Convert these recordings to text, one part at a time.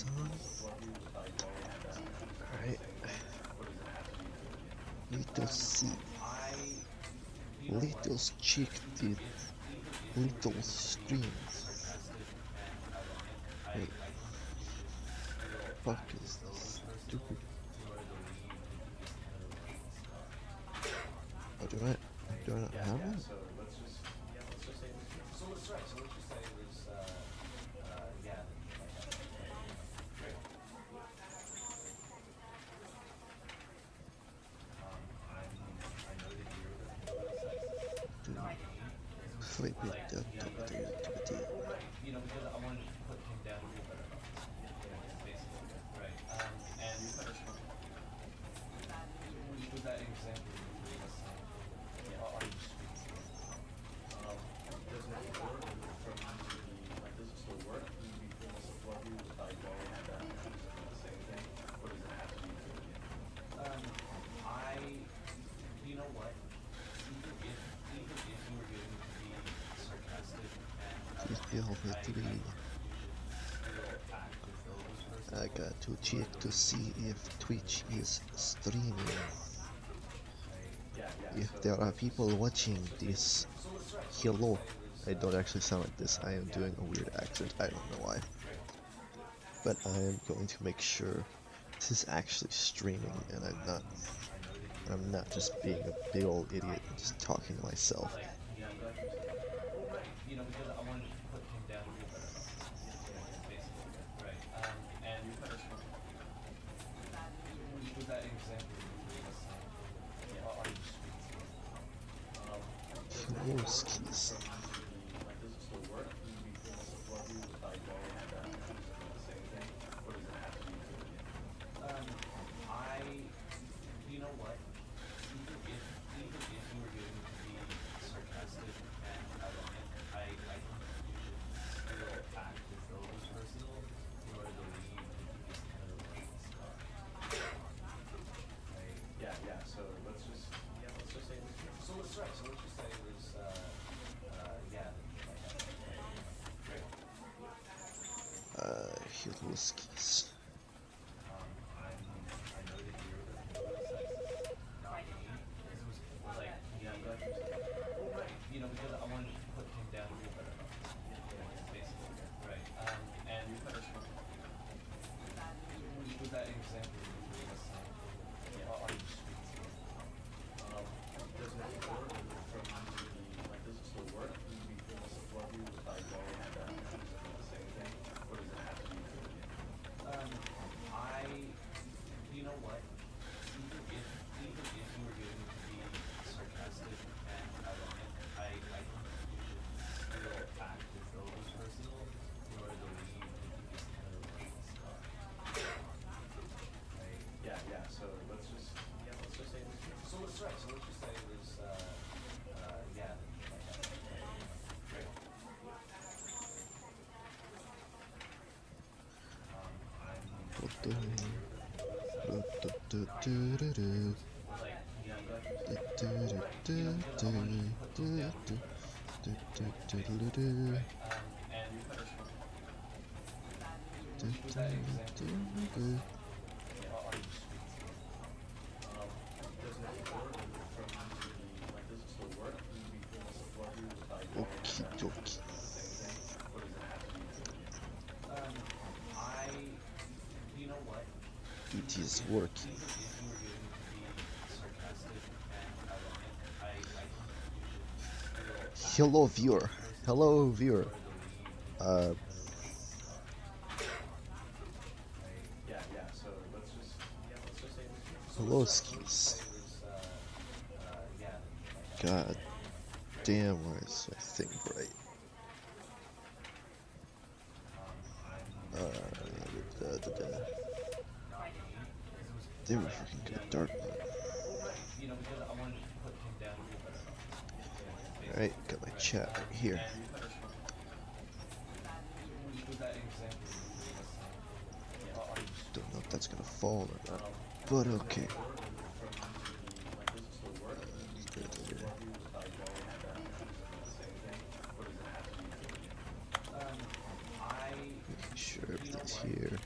on. Alright. Little C. Little chick did little streams. Wait, fuck is this stupid? Oh, do I not have it? Wait, three. I got to check to see if Twitch is streaming. If there are people watching this, hello. I don't actually sound like this. I am doing a weird accent. I don't know why. But I am going to make sure this is actually streaming and I'm not just being a big old idiot and just talking to myself. Skis. Hiloskis. Okie dokie. It is working. Hello viewer. Hello viewer. Hello skis. God damn, why is my thing bright? They were freaking good dark. Alright, got my chat right here. Don't know if that's gonna fall or not, but okay. Making sure everything's here.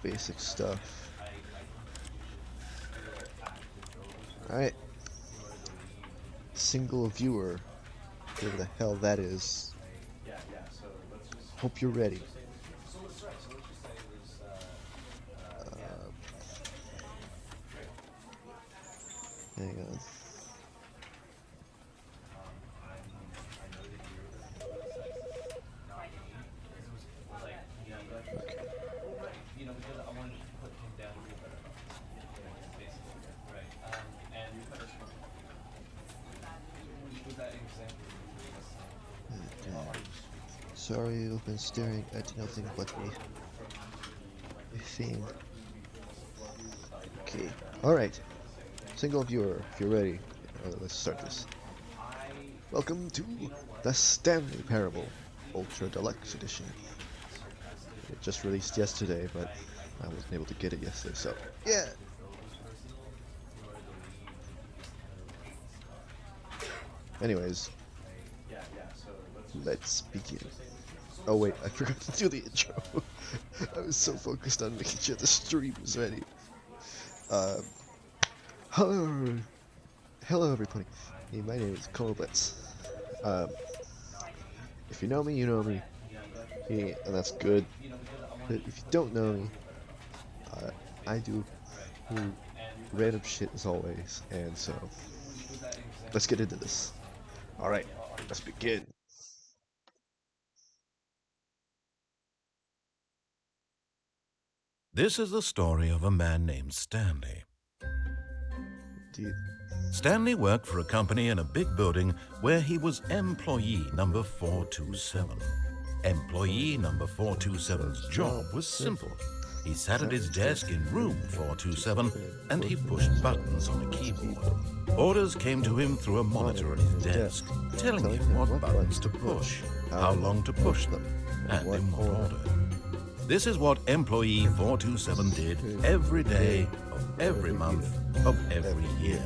basic stuff. Alright. Single viewer. Whatever the hell that is. Hope you're ready. Hang on. Sorry, you've been staring at nothing but me. A thing. Okay. Alright. Single viewer, if you're ready. Let's start this. Welcome to the Stanley Parable Ultra Deluxe Edition. It just released yesterday, but I wasn't able to get it yesterday, so yeah! Anyways, let's begin. Oh wait, I forgot to do the intro. I was so focused on making sure the stream was ready. Hello everybody. Hey, my name is Colblitz. If you know me, you know me. Hey, and that's good. But if you don't know me, I do random shit as always, and so let's get into this. Alright, let's begin. This is the story of a man named Stanley. Dude. Stanley worked for a company in a big building where he was employee number 427. Employee number 427's job was simple. He sat at his desk in room 427 and he pushed buttons on a keyboard. Orders came to him through a monitor on his desk, telling him what buttons to push, how long to push them, and in what order. This is what employee 427 did every day of every month of every year.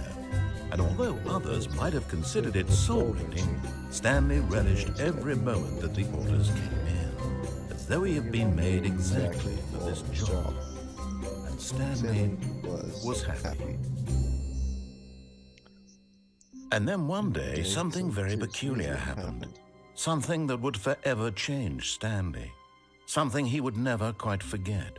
And although others might have considered it soul-rending, Stanley relished every moment that the orders came in, as though he had been made exactly for this job. And Stanley was happy. And then one day, something very peculiar happened. Something that would forever change Stanley. Something he would never quite forget.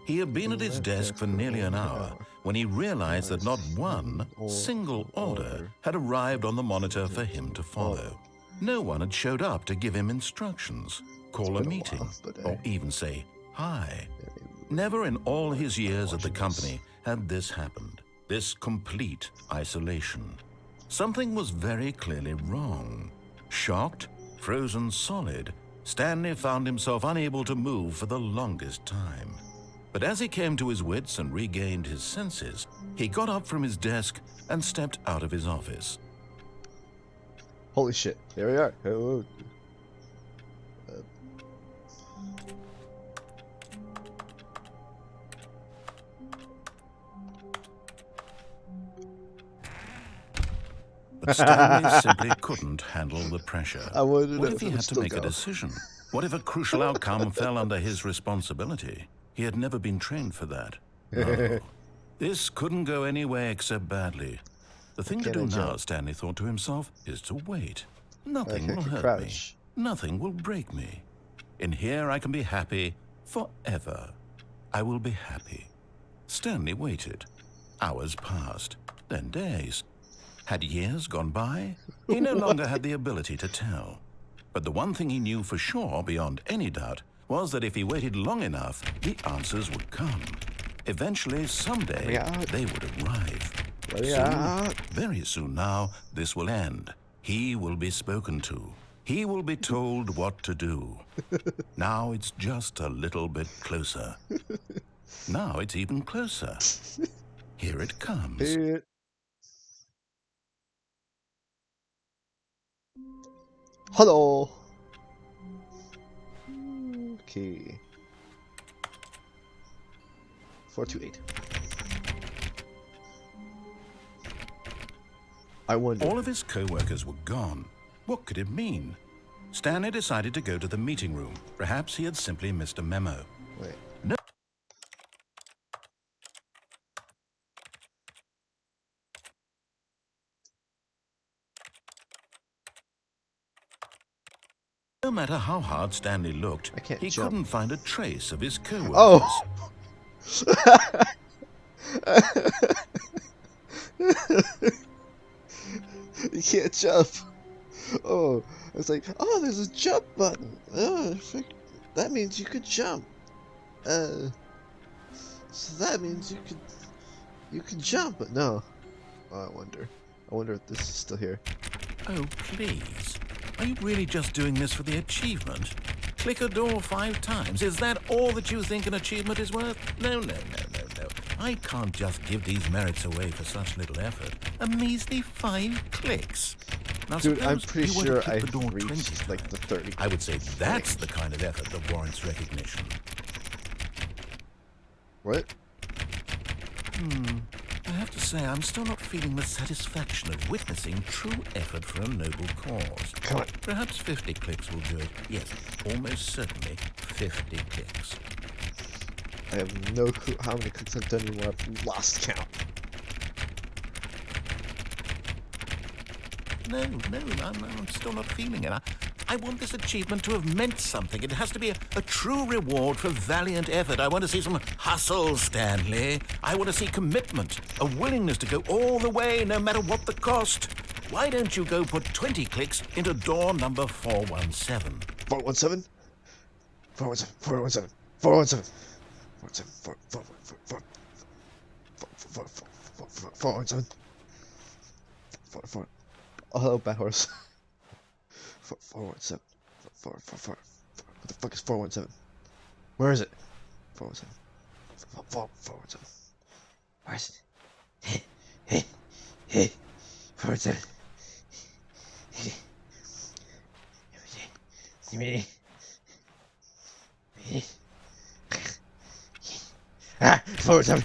He had been at his desk for nearly an hour when he realized that not one single order had arrived on the monitor for him to follow. No one had showed up to give him instructions, call a meeting, or even say hi. Never in all his years at the company had this happened, this complete isolation. Something was very clearly wrong. Shocked, frozen solid, Stanley found himself unable to move for the longest time. But as he came to his wits and regained his senses, he got up from his desk and stepped out of his office. Holy shit, there we are. Hello. But Stanley simply couldn't handle the pressure. What if he had to make a decision? What if a crucial outcome fell under his responsibility? He had never been trained for that. No. This couldn't go any way except badly. The thing to do now, Stanley thought to himself, is to wait. Nothing will hurt me. Nothing will break me. In here I can be happy forever. I will be happy. Stanley waited. Hours passed, then days. Had years gone by? He no longer had the ability to tell. But the one thing he knew for sure, beyond any doubt, was that if he waited long enough, the answers would come. Eventually, someday, they would arrive. Soon, very soon now, this will end. He will be spoken to. He will be told what to do. Now it's just a little bit closer. Now it's even closer. Here it comes. Hello. Okay. 428. I wonder. All of his co-workers were gone. What could it mean? Stanley decided to go to the meeting room. Perhaps he had simply missed a memo. Wait. No. no matter how hard Stanley looked, he couldn't find a trace of his co-workers. Oh! You can't jump. Oh, it's like, oh, there's a jump button. Oh, that means you could jump. So that means you could jump, but no. Oh, I wonder if this is still here. Oh, please. Are you really just doing this for the achievement? Click a door 5 times. Is that all that you think an achievement is worth? No. I can't just give these merits away for such little effort. A measly 5 clicks. Now, dude, I'm pretty sure I've reached like the 30. I would say that's the kind of effort that warrants recognition. What? I have to say, I'm still not feeling the satisfaction of witnessing true effort for a noble cause. Come on. Perhaps 50 clicks will do it. Yes, almost certainly 50 clicks. I have no clue how many clicks I've done anymore. I've lost count. No, I'm still not feeling it. I want this achievement to have meant something. It has to be a true reward for valiant effort. I want to see some hustle, Stanley. I want to see commitment, a willingness to go all the way, no matter what the cost. Why don't you go put 20 clicks into door number 417? 417? 417, 417, 417. 417. Oh, hello, Bad Horse. 417. 4. What the fuck is 417? Where is it? 417. 417. Where is it? Hey. 417. Ah, 417.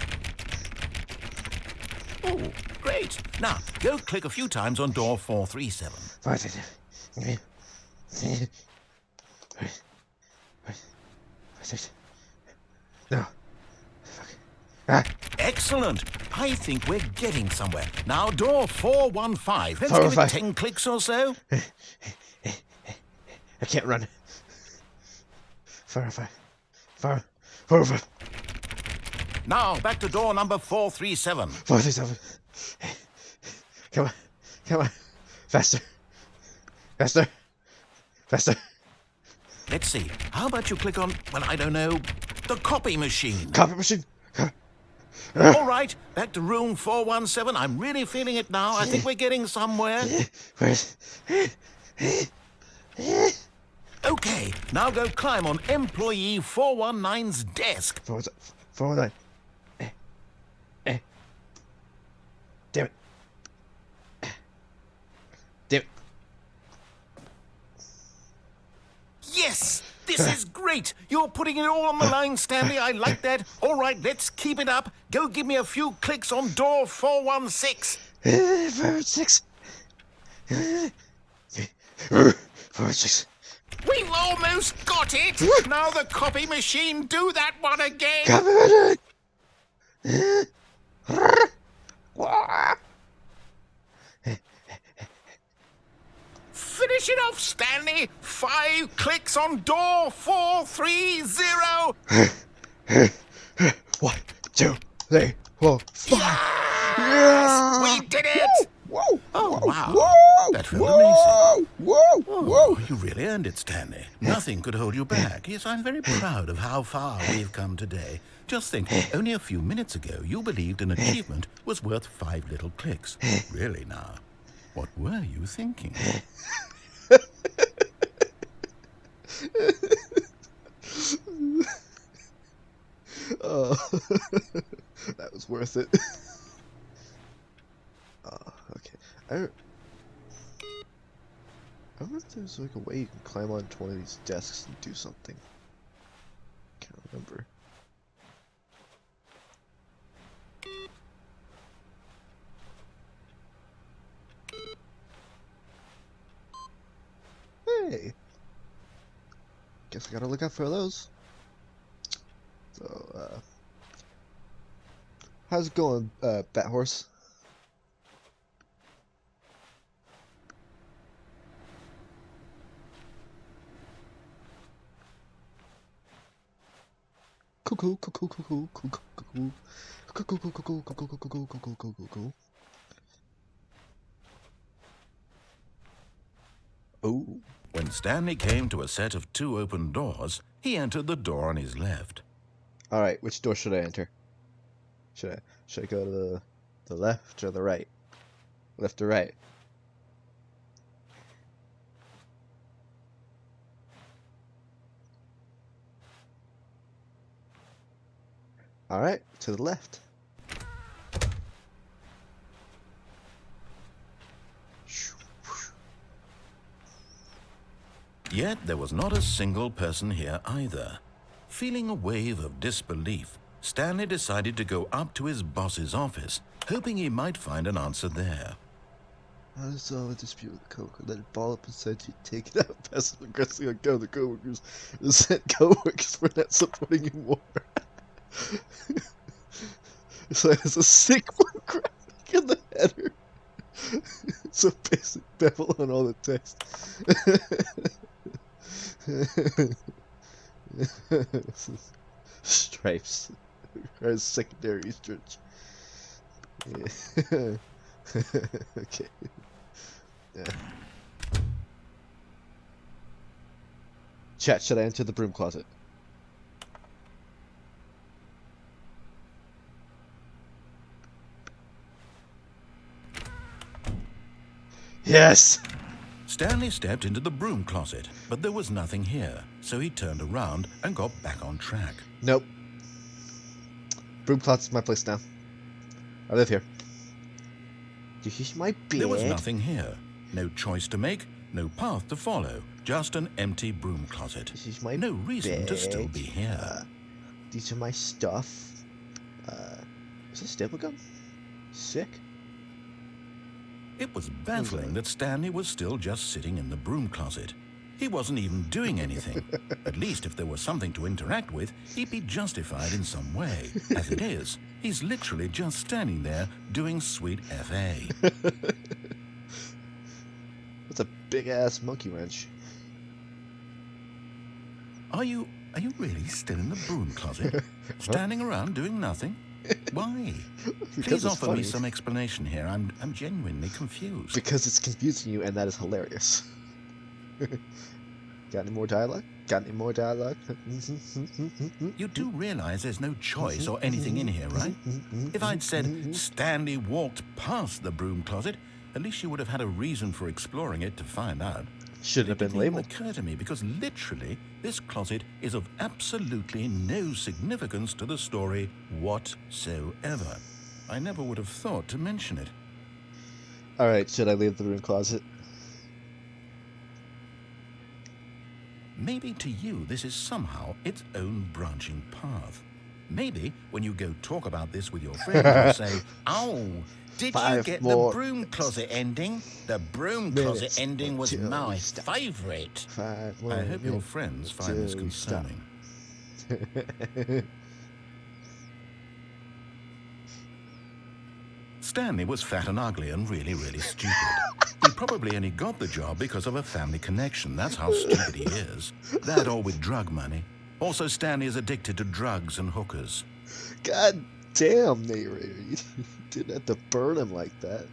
Oh, great. Now, go click a few times on door 437. 437. No. Ah. Excellent. I think we're getting somewhere. Now, door 415. Let's give it 10 clicks or so. I can't run. 405. Now, back to door number 437. 437. Come on. Faster. Let's see. How about you click on, well, I don't know, the copy machine? Copy machine. All right, back to room 417. I'm really feeling it now. I think we're getting somewhere. Where's... Okay, now go climb on employee 419's desk. 419. Damn it. Yes! This is great! You're putting it all on the line, Stanley. I like that. All right, let's keep it up. Go give me a few clicks on door 416. 416. 416. We've almost got it! Now the copy machine, do that one again! Copy machine! Finish it off, Stanley! 5 clicks on door 430! 1, 2, 3, 4, 5! Yes! We did it! Whoa! Oh, wow. Whoa! That felt amazing. Whoa! You really earned it, Stanley. Nothing could hold you back. Yes, I'm very proud of how far we've come today. Just think, only a few minutes ago, you believed an achievement was worth 5 little clicks. Really now, what were you thinking? Oh, that was worth it. Oh, okay. I wonder if there's like a way you can climb onto one of these desks and do something. Can't remember. Hey! Guess I gotta look out for those. So, how's it going, Bat Horse? Oh. When Stanley came to a set of 2 open doors, he entered the door on his left. All right, which door should I enter? Should I go to the left or the right? Left or right? All right, to the left. Yet there was not a single person here either. Feeling a wave of disbelief, Stanley decided to go up to his boss's office, hoping he might find an answer there. I saw a dispute with a coworker. Let it ball up and said you take it out passive aggressively on other coworkers. And said coworkers were not supporting you more. So it's a sick one graphic in the header. So basic bevel on all the text. Stripes as secondary stretch. Yeah. Okay. Yeah. Chat, should I enter the broom closet? Yes! Stanley stepped into the broom closet, but there was nothing here, so he turned around and got back on track. Nope. Broom closet's my place now. I live here. This is my bed. There was nothing here. No choice to make, no path to follow. Just an empty broom closet. This is my no reason bed. To still be here. These are my stuff. Is this staple gun? Sick. It was baffling that Stanley was still just sitting in the broom closet. He wasn't even doing anything. At least if there was something to interact with, he'd be justified in some way. As it is, he's literally just standing there doing sweet FA. That's a big-ass monkey wrench. Are you really still in the broom closet? Standing around doing nothing? Why? Please offer me some explanation here. I'm genuinely confused. Because it's confusing you, and that is hilarious. Got any more dialogue? Got any more dialogue? You do realize there's no choice or anything in here, right? If I'd said Stanley walked past the broom closet, at least you would have had a reason for exploring it to find out. Should have been labeled. It didn't occur to me because literally this closet is of absolutely no significance to the story whatsoever. I never would have thought to mention it. All right, should I leave the broom closet? Maybe to you this is somehow its own branching path. Maybe when you go talk about this with your friends, you'll say, "Oh, did you get the broom closet ending? The broom closet ending was my favorite." I hope your friends find this concerning. Stanley was fat and ugly and really, really stupid. He probably only got the job because of a family connection. That's how stupid he is. That or with drug money. Also, Stanley is addicted to drugs and hookers. God damn, narrator. You didn't have to burn him like that.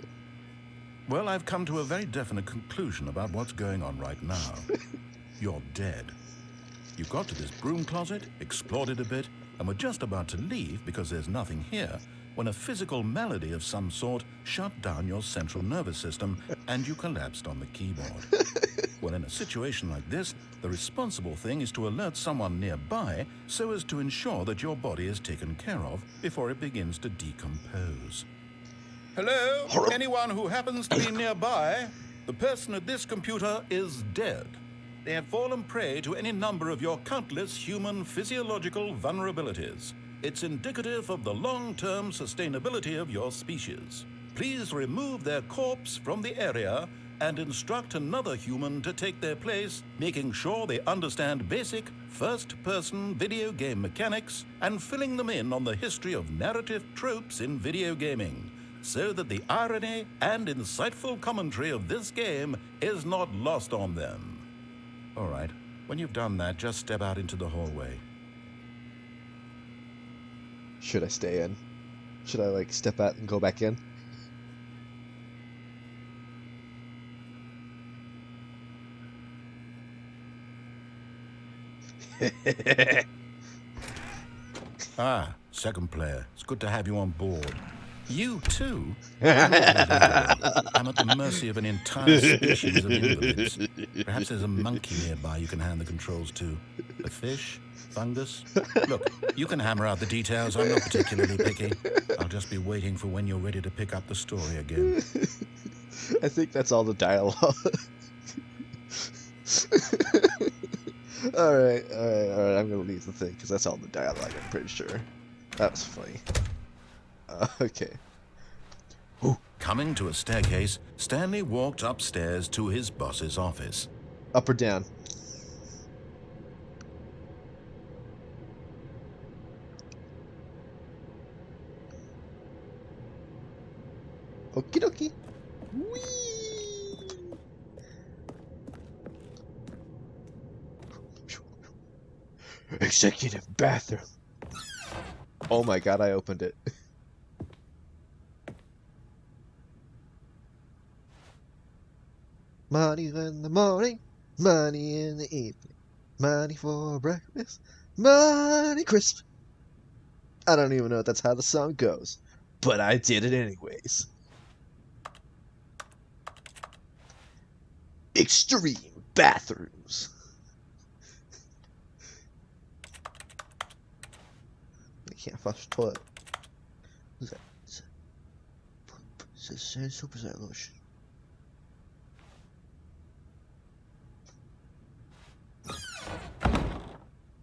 Well, I've come to a very definite conclusion about what's going on right now. You're dead. You got to this broom closet, explored it a bit, and were just about to leave because there's nothing here, when a physical malady of some sort shut down your central nervous system and you collapsed on the keyboard. Well, in a situation like this, the responsible thing is to alert someone nearby so as to ensure that your body is taken care of before it begins to decompose. Hello? Anyone who happens to be nearby? The person at this computer is dead. They have fallen prey to any number of your countless human physiological vulnerabilities. It's indicative of the long-term sustainability of your species. Please remove their corpse from the area and instruct another human to take their place, making sure they understand basic first-person video game mechanics and filling them in on the history of narrative tropes in video gaming, so that the irony and insightful commentary of this game is not lost on them. All right, when you've done that, just step out into the hallway. should I stay in? Should I, like, step out and go back in? Ah, second player. It's good to have you on board. You too? I'm at the mercy of an entire species of invalids. Perhaps there's a monkey nearby you can hand the controls to. A fish? Fungus? Look, you can hammer out the details. I'm not particularly picky. I'll just be waiting for when you're ready to pick up the story again. I think that's all the dialogue. Alright, I'm gonna leave the thing, because that's all the dialogue, I'm pretty sure. That was funny. Okay. Ooh. Coming to a staircase, Stanley walked upstairs to his boss's office. Up or down? Okie dokie. Whee! Executive bathroom. Oh my god, I opened it. Money in the morning, money in the evening, money for breakfast, money crisp. I don't even know if that's how the song goes, but I did it anyways. Extreme bathrooms. I can't flush the toilet. Who's that? Super Saiyan lotion.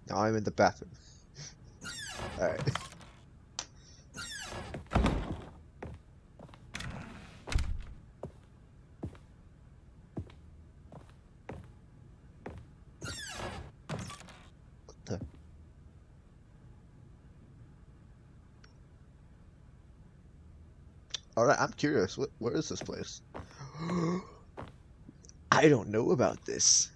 Now I'm in the bathroom. Alright. What the? Alright, I'm curious. Where is this place? I don't know about this.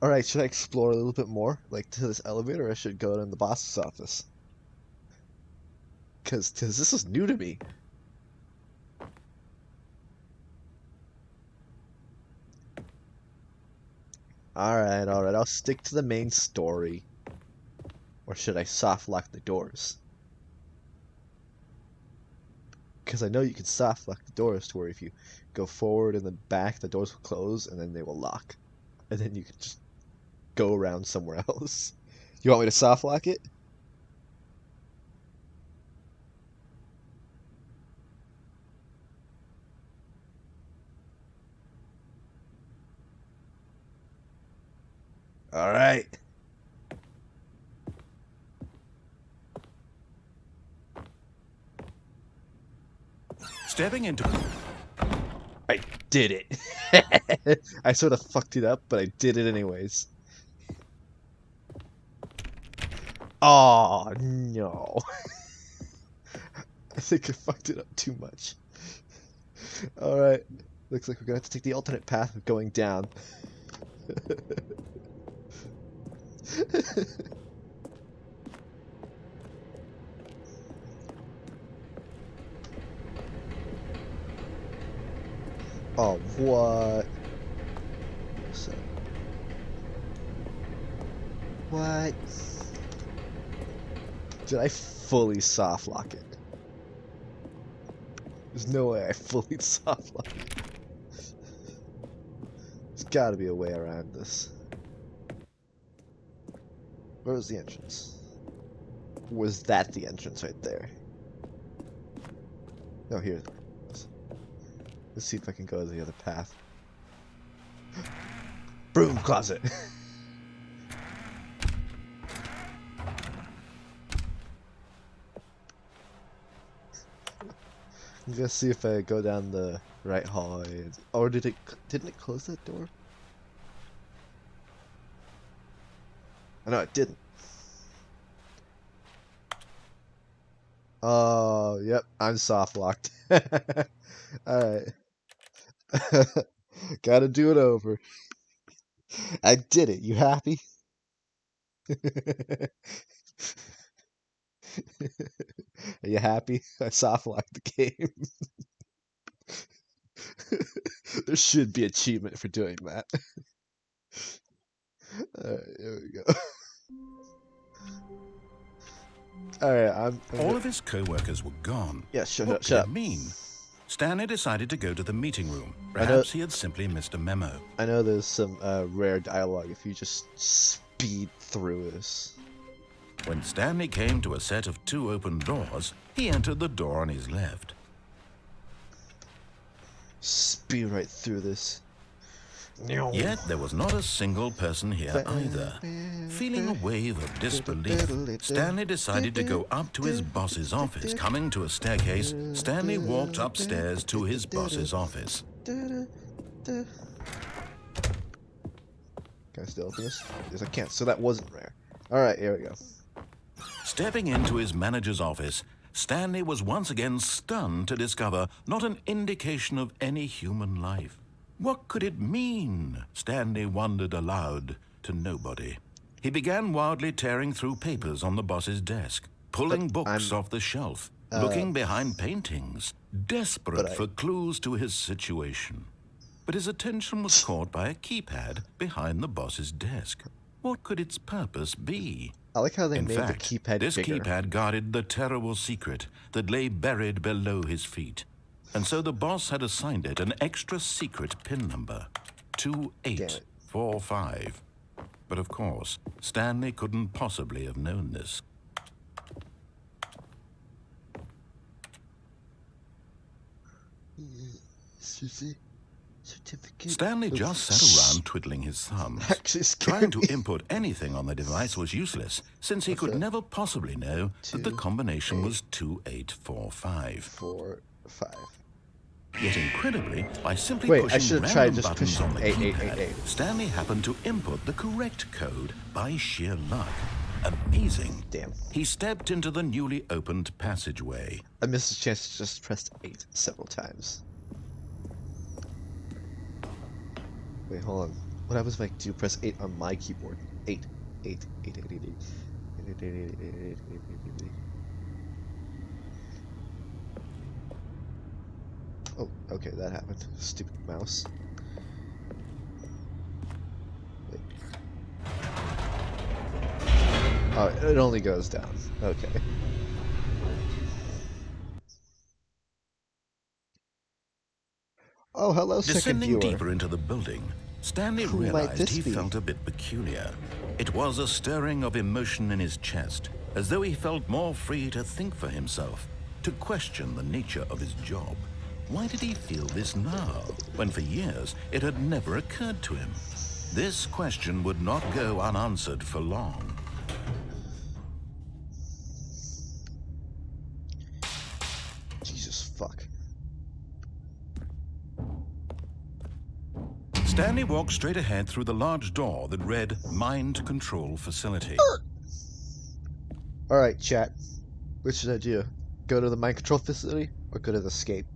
Alright, should I explore a little bit more? Like, to this elevator, or I should go in the boss's office? Because this is new to me. Alright, I'll stick to the main story. Or should I soft lock the doors? Because I know you can soft lock the doors to where if you go forward and then back, the doors will close and then they will lock. And then you can just go around somewhere else. You want me to soft lock it? Alright. Stepping into... I did it. I sort of fucked it up, but I did it anyways. Oh no. I think I fucked it up too much. Alright. Looks like we're gonna have to take the alternate path of going down. Oh, what? So, what? Did I fully soft lock it? There's no way I fully soft lock it. There's gotta be a way around this. Where was the entrance? Was that the entrance right there? No, here. Let's see if I can go the other path. Broom closet! I'm gonna see if I go down the right hallway. Or didn't it close that door? Oh, no, it didn't. Oh, yep, I'm soft locked. Alright. Gotta do it over. I did it. You happy? Are you happy? I soft-locked the game. There should be an achievement for doing that. Alright, here we go. Alright, All of his co-workers were gone. Yeah, shut what up, could shut it up. mean? Stanley decided to go to the meeting room. Perhaps he had simply missed a memo. I know there's some rare dialogue if you just speed through this. When Stanley came to a set of 2 open doors, he entered the door on his left. Speed right through this. Yet there was not a single person here either. Feeling a wave of disbelief, Stanley decided to go up to his boss's office. Coming to a staircase, Stanley walked upstairs to his boss's office. Can I still open this? Yes, I can't, so that wasn't rare. Alright, here we go. Stepping into his manager's office, Stanley was once again stunned to discover not an indication of any human life. What could it mean? Stanley wondered aloud to nobody. He began wildly tearing through papers on the boss's desk, pulling books off the shelf, looking behind paintings, desperate for clues to his situation. But his attention was caught by a keypad behind the boss's desk. What could its purpose be? I like how they In made fact, the keypad this bigger. keypad guarded the terrible secret that lay buried below his feet. And so the boss had assigned it an extra secret PIN number, 2845. But of course, Stanley couldn't possibly have known this. Stanley just sat around twiddling his thumbs. Trying to input anything on the device was useless, since he could never possibly know that the combination was 2845. 4, 5. Yet incredibly, by simply pushing random buttons on the keypad, Stanley happened to input the correct code by sheer luck. Amazing. Damn. He stepped into the newly opened passageway. I missed a chance to just press 8 several times. Wait, hold on. What happens if I do press 8 on my keyboard? 8, 8, 8, 8, 8, 8. Oh, okay, that happened. Stupid mouse. Wait. Oh, it only goes down. Okay. Oh, hello, second viewer. Descending deeper into the building, Stanley realized he felt a bit peculiar. It was a stirring of emotion in his chest, as though he felt more free to think for himself, to question the nature of his job. Why did he feel this now, when for years it had never occurred to him? This question would not go unanswered for long. Jesus fuck. Stanley walked straight ahead through the large door that read Mind Control Facility. Alright, chat. Which should I do? Go to the mind control facility or go to the escape?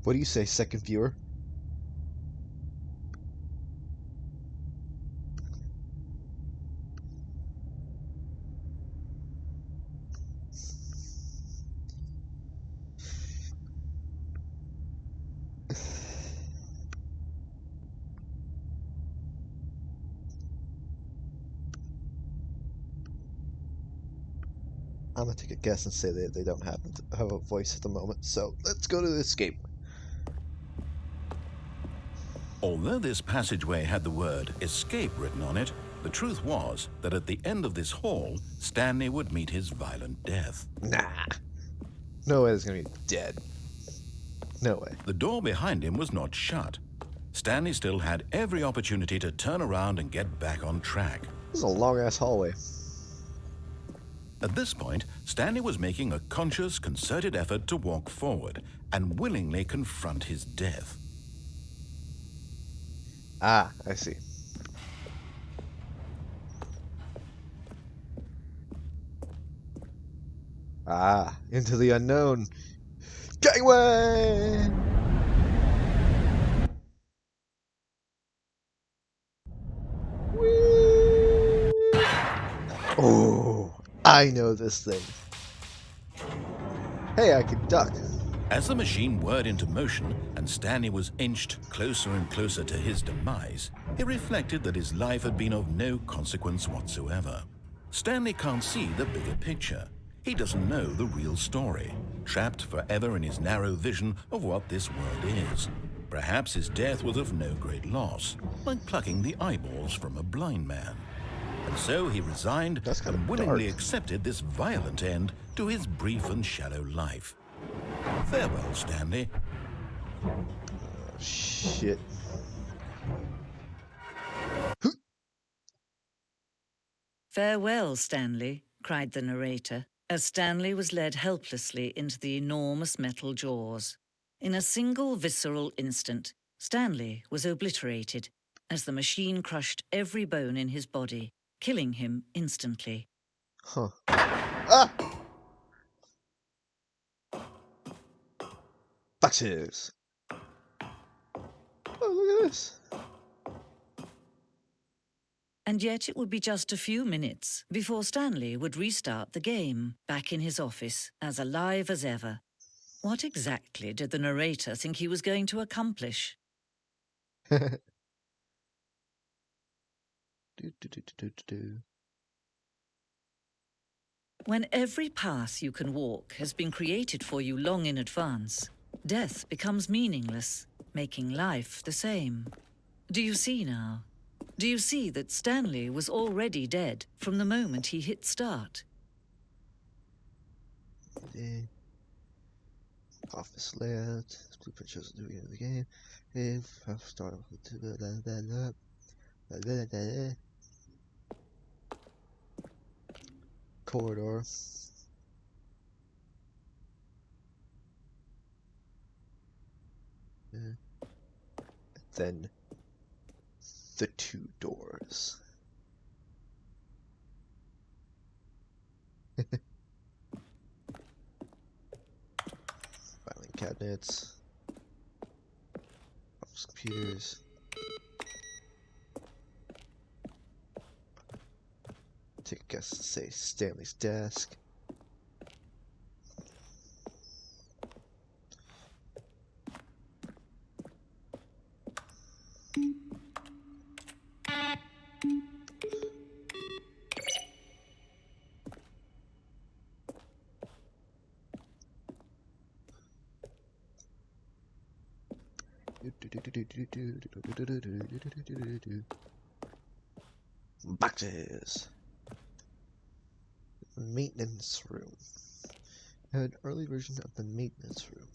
What do you say, second viewer? I'm gonna take a guess and say they don't have a voice at the moment, so let's go to the escape. Although this passageway had the word escape written on it, the truth was that at the end of this hall, Stanley would meet his violent death. Nah. No way he's gonna be dead. No way. The door behind him was not shut. Stanley still had every opportunity to turn around and get back on track. This is a long-ass hallway. At this point, Stanley was making a conscious, concerted effort to walk forward and willingly confront his death. Ah, I see. Ah, into the unknown. Gangway! I know this thing. Hey, I can duck. As the machine whirred into motion and Stanley was inched closer and closer to his demise, he reflected that his life had been of no consequence whatsoever. Stanley can't see the bigger picture. He doesn't know the real story, trapped forever in his narrow vision of what this world is. Perhaps his death was of no great loss, like plucking the eyeballs from a blind man. And so he resigned and willingly accepted this violent end to his brief and shallow life. Farewell, Stanley. Oh, shit. Farewell, Stanley, cried the narrator, as Stanley was led helplessly into the enormous metal jaws. In a single visceral instant, Stanley was obliterated as the machine crushed every bone in his body, killing him instantly. Huh. Ah! Boxes! Oh, look at this. And yet it would be just a few minutes before Stanley would restart the game, back in his office, as alive as ever. What exactly did the narrator think he was going to accomplish? When every path you can walk has been created for you long in advance, death becomes meaningless, making life the same. Do you see now? Do you see that Stanley was already dead from the moment he hit start? Office layout. This blueprint shows the beginning of the game. If I start with corridor. Then the two doors. Filing cabinets. Office computers. Take a guess and say Stanley's desk. Boxes. Maintenance room. An early version of the maintenance room.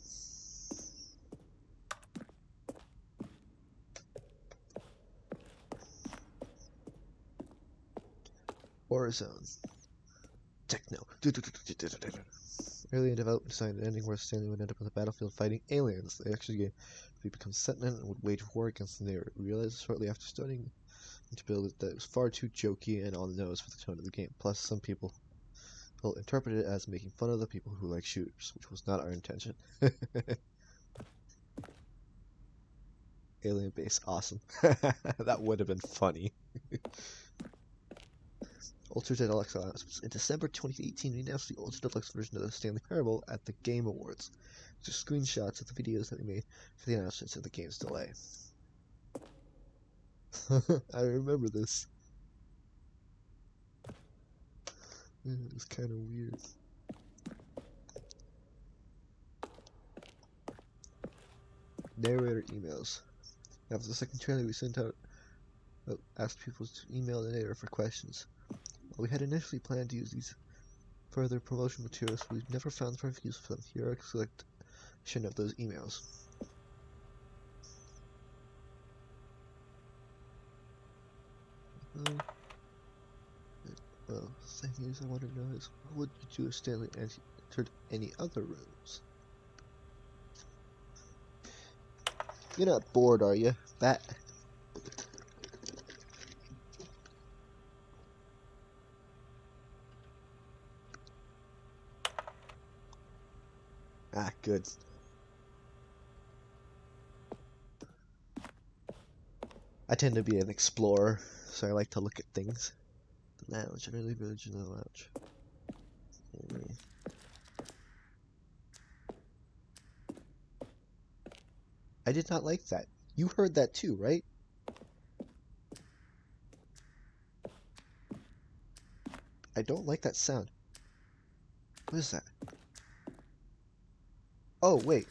Warzone. Techno. Early in development, designed an ending where Stanley would end up on the battlefield fighting aliens. They actually become sentient and would wage war against them. They realized shortly after starting to build it that it was far too jokey and on the nose for the tone of the game. Plus, some people will interpret it as making fun of the people who like shooters, which was not our intention. Alien base, awesome. That would have been funny. Ultra Deluxe announcements. In December 2018, we announced the Ultra Deluxe version of the Stanley Parable at the Game Awards. These are screenshots of the videos that we made for the announcements of the game's delay. I remember this. It was kind of weird. Narrator emails. After the second trailer, we sent out asked people to email the narrator for questions. We had initially planned to use these further promotional materials, but we've never found the perfect use for them. Here are a selection of those emails. Well, thing is, I want to know is, what would you do if Stanley entered any other rooms? You're not bored, are you, Bat? Ah, good. I tend to be an explorer, so I like to look at things. The lounge, an early version of the lounge. I did not like that. You heard that too, right? I don't like that sound. What is that? Oh, wait.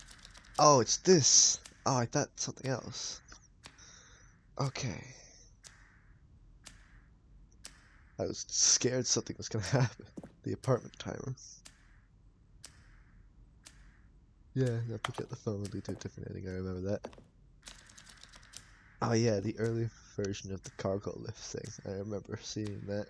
Oh, it's this. Oh, I thought something else. Okay. I was scared something was gonna happen. The apartment timer. Yeah, I picked up the phone and lead to a different ending. I remember that. Oh yeah, the early version of the cargo lift thing. I remember seeing that.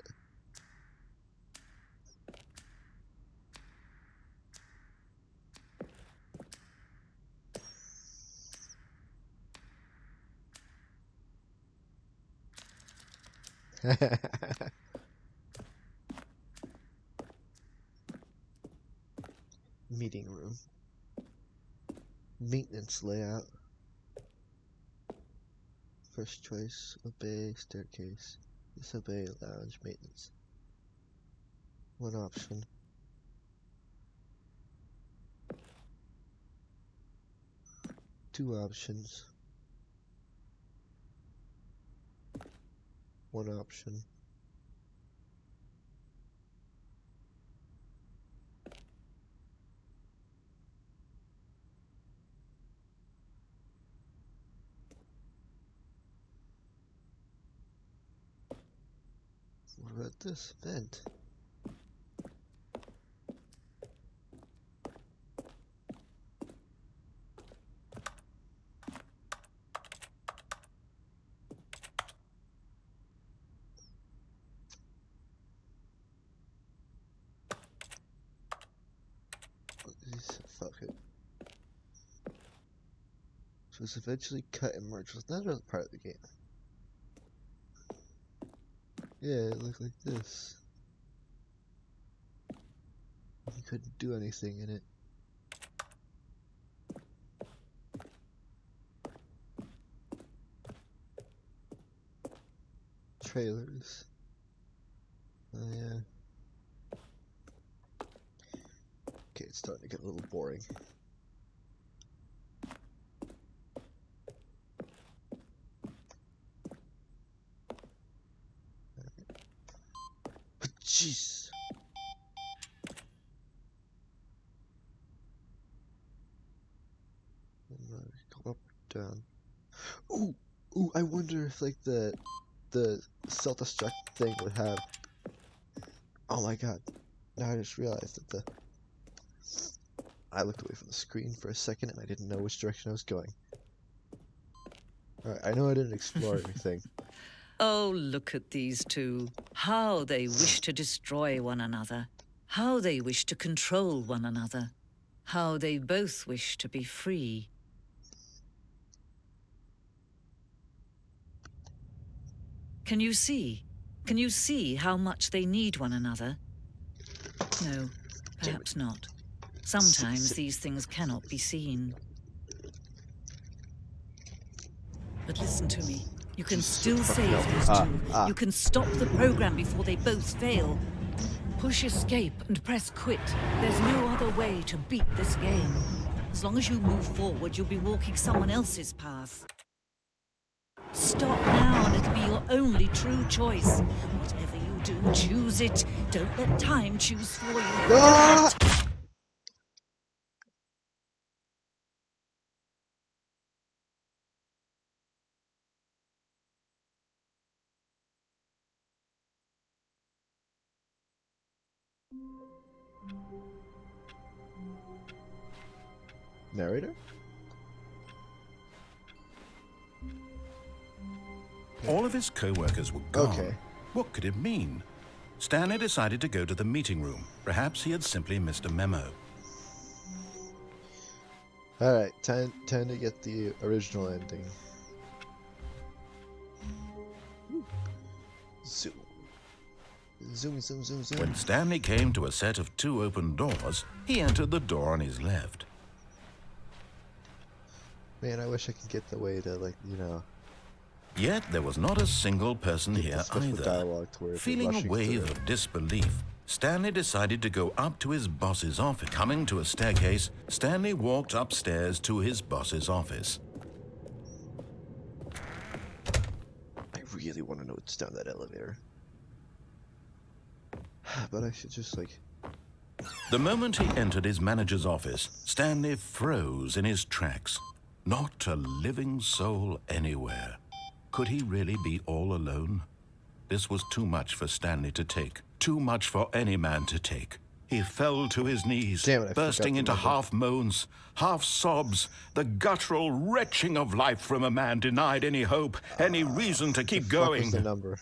Meeting room. Maintenance layout. First choice, obey, staircase. Disobey, lounge, maintenance. One option. Two options. One option. What about this vent? Fuck it. So it's eventually cut and merged. Was that another part of the game? Yeah, it looked like this. You couldn't do anything in it. Trailers. Oh yeah. Okay, it's starting to get a little boring. Jeez. Go up or down. Ooh, I wonder if like the self-destruct thing would have. Oh my god. Now I just realized that I looked away from the screen for a second and I didn't know which direction I was going. Alright, I know I didn't explore everything. Oh, look at these two. How they wish to destroy one another. How they wish to control one another. How they both wish to be free. Can you see? Can you see how much they need one another? No, perhaps not. Sometimes these things cannot be seen. But listen to me. You can still save these two. You can stop the program before they both fail. Push escape and press quit. There's no other way to beat this game. As long as you move forward, you'll be walking someone else's path. Stop now and it'll be your only true choice. Whatever you do, choose it. Don't let time choose for you. Narrator? All of his co-workers were gone. Okay. What could it mean? Stanley decided to go to the meeting room. Perhaps he had simply missed a memo. Alright, time to get the original ending. Zoom. Zoom, zoom, zoom, zoom. When Stanley came to a set of 2 open doors, he entered the door on his left. Man, I wish I could get the way to, like, you know... Yet there was not a single person here either. Feeling a wave of disbelief, Stanley decided to go up to his boss's office. Coming to a staircase, Stanley walked upstairs to his boss's office. really want to know what's down that elevator. But I should just, like... The moment he entered his manager's office, Stanley froze in his tracks. Not a living soul anywhere. Could he really be all alone? This was too much for Stanley to take. Too much for any man to take. He fell to his knees, bursting into half moans, half sobs, the guttural retching of life from a man denied any hope, any reason to keep going.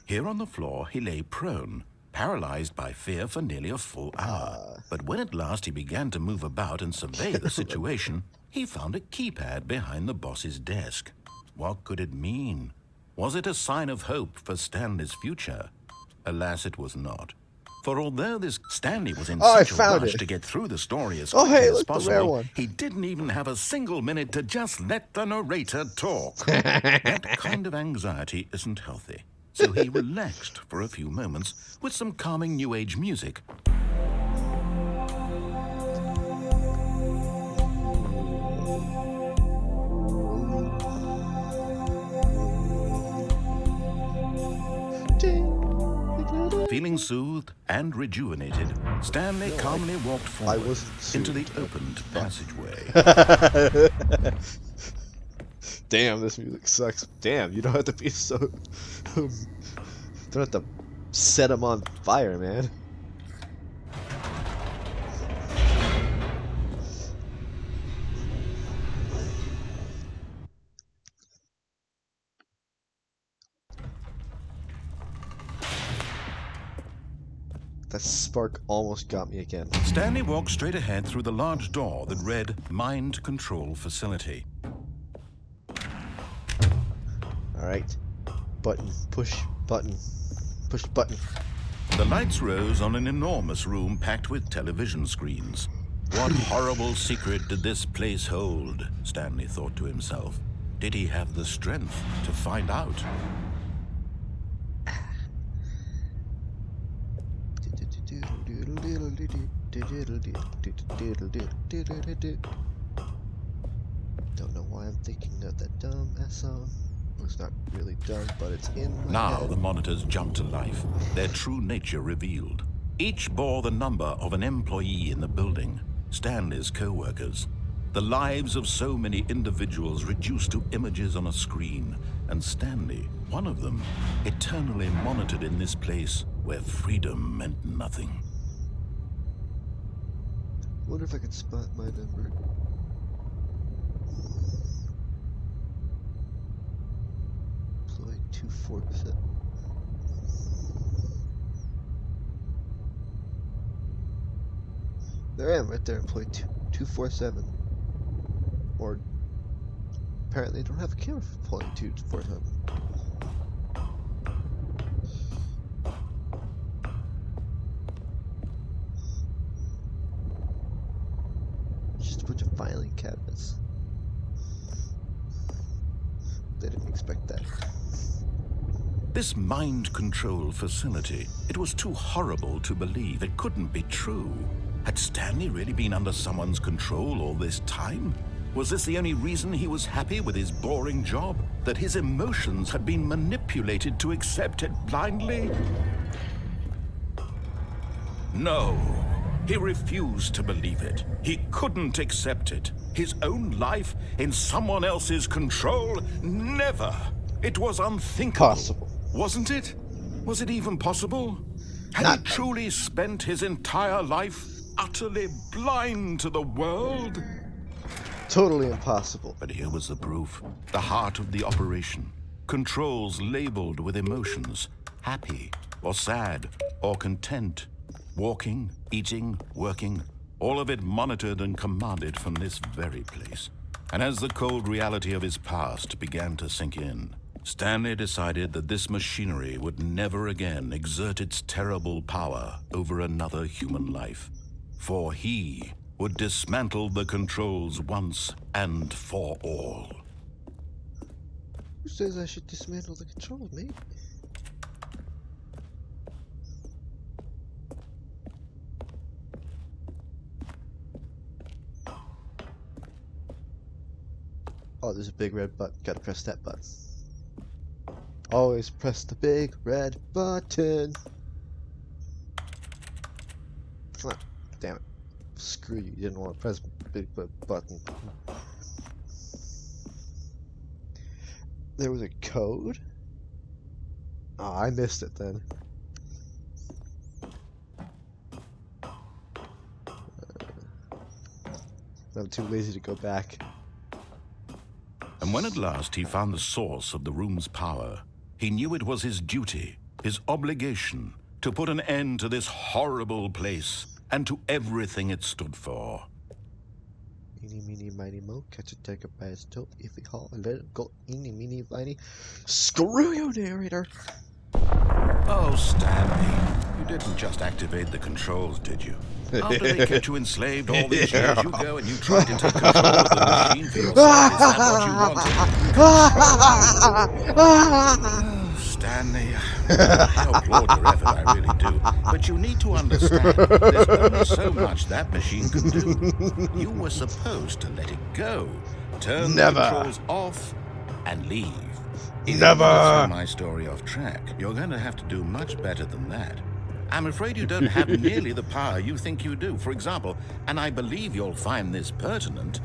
Here on the floor, he lay prone, paralyzed by fear for nearly a full hour. But when at last he began to move about and survey the situation, he found a keypad behind the boss's desk. What could it mean? Was it a sign of hope for Stanley's future? Alas, it was not. For although this Stanley was in such a rush to get through the story as quickly as possible, he didn't even have a single minute to just let the narrator talk. That kind of anxiety isn't healthy. So he relaxed for a few moments with some calming New Age music. Feeling soothed and rejuvenated, Stanley calmly walked forward into the opened passageway. Damn, this music sucks. Damn, you don't have to be so... don't have to set him on fire, man. That spark almost got me again. Stanley walked straight ahead through the large door that read Mind Control Facility. Alright. Button. Push button. Push button. The lights rose on an enormous room packed with television screens. What horrible secret did this place hold? Stanley thought to himself. Did he have the strength to find out? Don't know why I'm thinking of that dumb ass song. It's not really dumb, but it's in my Now head. the monitors jumped to life, their true nature revealed. Each bore the number of an employee in the building, Stanley's co-workers. The lives of so many individuals reduced to images on a screen, and Stanley, one of them, eternally monitored in this place where freedom meant nothing. Wonder if I could spot my number. Employee 247. There I am, right there, employee 247. Or apparently I don't have a camera for employee 247. Just a bunch of filing cabinets. They didn't expect that. This mind control facility, it was too horrible to believe. It couldn't be true. Had Stanley really been under someone's control all this time? Was this the only reason he was happy with his boring job? That his emotions had been manipulated to accept it blindly? No. He refused to believe it. He couldn't accept it. His own life in someone else's control? Never. It was unthinkable. Possible. Wasn't it? Was it even possible? Had he truly spent his entire life utterly blind to the world? Totally impossible. But here was the proof. The heart of the operation. Controls labeled with emotions. Happy, or sad, or content. Walking, eating, working, all of it monitored and commanded from this very place. And as the cold reality of his past began to sink in, Stanley decided that this machinery would never again exert its terrible power over another human life. For he would dismantle the controls once and for all. Who says I should dismantle the controls, mate? Oh, there's a big red button. Gotta press that button. Always press the big red button. Come on. Damn it. Screw you. You didn't want to press the big button. There was a code? Oh, I missed it then. I'm too lazy to go back. And when at last he found the source of the room's power, he knew it was his duty, his obligation, to put an end to this horrible place and to everything it stood for. Eeny, meeny, miny, mo, catch a tiger by his toe. If he haul and let it go, eeny, meeny, miny. Screw you, narrator! Oh, Stanley, you didn't just activate the controls, did you? After they kept you enslaved all these years, you go and you try to take control of the machine for yourself. Is that what you wanted? Oh, Stanley, I applaud your effort, I really do. But you need to understand, there's only so much that machine can do. You were supposed to let it go, turn the controls off, and leave. Never! Throw my story off track. You're going to have to do much better than that. I'm afraid you don't have nearly the power you think you do. For example, and I believe you'll find this pertinent,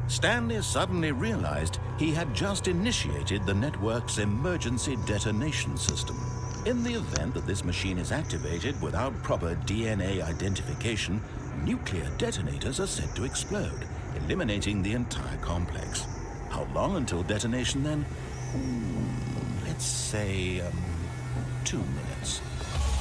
Stanley suddenly realized he had just initiated the network's emergency detonation system. In the event that this machine is activated without proper DNA identification, nuclear detonators are set to explode, eliminating the entire complex. How long until detonation then? Let's say 2 minutes.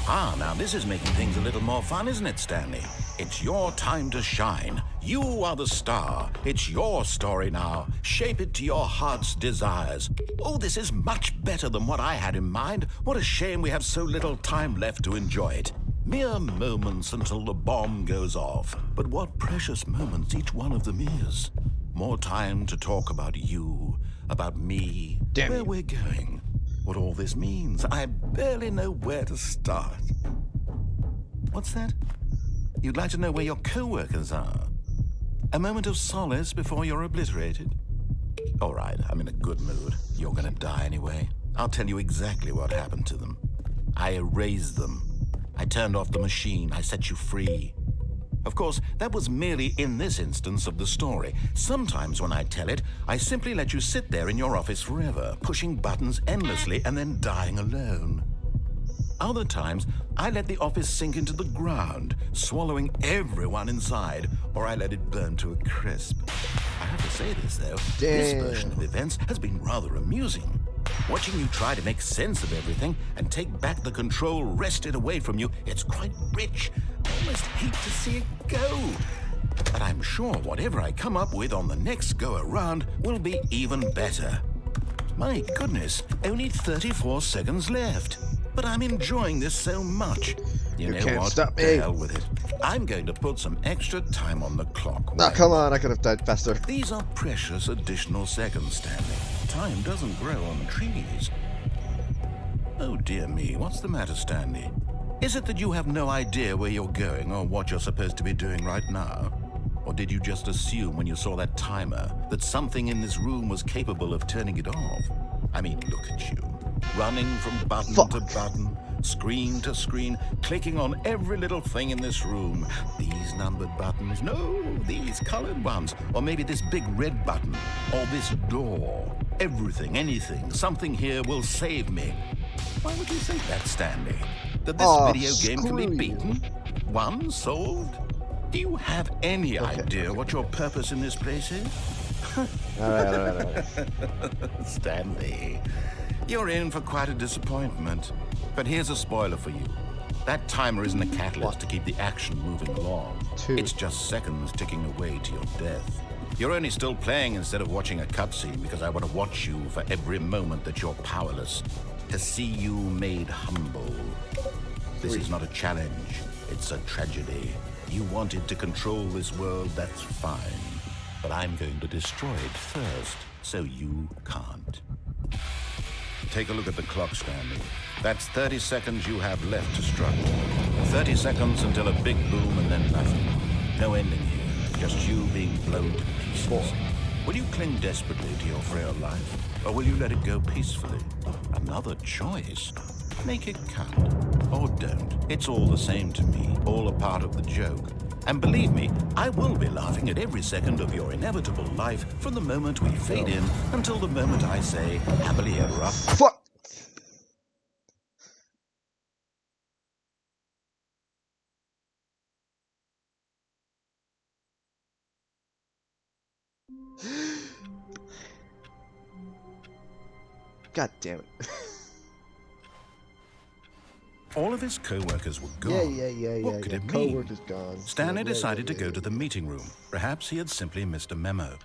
Ah, now this is making things a little more fun, isn't it, Stanley? It's your time to shine. You are the star. It's your story now. Shape it to your heart's desires. Oh, this is much better than what I had in mind. What a shame we have so little time left to enjoy it. Mere moments until the bomb goes off. But what precious moments each one of them is. More time to talk about you, about me, where we're going, what all this means. I barely know where to start. What's that? You'd like to know where your co-workers are? A moment of solace before you're obliterated? All right, I'm in a good mood. You're gonna die anyway. I'll tell you exactly what happened to them. I erased them. I turned off the machine. I set you free. Of course, that was merely in this instance of the story. Sometimes when I tell it, I simply let you sit there in your office forever, pushing buttons endlessly and then dying alone. Other times, I let the office sink into the ground, swallowing everyone inside, or I let it burn to a crisp. I have to say this, though. This version of events has been rather amusing. Watching you try to make sense of everything and take back the control wrested away from you, it's quite rich. I almost hate to see it go. But I'm sure whatever I come up with on the next go-around will be even better. My goodness, only 34 seconds left. But I'm enjoying this so much. You know can't what? Stop me. To hell with it. I'm going to put some extra time on the clock. Now, come on, I could have died faster. These are precious additional seconds, Stanley. Time doesn't grow on trees. Oh dear me, what's the matter, Stanley? Is it that you have no idea where you're going or what you're supposed to be doing right now? Or did you just assume when you saw that timer that something in this room was capable of turning it off? I mean, look at you. Running from button to button, screen to screen, clicking on every little thing in this room. These numbered buttons, no, these colored ones. Or maybe this big red button, or this door. Everything, anything, something here will save me. Why would you think that, Stanley? That this video game can be beaten? Won? Solved? Do you have any idea what your purpose in this place is? All right. Stanley, you're in for quite a disappointment. But here's a spoiler for you. That timer isn't a catalyst to keep the action moving along. It's just seconds ticking away to your death. You're only still playing instead of watching a cutscene because I want to watch you for every moment that you're powerless. To see you made humble. This is not a challenge. It's a tragedy. You wanted to control this world, that's fine. But I'm going to destroy it first, so you can't. Take a look at the clock, Stanley. That's 30 seconds you have left to struggle. 30 seconds until a big boom and then nothing. No ending here, just you being blown to pieces. Will you cling desperately to your frail life, or will you let it go peacefully? Another choice. Make it count, or don't. It's all the same to me, all a part of the joke. And believe me, I will be laughing at every second of your inevitable life from the moment we fade in until the moment I say, happily ever after. Fuck! God damn it. All of his co-workers were gone. What could it mean? Co-workers gone. Stanley decided to go to the meeting room. Perhaps he had simply missed a memo.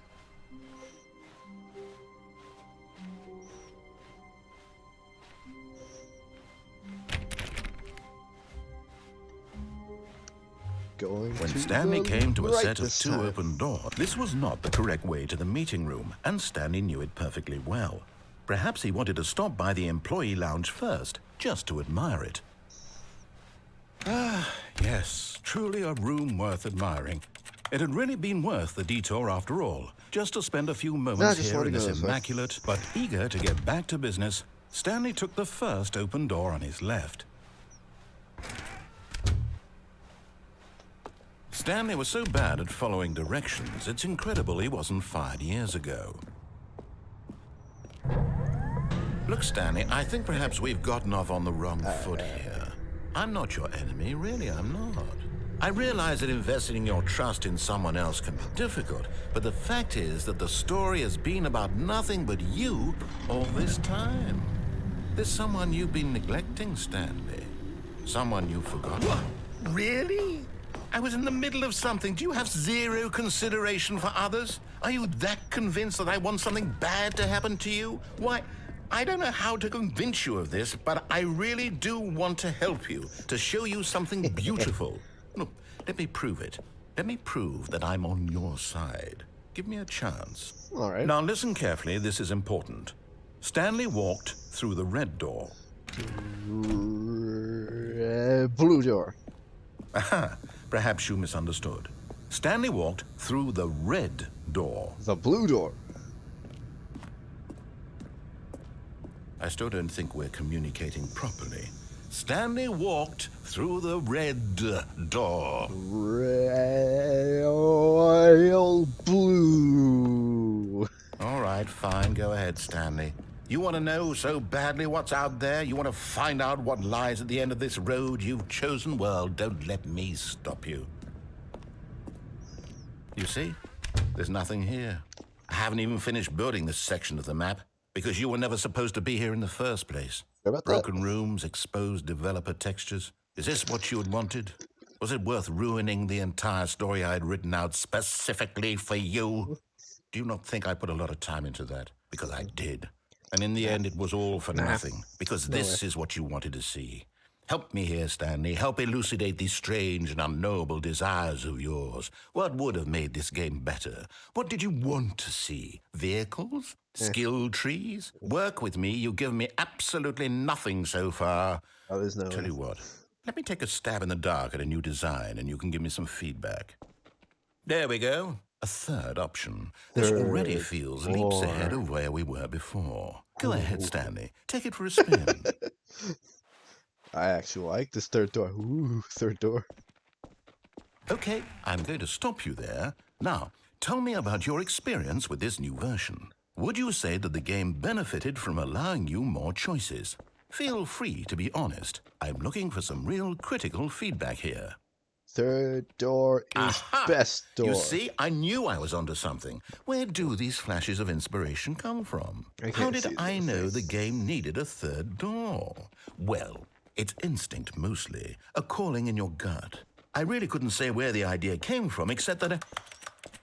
When Stanley came to a set of two open doors, this was not the correct way to the meeting room, and Stanley knew it perfectly well. Perhaps he wanted to stop by the employee lounge first, just to admire it. Ah, yes, truly a room worth admiring. It had really been worth the detour after all, just to spend a few moments here in this immaculate, but eager to get back to business. Stanley took the first open door on his left. Stanley was so bad at following directions, it's incredible he wasn't fired years ago. Look, Stanley, I think perhaps we've gotten off on the wrong foot here. I'm not your enemy, really, I'm not. I realize that investing your trust in someone else can be difficult, but the fact is that the story has been about nothing but you all this time. There's someone you've been neglecting, Stanley. Someone you've forgotten. What? Really? I was in the middle of something. Do you have zero consideration for others? Are you that convinced that I want something bad to happen to you? Why, I don't know how to convince you of this, but I really do want to help you, to show you something beautiful. Look, let me prove it. Let me prove that I'm on your side. Give me a chance. All right. Now listen carefully, this is important. Stanley walked through the red door. Blue door. Aha, perhaps you misunderstood. Stanley walked through the red door. The blue door. I still don't think we're communicating properly. Stanley walked through the red door. Royal blue. All right, fine. Go ahead, Stanley. You want to know so badly what's out there? You want to find out what lies at the end of this road you've chosen? Well, don't let me stop you. You see? There's nothing here. I haven't even finished building this section of the map because you were never supposed to be here in the first place. Broken rooms, exposed developer textures. Is this what you had wanted? Was it worth ruining the entire story I had written out specifically for you? Do you not think I put a lot of time into that? Because I did. And in the end, it was all for nothing, because this is what you wanted to see. Help me here, Stanley. Help elucidate these strange and unknowable desires of yours. What would have made this game better? What did you want to see? Vehicles? Skill trees? Work with me. You've given me absolutely nothing so far. Oh, there's no Tell you what, let me take a stab in the dark at a new design, and you can give me some feedback. There we go. A third option. This already feels leaps ahead of where we were before. Go ahead, Stanley. Take it for a spin. I actually like this third door. Ooh, third door. Okay, I'm going to stop you there. Now, tell me about your experience with this new version. Would you say that the game benefited from allowing you more choices? Feel free to be honest. I'm looking for some real critical feedback here. Third door is best door. You see, I knew I was onto something. Where do these flashes of inspiration come from? How did I know the game needed a third door? Well, it's instinct mostly, a calling in your gut. I really couldn't say where the idea came from, except that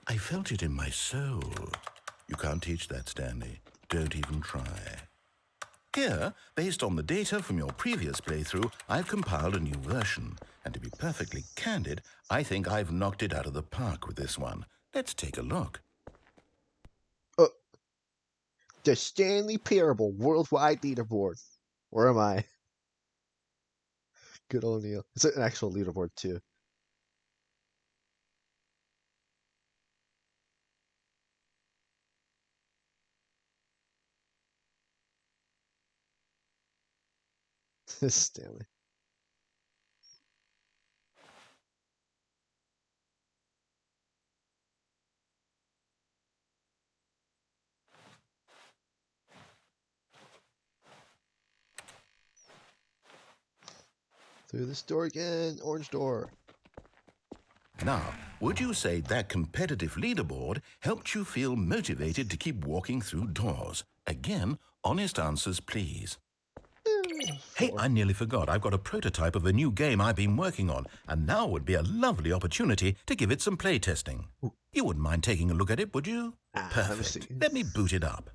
I felt it in my soul. You can't teach that, Stanley. Don't even try. Here, based on the data from your previous playthrough, I've compiled a new version. And to be perfectly candid, I think I've knocked it out of the park with this one. Let's take a look. The Stanley Parable Worldwide Leaderboard. Where am I? Good old Neil. It's an actual leaderboard, too. Stanley. Through this door again, orange door. Now, would you say that competitive leaderboard helped you feel motivated to keep walking through doors? Again, honest answers, please. Hey, I nearly forgot. I've got a prototype of a new game I've been working on, and now would be a lovely opportunity to give it some play testing. You wouldn't mind taking a look at it, would you? Perfect. Let me boot it up.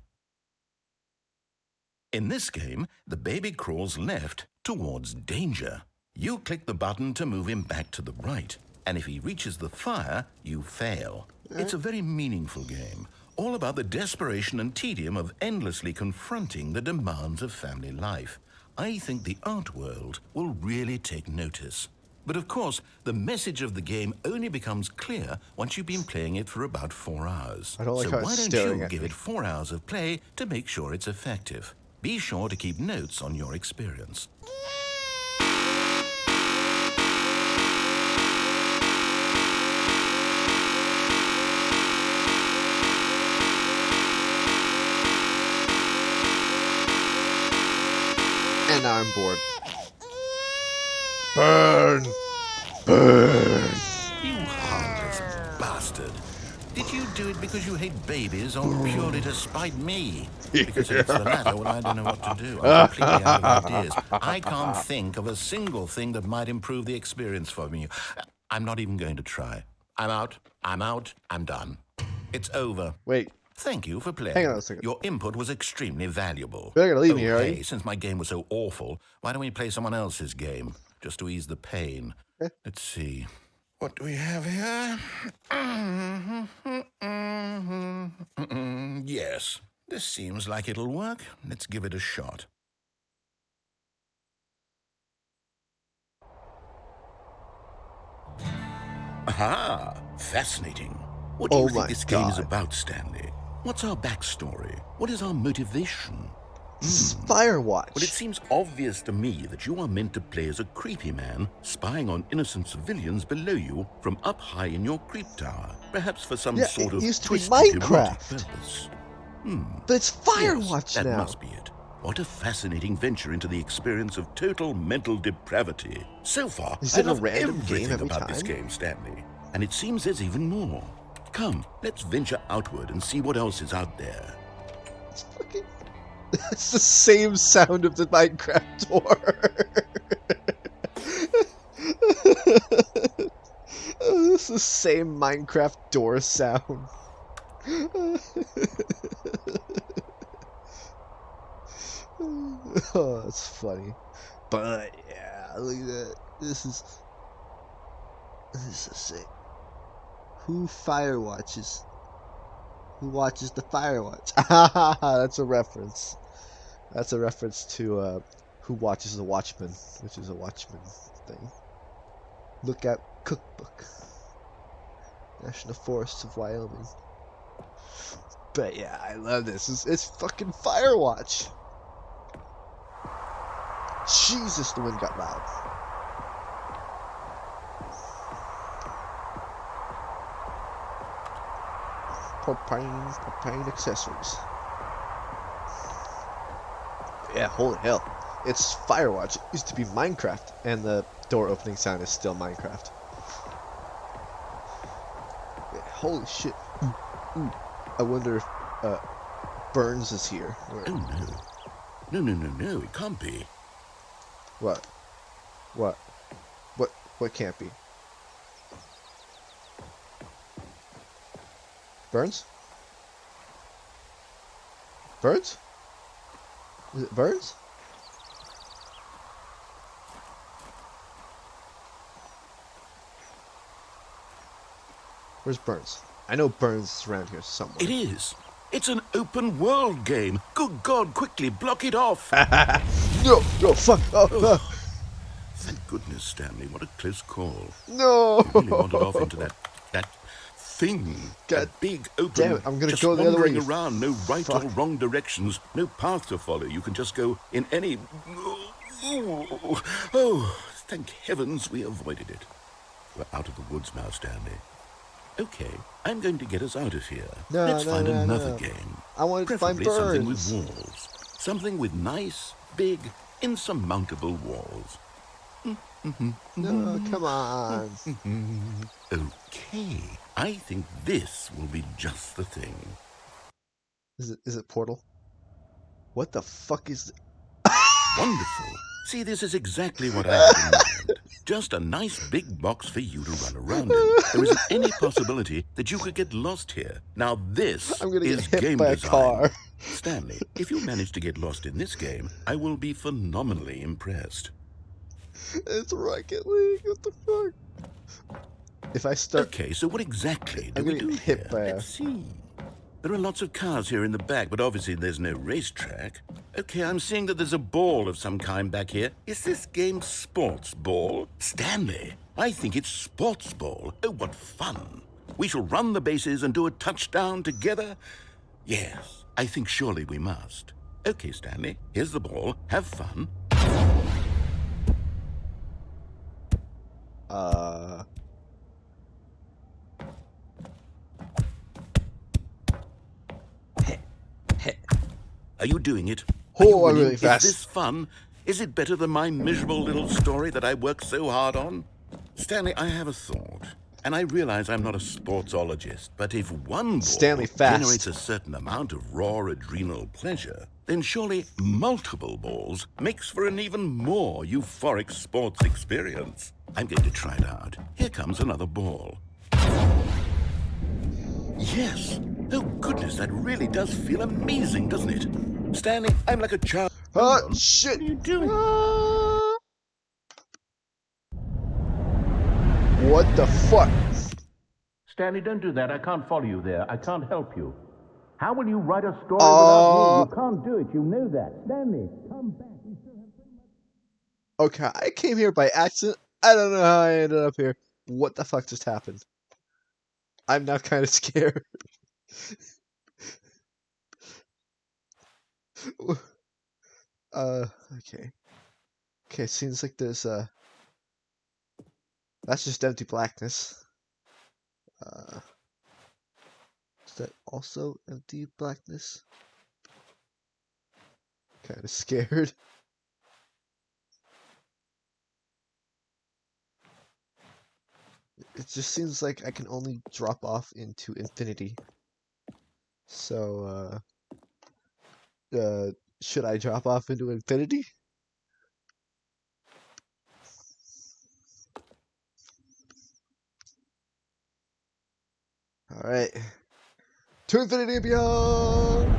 In this game, the baby crawls left towards danger. You click the button to move him back to the right, and if he reaches the fire, you fail. It's a very meaningful game, all about the desperation and tedium of endlessly confronting the demands of family life. I think the art world will really take notice. But of course, the message of the game only becomes clear once you've been playing it for about 4 hours. I don't like so how why it's don't you at give me. it 4 hours of play to make sure it's effective? Be sure to keep notes on your experience. And now I'm bored. Burn! Burn! You heartless bastard. Did you do it because you hate babies or purely to spite me? Because if it's the latter, well, I don't know what to do. I'm completely out of ideas. I can't think of a single thing that might improve the experience for me. I'm not even going to try. I'm out. I'm out. I'm done. It's over. Wait. Thank you for playing. Hang on a second. Your input was extremely valuable. You're not gonna leave me here, are you? Hey, since my game was so awful, why don't we play someone else's game, just to ease the pain? Let's see. What do we have here? Yes, this seems like it'll work. Let's give it a shot. Aha! Fascinating. What do you think this game is about, Stanley? What's our backstory? What is our motivation? Firewatch. Well, it seems obvious to me that you are meant to play as a creepy man, spying on innocent civilians below you from up high in your creep tower, perhaps for some sort of twisted erotic purpose. But it's Firewatch now. now. That must be it. What a fascinating venture into the experience of total mental depravity. So far, I love everything about this game, Stanley. And it seems there's even more. Come, let's venture outward and see what else is out there. It's fucking... It's the same sound of the Minecraft door. It's the same Minecraft door sound. Oh, that's funny. But yeah, look at that. This is sick. Who firewatches? Who watches the Firewatch? That's a reference. That's a reference to Who Watches the Watchmen, which is a Watchmen thing. Look at Cookbook. National Forests of Wyoming. But yeah, I love this. It's fucking Firewatch. Jesus, the wind got loud. Propane accessories. Yeah, holy hell. It's Firewatch. It used to be Minecraft, and the door opening sound is still Minecraft. Yeah, holy shit. Ooh. I wonder if Burns is here. Oh no. No, it can't be. What? What can't be? Burns? Burns? Is it Burns? Where's Burns? I know Burns is around here somewhere. It is. It's an open world game. Good God, quickly block it off. No, fuck. Oh. Thank goodness, Stanley. What a close call. No. You really wandered off into that thing. That big open. Damn it, I'm gonna just go the other way. Wandering around, no right or wrong directions, no path to follow. You can just go in any. Oh, thank heavens we avoided it. We're out of the woods now, Stanley. Okay, I'm going to get us out of here. Let's find another game. I want to find birds. Something with walls. Something with nice, big, insurmountable walls. No, come on. Okay, I think this will be just the thing. Is it Portal? What the fuck is... Wonderful. See, this is exactly what I had in mind. Just a nice big box for you to run around in. There isn't any possibility that you could get lost here. Now this is game design. Car. Stanley, if you manage to get lost in this game, I will be phenomenally impressed. It's Rocket League. What the fuck? If I start... Okay, so what exactly do we do here? Let's see. There are lots of cars here in the back, but obviously there's no racetrack. Okay, I'm seeing that there's a ball of some kind back here. Is this game sports ball? Stanley, I think it's sports ball. Oh, what fun. We shall run the bases and do a touchdown together. Yes, I think surely we must. Okay, Stanley, here's the ball. Have fun. Are you doing it? Oh, I'm really fast. Is this fun? Is it better than my miserable little story that I worked so hard on? Stanley, I have a thought. And I realize I'm not a sportsologist, but if one ball generates a certain amount of raw adrenal pleasure, then surely multiple balls makes for an even more euphoric sports experience. I'm going to try it out. Here comes another ball. Yes! Oh goodness, that really does feel amazing, doesn't it? Stanley, I'm like a child. Oh, shit! What are you doing? What the fuck? Stanley, don't do that. I can't follow you there. I can't help you. How will you write a story without me? You can't do it. You know that. Stanley, come back. We still have so much... Okay, I came here by accident. I don't know how I ended up here. What the fuck just happened? I'm now kind of scared. Okay. Okay, seems like there's that's just empty blackness. Is that also empty blackness? Kind of scared. It just seems like I can only drop off into infinity. So, should I drop off into infinity? Alright. To infinity and beyond!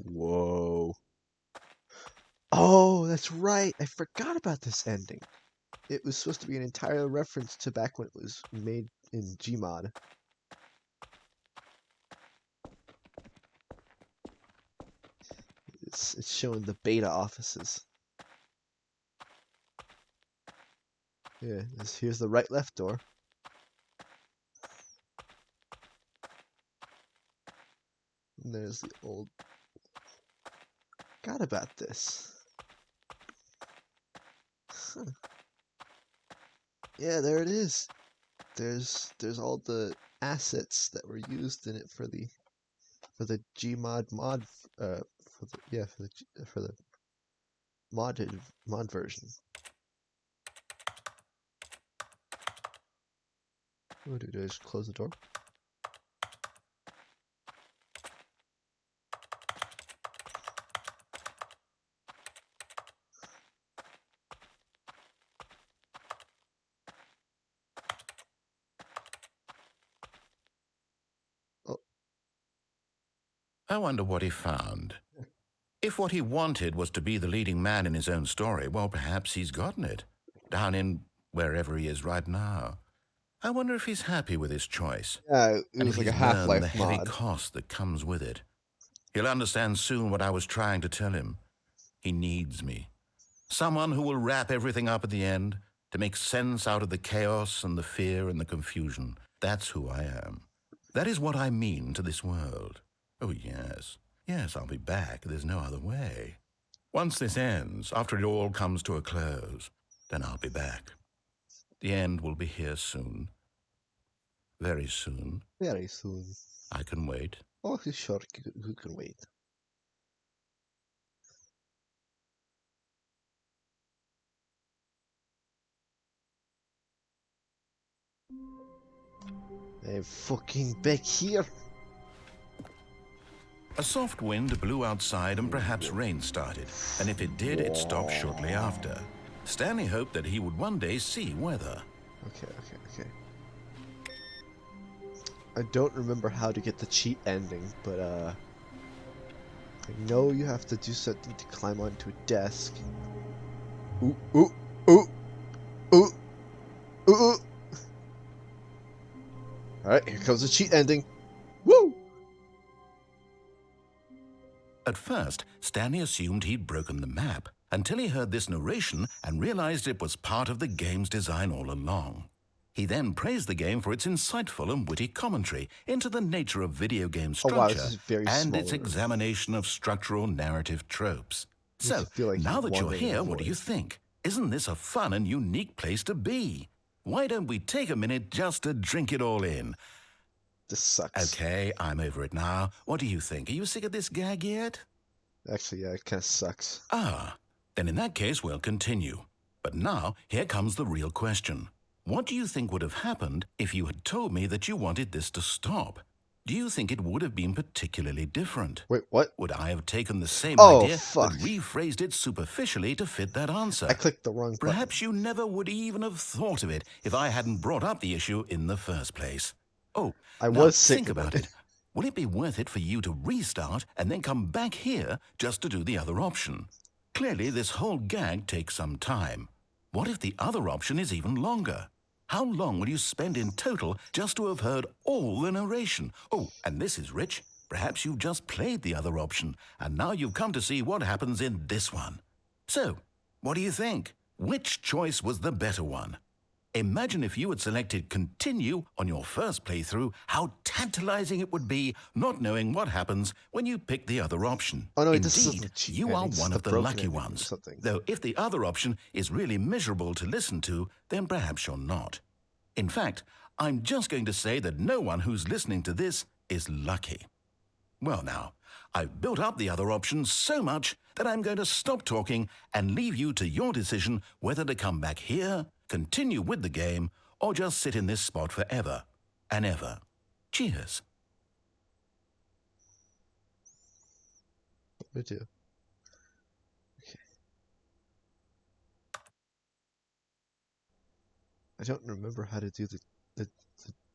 Whoa. Oh, that's right. I forgot about this ending. It was supposed to be an entire reference to back when it was made in Gmod. It's showing the beta offices. Yeah, here's the right-left door. And there's the old... Forgot about this. Huh. Yeah, there it is. There's all the assets that were used in it for the Gmod mod for the mod version. What do I just close the door? I wonder what he found. If what he wanted was to be the leading man in his own story, well, perhaps he's gotten it, down in wherever he is right now. I wonder if he's happy with his choice. Yeah, it was like a Half-Life the heavy mod. cost that comes with it. He'll understand soon what I was trying to tell him. He needs me. Someone who will wrap everything up at the end, to make sense out of the chaos and the fear and the confusion. That's who I am. That is what I mean to this world. Oh, yes. Yes, I'll be back. There's no other way. Once this ends, after it all comes to a close, then I'll be back. The end will be here soon. Very soon. Very soon. I can wait. Oh, sure, you can wait. I'm fucking back here. A soft wind blew outside and perhaps rain started, and if it did, it stopped shortly after. Stanley hoped that he would one day see weather. Okay. I don't remember how to get the cheat ending, but I know you have to do something to climb onto a desk. Ooh. Alright, here comes the cheat ending. Woo! At first, Stanley assumed he'd broken the map, until he heard this narration and realized it was part of the game's design all along. He then praised the game for its insightful and witty commentary into the nature of video game structure and its examination of structural narrative tropes. So, now that you're here, what do you think? Isn't this a fun and unique place to be? Why don't we take a minute just to drink it all in? This sucks. Okay, I'm over it now. What do you think? Are you sick of this gag yet? Actually, yeah, it kind of sucks. Ah, then in that case, we'll continue. But now, here comes the real question. What do you think would have happened if you had told me that you wanted this to stop? Do you think it would have been particularly different? Wait, what? Would I have taken the same idea fuck. but rephrased it superficially to fit that answer? I clicked the wrong button. Perhaps you never would even have thought of it if I hadn't brought up the issue in the first place. Oh, I was think about it. Will it be worth it for you to restart and then come back here just to do the other option? Clearly, this whole gag takes some time. What if the other option is even longer? How long will you spend in total just to have heard all the narration? Oh, and this is rich. Perhaps you've just played the other option, and now you've come to see what happens in this one. So, what do you think? Which choice was the better one? Imagine if you had selected continue on your first playthrough, how tantalizing it would be not knowing what happens when you pick the other option. Oh no, Indeed, you are one of the lucky ones. Though if the other option is really miserable to listen to, then perhaps you're not. In fact, I'm just going to say that no one who's listening to this is lucky. Well now, I've built up the other option so much that I'm going to stop talking and leave you to your decision whether to come back here, continue with the game, or just sit in this spot forever and ever. Cheers. What do I do? Okay. I don't remember how to do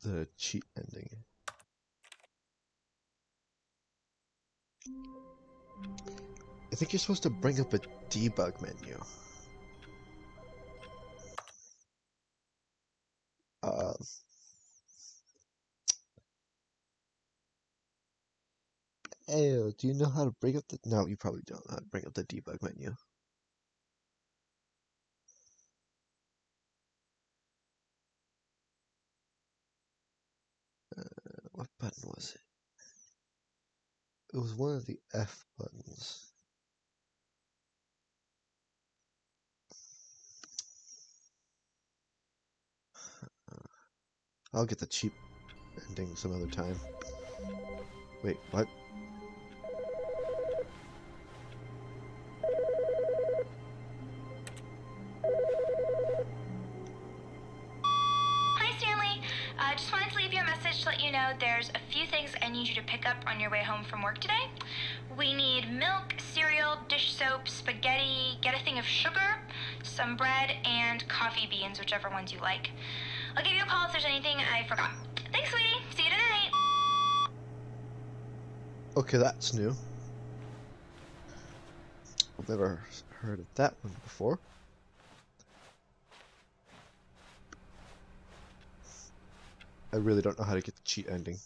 the cheat ending. I think you're supposed to bring up a debug menu. Ew, do you know how to bring up the... No, you probably don't know how to bring up the debug menu. What button was it? It was one of the F buttons. I'll get the cheap ending some other time. Wait, what? Hi, Stanley. Just wanted to leave you a message to let you know there's a few things I need you to pick up on your way home from work today. We need milk, cereal, dish soap, spaghetti, get a thing of sugar, some bread, and coffee beans, whichever ones you like. I'll give you a call if there's anything I forgot. Thanks, sweetie. See you tonight. Okay, that's new. I've never heard of that one before. I really don't know how to get the cheat ending.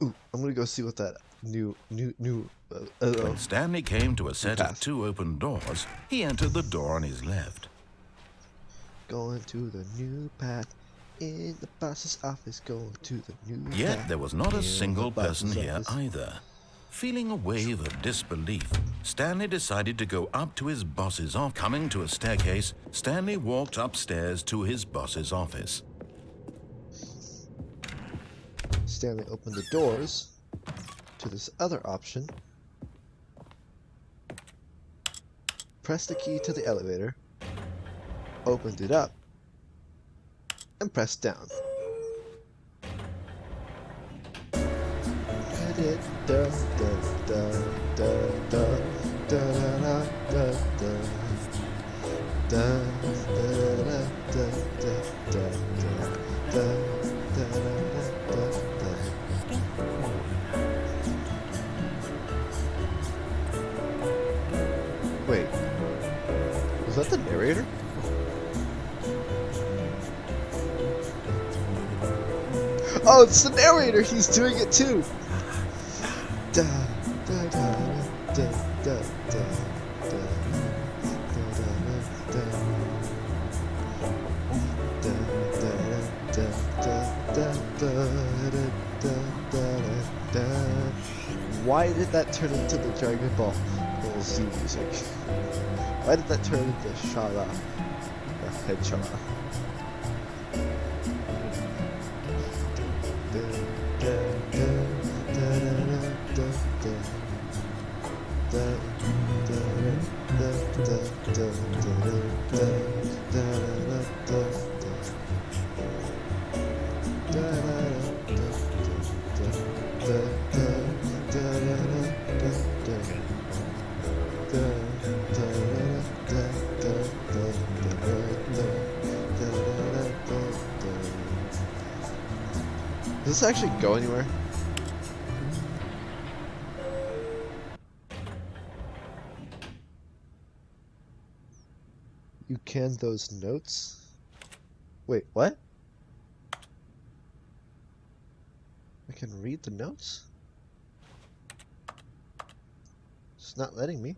Ooh, I'm gonna go see what that When Stanley came to a set of 2 open doors, he entered the door on his left. Going to the new path. In the boss's office, going to the new Yet guy. there was not a In single the boss's person here office. either. Feeling a wave of disbelief, Stanley decided to go up to his boss's office. Coming to a staircase, Stanley walked upstairs to his boss's office. Stanley opened the doors to this other option. Pressed the key to the elevator. Opened it up. And pressed down. Wait, was that the narrator? Oh, it's the narrator! He's doing it too! Da, da, da, da, da, da, da, Why did that turn into the Dragon Ball Z music? Why did that turn into Shara? Head Shara? Does this actually go anywhere? You canned those notes? Wait, what? I can read the notes? It's not letting me.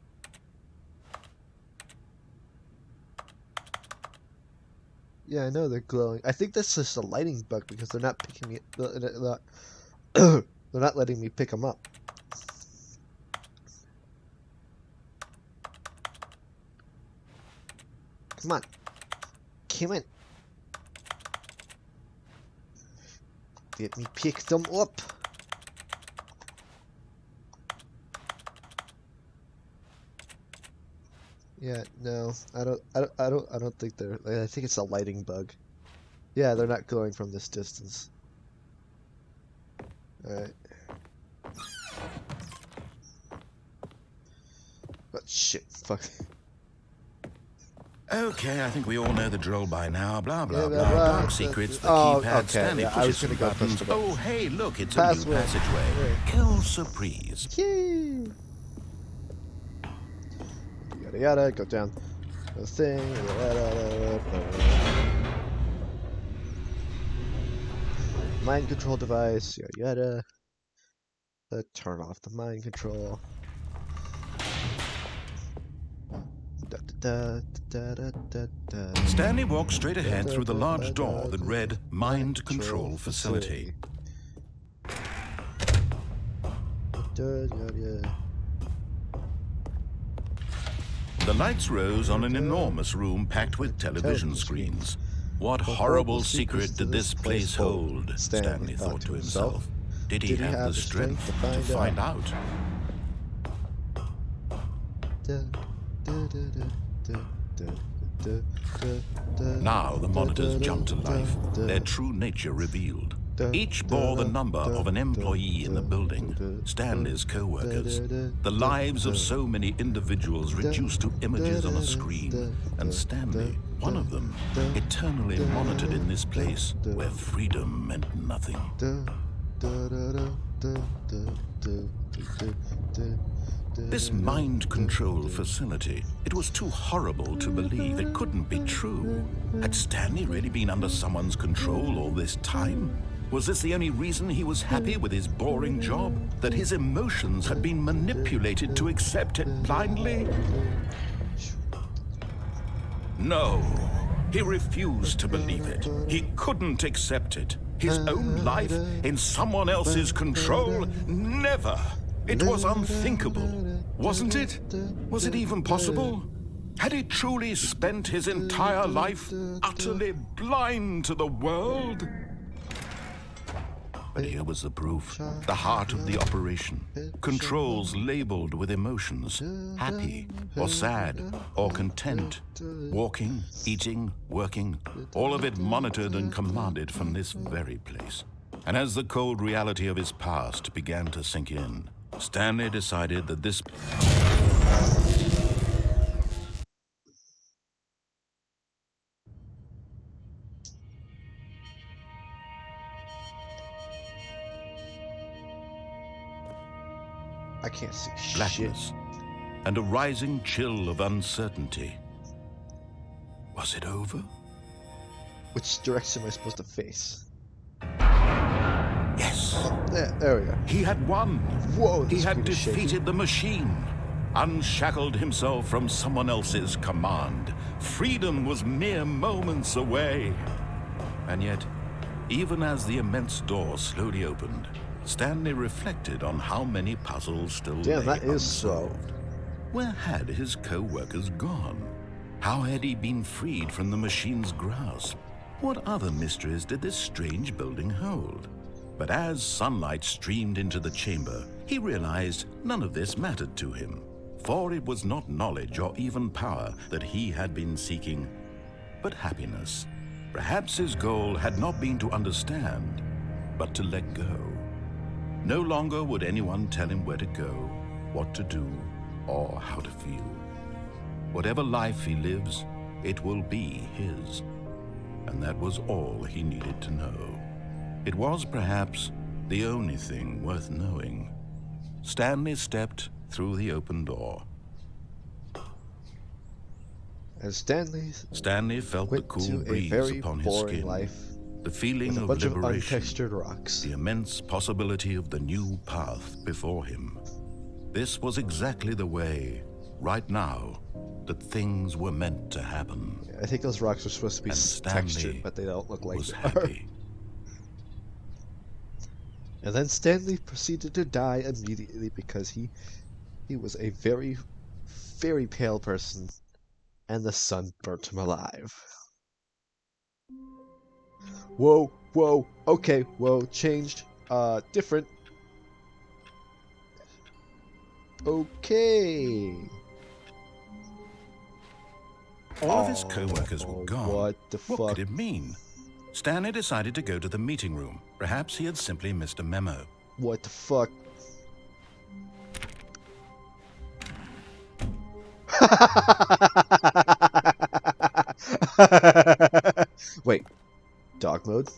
Yeah, I know they're glowing. I think that's just a lighting bug because they're not picking me. They're not letting me pick them up. Come on. Come on. Let me pick them up. Yeah, no, I don't think they're. I think it's a lighting bug. Yeah, they're not glowing from this distance. All right. But shit, fuck. Okay, I think we all know the drill by now. Blah, blah, Yeah, blah. blah, blah. Dark secrets, the Oh, keypad, okay, Stanley yeah, I was pushes gonna some go push buttons. the button. Oh, hey, look, it's Password. a new passageway. Right. Kill surprise. Yay! Yada yada, go down the thing. Yada, mind control device. Yada yada. Turn off the mind control. Da, da, da, da, da. Stanley walked straight ahead through the large door that read Mind Control Facility. The lights rose on an enormous room packed with television screens. What horrible secret did this place hold? Stanley thought to himself. Did he have the strength to find out? Now the monitors jumped to life, their true nature revealed. Each bore the number of an employee in the building, Stanley's co-workers, the lives of so many individuals reduced to images on a screen, and Stanley, one of them, eternally monitored in this place where freedom meant nothing. This mind control facility, it was too horrible to believe. It couldn't be true. Had Stanley really been under someone's control all this time? Was this the only reason he was happy with his boring job? That his emotions had been manipulated to accept it blindly? No. He refused to believe it. He couldn't accept it. His own life in someone else's control? Never! It was unthinkable. Wasn't it? Was it even possible? Had he truly spent his entire life utterly blind to the world? But here was the proof. The heart of the operation. Controls labeled with emotions. Happy, or sad, or content. Walking, eating, working. All of it monitored and commanded from this very place. And as the cold reality of his past began to sink in, Stanley decided that this... I can't see blackness, and a rising chill of uncertainty. Was it over? Which direction am I supposed to face? Yes. Oh, there we go. He had won. Whoa, he had defeated shaking. the machine, unshackled himself from someone else's command. Freedom was mere moments away. And yet, even as the immense door slowly opened, Stanley reflected on how many puzzles still lay that is unsolved. Where had his co-workers gone? How had he been freed from the machine's grasp? What other mysteries did this strange building hold? But as sunlight streamed into the chamber, he realized none of this mattered to him, for it was not knowledge or even power that he had been seeking, but happiness. Perhaps his goal had not been to understand, but to let go. No longer would anyone tell him where to go, what to do, or how to feel. Whatever life he lives, it will be his. And that was all he needed to know. It was perhaps the only thing worth knowing. Stanley stepped through the open door. As Stanley felt the cool breeze upon his skin. Life. The feeling of liberation, of untextured rocks. The immense possibility of the new path before him. This was exactly the way, right now, that things were meant to happen. I think those rocks are supposed to be textured, but they don't look like was they happy. And then Stanley proceeded to die immediately because he was a very, very pale person, and the sun burnt him alive. Whoa, whoa, okay, whoa, changed, different. Okay. All of his co-workers were gone. What the fuck? What could it mean? Stanley decided to go to the meeting room. Perhaps he had simply missed a memo. What the fuck? Wait. Dog mode?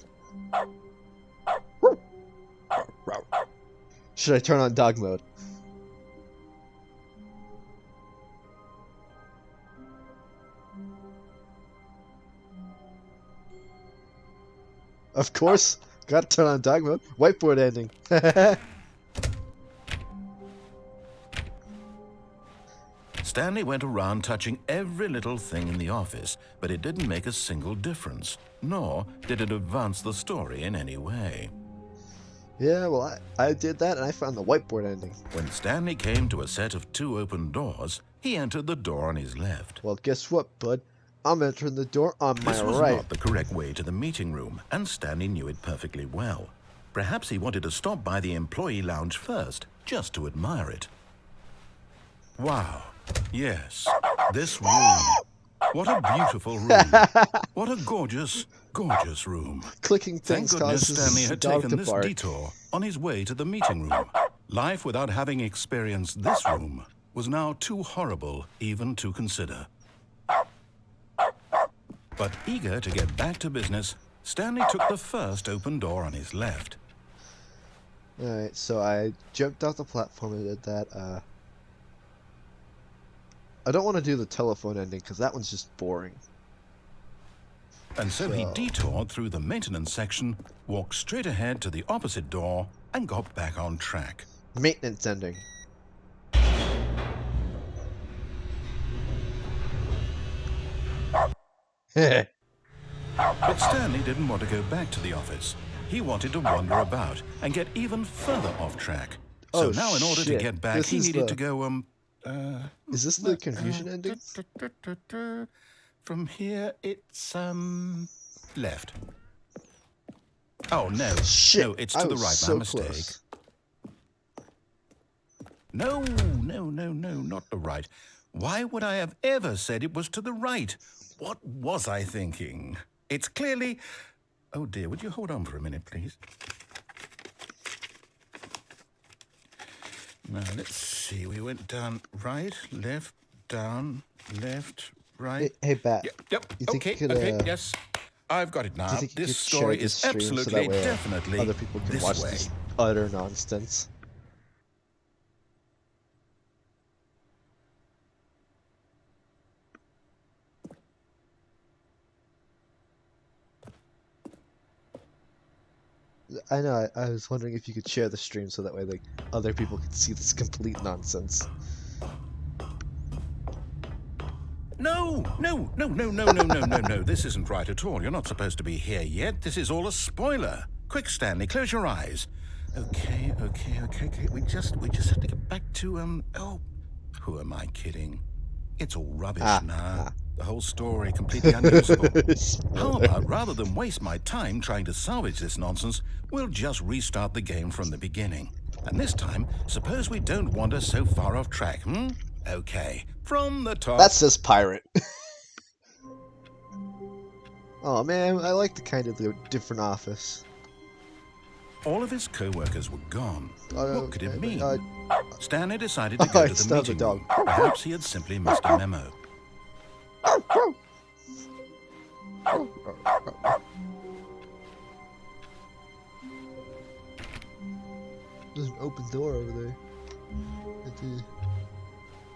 Should I turn on dog mode? Of course, gotta turn on dog mode. Whiteboard ending. Stanley went around touching every little thing in the office, but it didn't make a single difference, nor did it advance the story in any way. Yeah, well, I did that and I found the whiteboard ending. When Stanley came to a set of 2 open doors, he entered the door on his left. Well, guess what, bud? I'm entering the door on my right. This was not the correct way to the meeting room, and Stanley knew it perfectly well. Perhaps he wanted to stop by the employee lounge first, just to admire it. Wow. Yes, this room. What a beautiful room. What a gorgeous, gorgeous room. Clicking things Thank goodness causes Stanley had dog taken to this bark. detour on his way to the meeting room. Life without having experienced this room was now too horrible even to consider. But eager to get back to business, Stanley took the first open door on his left. Alright, so I jumped off the platform and did that. I don't want to do the telephone ending because that one's just boring. And so he detoured through the maintenance section, walked straight ahead to the opposite door, and got back on track. Maintenance ending. But Stanley didn't want to go back to the office. He wanted to wander about and get even further off track. So now in order to get back, he needed to go, Is this the confusion ending? From here, it's, left. Oh, no. Shit, no, it's to the right. so My mistake. close. No, not the right. Why would I have ever said it was to the right? What was I thinking? It's clearly... Oh, dear, would you hold on for a minute, please? Now, let's see. We went down right, left, down, left, right. Hey, Bat. Yep. You think Okay, you could, okay, yes. I've got it now. Do you think you This could share story this is stream so that absolutely, way, definitely other people can this watch way. this utter nonsense? I know, I was wondering if you could share the stream so that way, like, other people could see this complete nonsense. No. This isn't right at all. You're not supposed to be here yet. This is all a spoiler. Quick, Stanley, close your eyes. Okay. We just have to get back to, oh, who am I kidding? It's all rubbish now. The whole story completely unusable. How about, rather than waste my time trying to salvage this nonsense, we'll just restart the game from the beginning. And this time, suppose we don't wander so far off track, Okay, from the top. That says pirate. Oh man, I like the kind of the different office. All of his co-workers were gone. What could it mean? Stanley decided to I go to still the have a meeting dog. room. Perhaps he had simply missed a memo. There's an open door over there.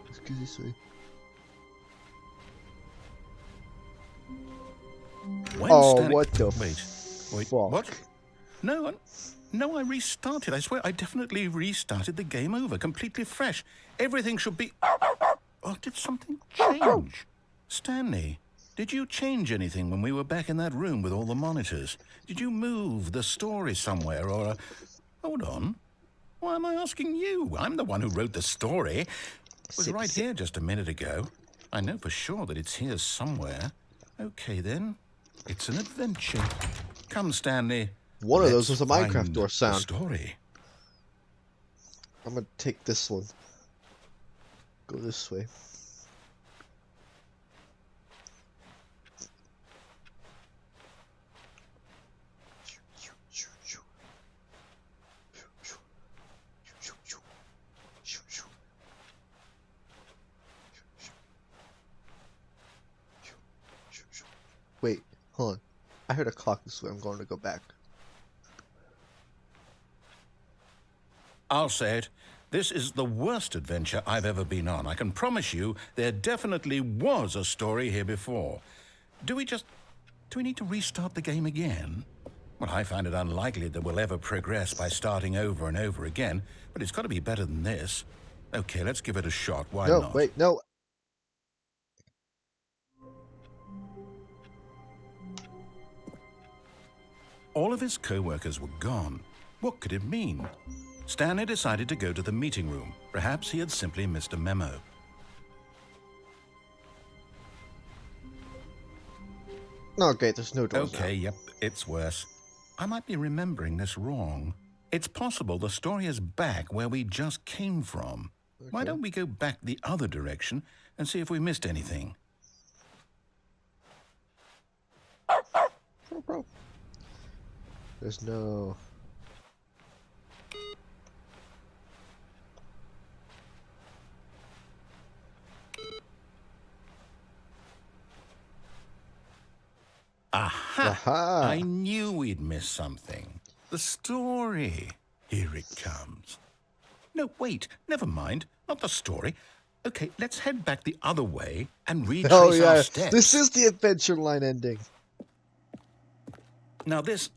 Let's go this way. When Oh, Stanley... what the Wait, fuck? what? No, I restarted. I swear, I definitely restarted the game over, completely fresh. Everything should be... Oh, did something change? Stanley, did you change anything when we were back in that room with all the monitors? Did you move the story somewhere, or... Hold on. Why am I asking you? I'm the one who wrote the story. It was right here just a minute ago. I know for sure that it's here somewhere. Okay, then. It's an adventure. Come, Stanley. One of those was a Let's Minecraft find door the sound. story. I'm gonna take this one. Go this way. Wait, hold on. I heard a clock this way. I'm going to go back. I'll say it. This is the worst adventure I've ever been on. I can promise you there definitely was a story here before. Do we need to restart the game again? Well, I find it unlikely that we'll ever progress by starting over and over again, but it's got to be better than this. Okay, let's give it a shot. Why No, not? wait, no. All of his co-workers were gone. What could it mean? Stanley decided to go to the meeting room. Perhaps he had simply missed a memo. Okay, there's no doors Okay, now. yep, it's worse. I might be remembering this wrong. It's possible the story is back where we just came from. Why don't we go back the other direction and see if we missed anything? There's no... Aha! Aha! I knew we'd miss something. The story. Here it comes. No, wait, never mind. Not the story. Okay, let's head back the other way and retrace Oh yeah, our steps. this is the adventure line ending. Now this...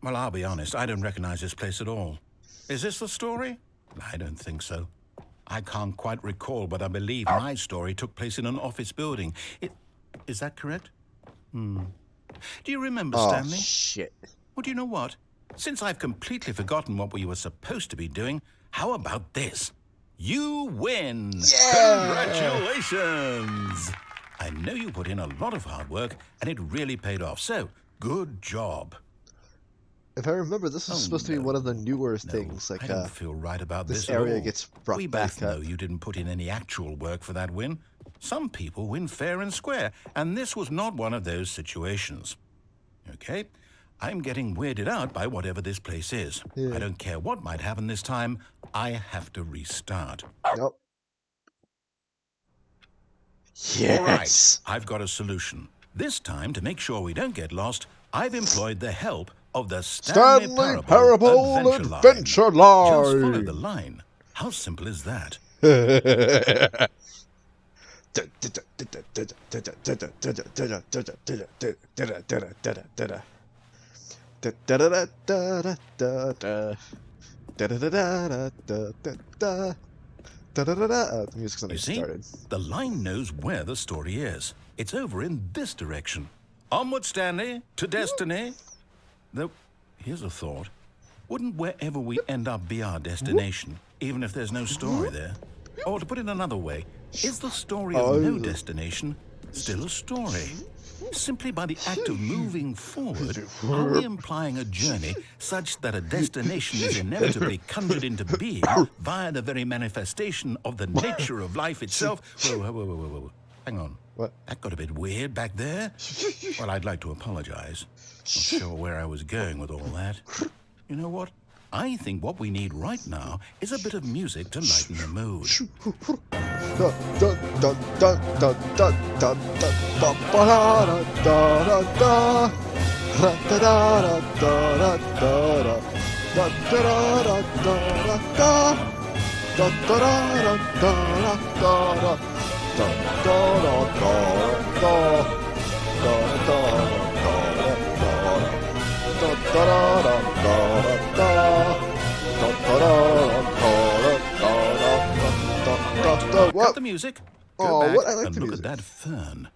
Well, I'll be honest, I don't recognize this place at all. Is this the story? I don't think so. I can't quite recall, but I believe my story took place in an office building. Is that correct? Do you remember, Oh, Stanley? shit. Well, do you know what? Since I've completely forgotten what we were supposed to be doing, how about this? You win! Yeah! Congratulations! I know you put in a lot of hard work, and it really paid off, so good job. If I remember, this was supposed to be one of the newer things. Like, I don't feel right about this this at area all. gets brought We back both know you didn't put in any actual work for that win. Some people win fair and square, and this was not one of those situations. Okay? I'm getting weirded out by whatever this place is. Yeah. I don't care what might happen this time. I have to restart. Nope. Yes! All right, I've got a solution. This time, to make sure we don't get lost, I've employed the help of the Stanley Parable Adventure Line. Line! Just follow the line. How simple is that? The music's not You even see, started. the line knows where the story is. It's over in this direction. Onward, Stanley, to destiny. Though, here's a thought. Wouldn't wherever we end up be our destination, even if there's no story there? Or to put it another way, is the story of no destination still a story? Simply by the act of moving forward, are we implying a journey such that a destination is inevitably conjured into being via the very manifestation of the nature of life itself? Whoa. Hang on. What? That got a bit weird back there. Well, I'd like to apologize. Not sure where I was going with all that. You know what? I think what we need right now is a bit of music to lighten the mood. What? Cut the music. Go back what? I like and the look music. at that fern.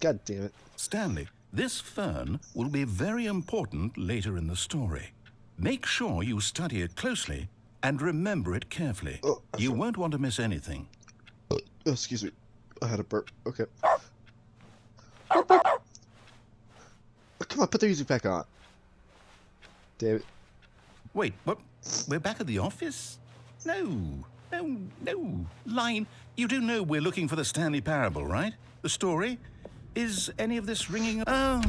God damn it. Stanley, this fern will be very important later in the story. Make sure you study it closely and remember it carefully. You won't want to miss anything. Excuse me. I had a burp. Okay. Come on, put the music back on. Damn it. Wait, what? We're back at the office? No. Line, you do know we're looking for the Stanley Parable, right? The story? Is any of this ringing? Oh,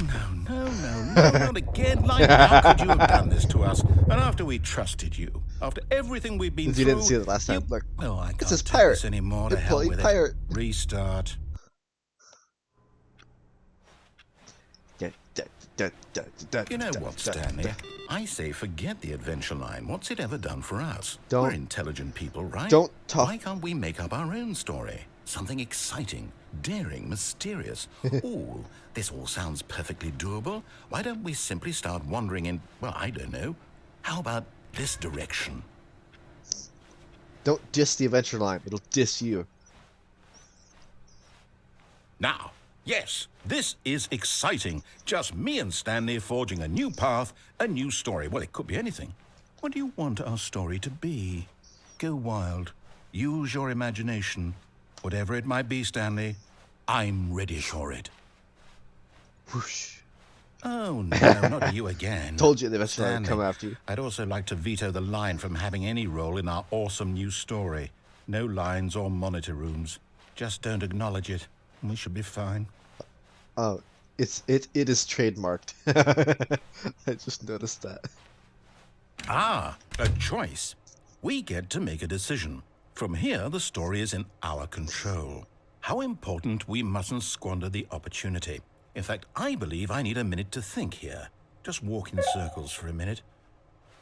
no, not again. Line, how could you have done this to us? And after we trusted you, after everything we've been Since through... you didn't see it last time, look. Oh, I can't It's his take pirate. this anymore. To hell with pirate. it. Restart. You know what, Stanley? I say forget the adventure line. What's it ever done for us? We're intelligent people, right? Don't talk. Why can't we make up our own story? Something exciting, daring, mysterious. Ooh, this all sounds perfectly doable. Why don't we simply start wandering in, well, I don't know. How about this direction? Don't diss the adventure line. It'll diss you. Now, yes, this is exciting. Just me and Stanley forging a new path, a new story. Well, it could be anything. What do you want our story to be? Go wild. Use your imagination. Whatever it might be, Stanley, I'm ready for it. Whoosh. Oh, no, not you again. Told you the adventure line would Stanley, come after you. I'd also like to veto the line from having any role in our awesome new story. No lines or monitor rooms. Just don't acknowledge it. We should be fine. Oh, it is trademarked. I just noticed that. Ah, a choice. We get to make a decision. From here, the story is in our control. How important we mustn't squander the opportunity. In fact, I believe I need a minute to think here. Just walk in circles for a minute.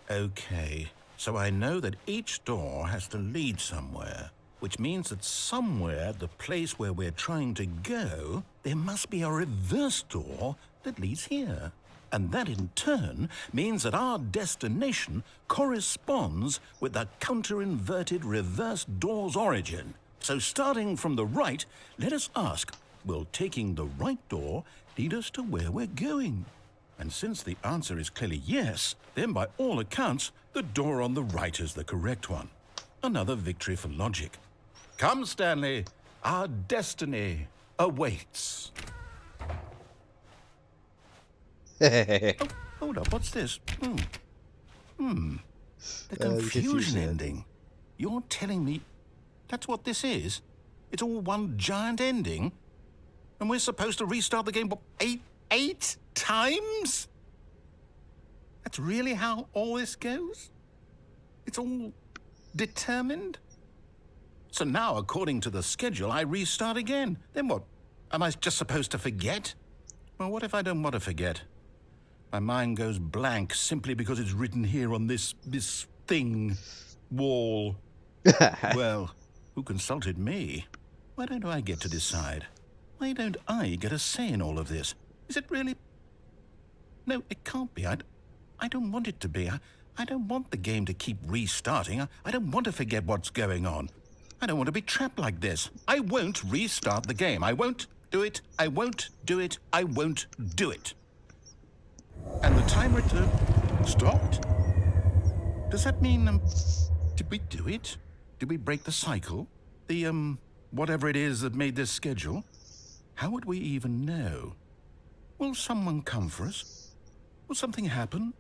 Okay, so I know that each door has to lead somewhere, which means that somewhere, the place where we're trying to go, there must be a reverse door that leads here. And that in turn means that our destination corresponds with the counter-inverted reverse door's origin. So starting from the right, let us ask, will taking the right door lead us to where we're going. And since the answer is clearly yes, then by all accounts, the door on the right is the correct one. Another victory for logic. Come, Stanley, our destiny awaits. Oh, hold up, what's this? The confusion ending. You're telling me that's what this is? It's all one giant ending? And we're supposed to restart the game, what, eight times? That's really how all this goes? It's all determined? So now, according to the schedule, I restart again. Then what? Am I just supposed to forget? Well, what if I don't want to forget? My mind goes blank simply because it's written here on this thing, wall. Well, who consulted me? Why don't I get to decide? Why don't I get a say in all of this? Is it really? No, it can't be. I don't want it to be. I don't want the game to keep restarting. I don't want to forget what's going on. I don't want to be trapped like this. I won't restart the game. I won't do it. I won't do it. I won't do it. And the timer stopped? Does that mean, did we do it? Did we break the cycle? The, whatever it is that made this schedule? How would we even know? Will someone come for us? Will something happen?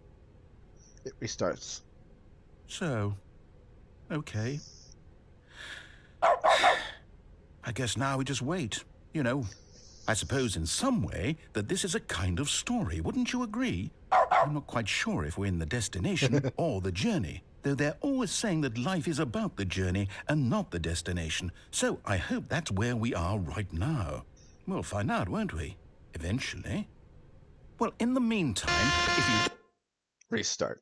It restarts. So, okay. I guess now we just wait, you know. I suppose in some way that this is a kind of story, wouldn't you agree? I'm not quite sure if we're in the destination or the journey, though they're always saying that life is about the journey and not the destination. So I hope that's where we are right now. We'll find out, won't we? Eventually. Well, in the meantime, if you... Restart.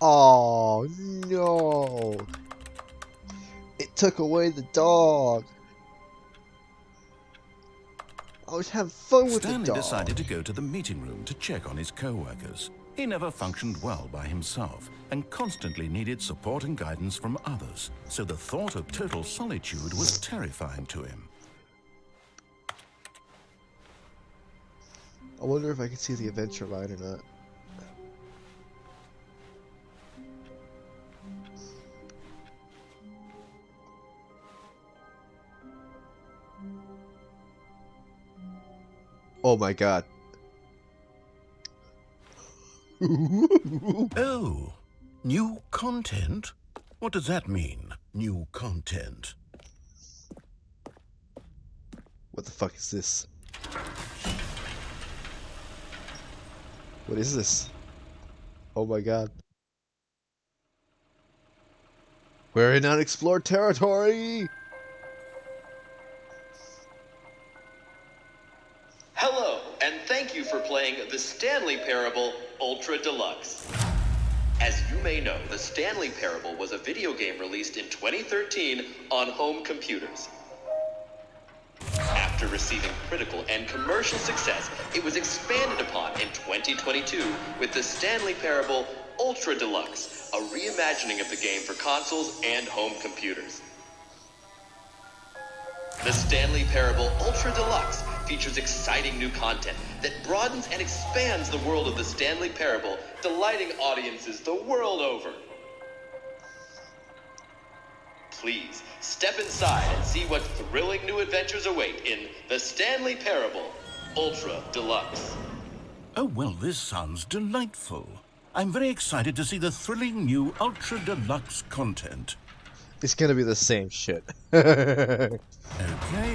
Oh no! It took away the dog. I was having fun with the dog. Stanley decided to go to the meeting room to check on his co-workers. He never functioned well by himself and constantly needed support and guidance from others, so the thought of total solitude was terrifying to him. I wonder if I can see the adventure line or not. Oh my god. Oh, new content? What does that mean, new content? What the fuck is this? What is this? Oh my god. We're in unexplored territory! Hello, and thank you for playing The Stanley Parable Ultra Deluxe. As you may know, The Stanley Parable was a video game released in 2013 on home computers. After receiving critical and commercial success, it was expanded upon in 2022 with The Stanley Parable Ultra Deluxe, a reimagining of the game for consoles and home computers. The Stanley Parable Ultra Deluxe features exciting new content that broadens and expands the world of the Stanley Parable, delighting audiences the world over. Please, step inside and see what thrilling new adventures await in The Stanley Parable Ultra Deluxe. Oh, well, this sounds delightful. I'm very excited to see the thrilling new Ultra Deluxe content. It's gonna be the same shit. Okay,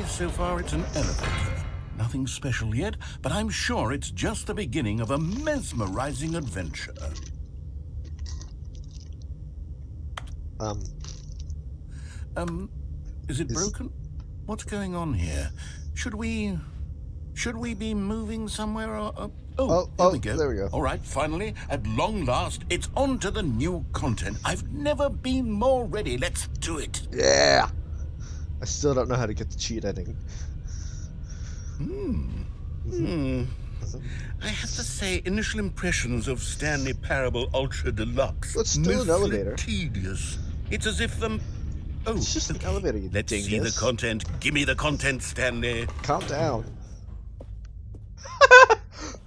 so far it's an elevator. Nothing special yet, but I'm sure it's just the beginning of a mesmerizing adventure. Is it broken? What's going on here? Should we be moving somewhere or... Oh, there we go. There we go. All right, finally, at long last, it's on to the new content. I've never been more ready. Let's do it. Yeah! I still don't know how to get the cheat ending. I have to say, initial impressions of Stanley Parable Ultra Deluxe. It's still an elevator. Tedious. It's as if Oh, it's just okay. an elevator, you Let's see the content. Give me the content, Stanley. Calm down.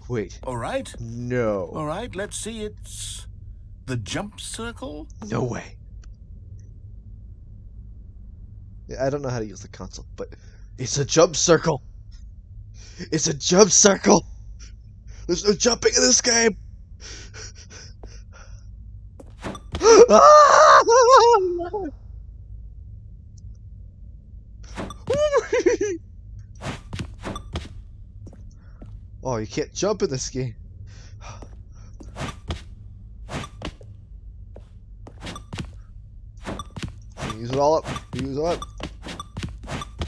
Wait. All right. No. All right, let's see. It's the jump circle? No way. Yeah, I don't know how to use the console, but it's a jump circle. It's a jump circle. There's no jumping in this game. Oh, you can't jump in this game. Use it all up. Use it all up.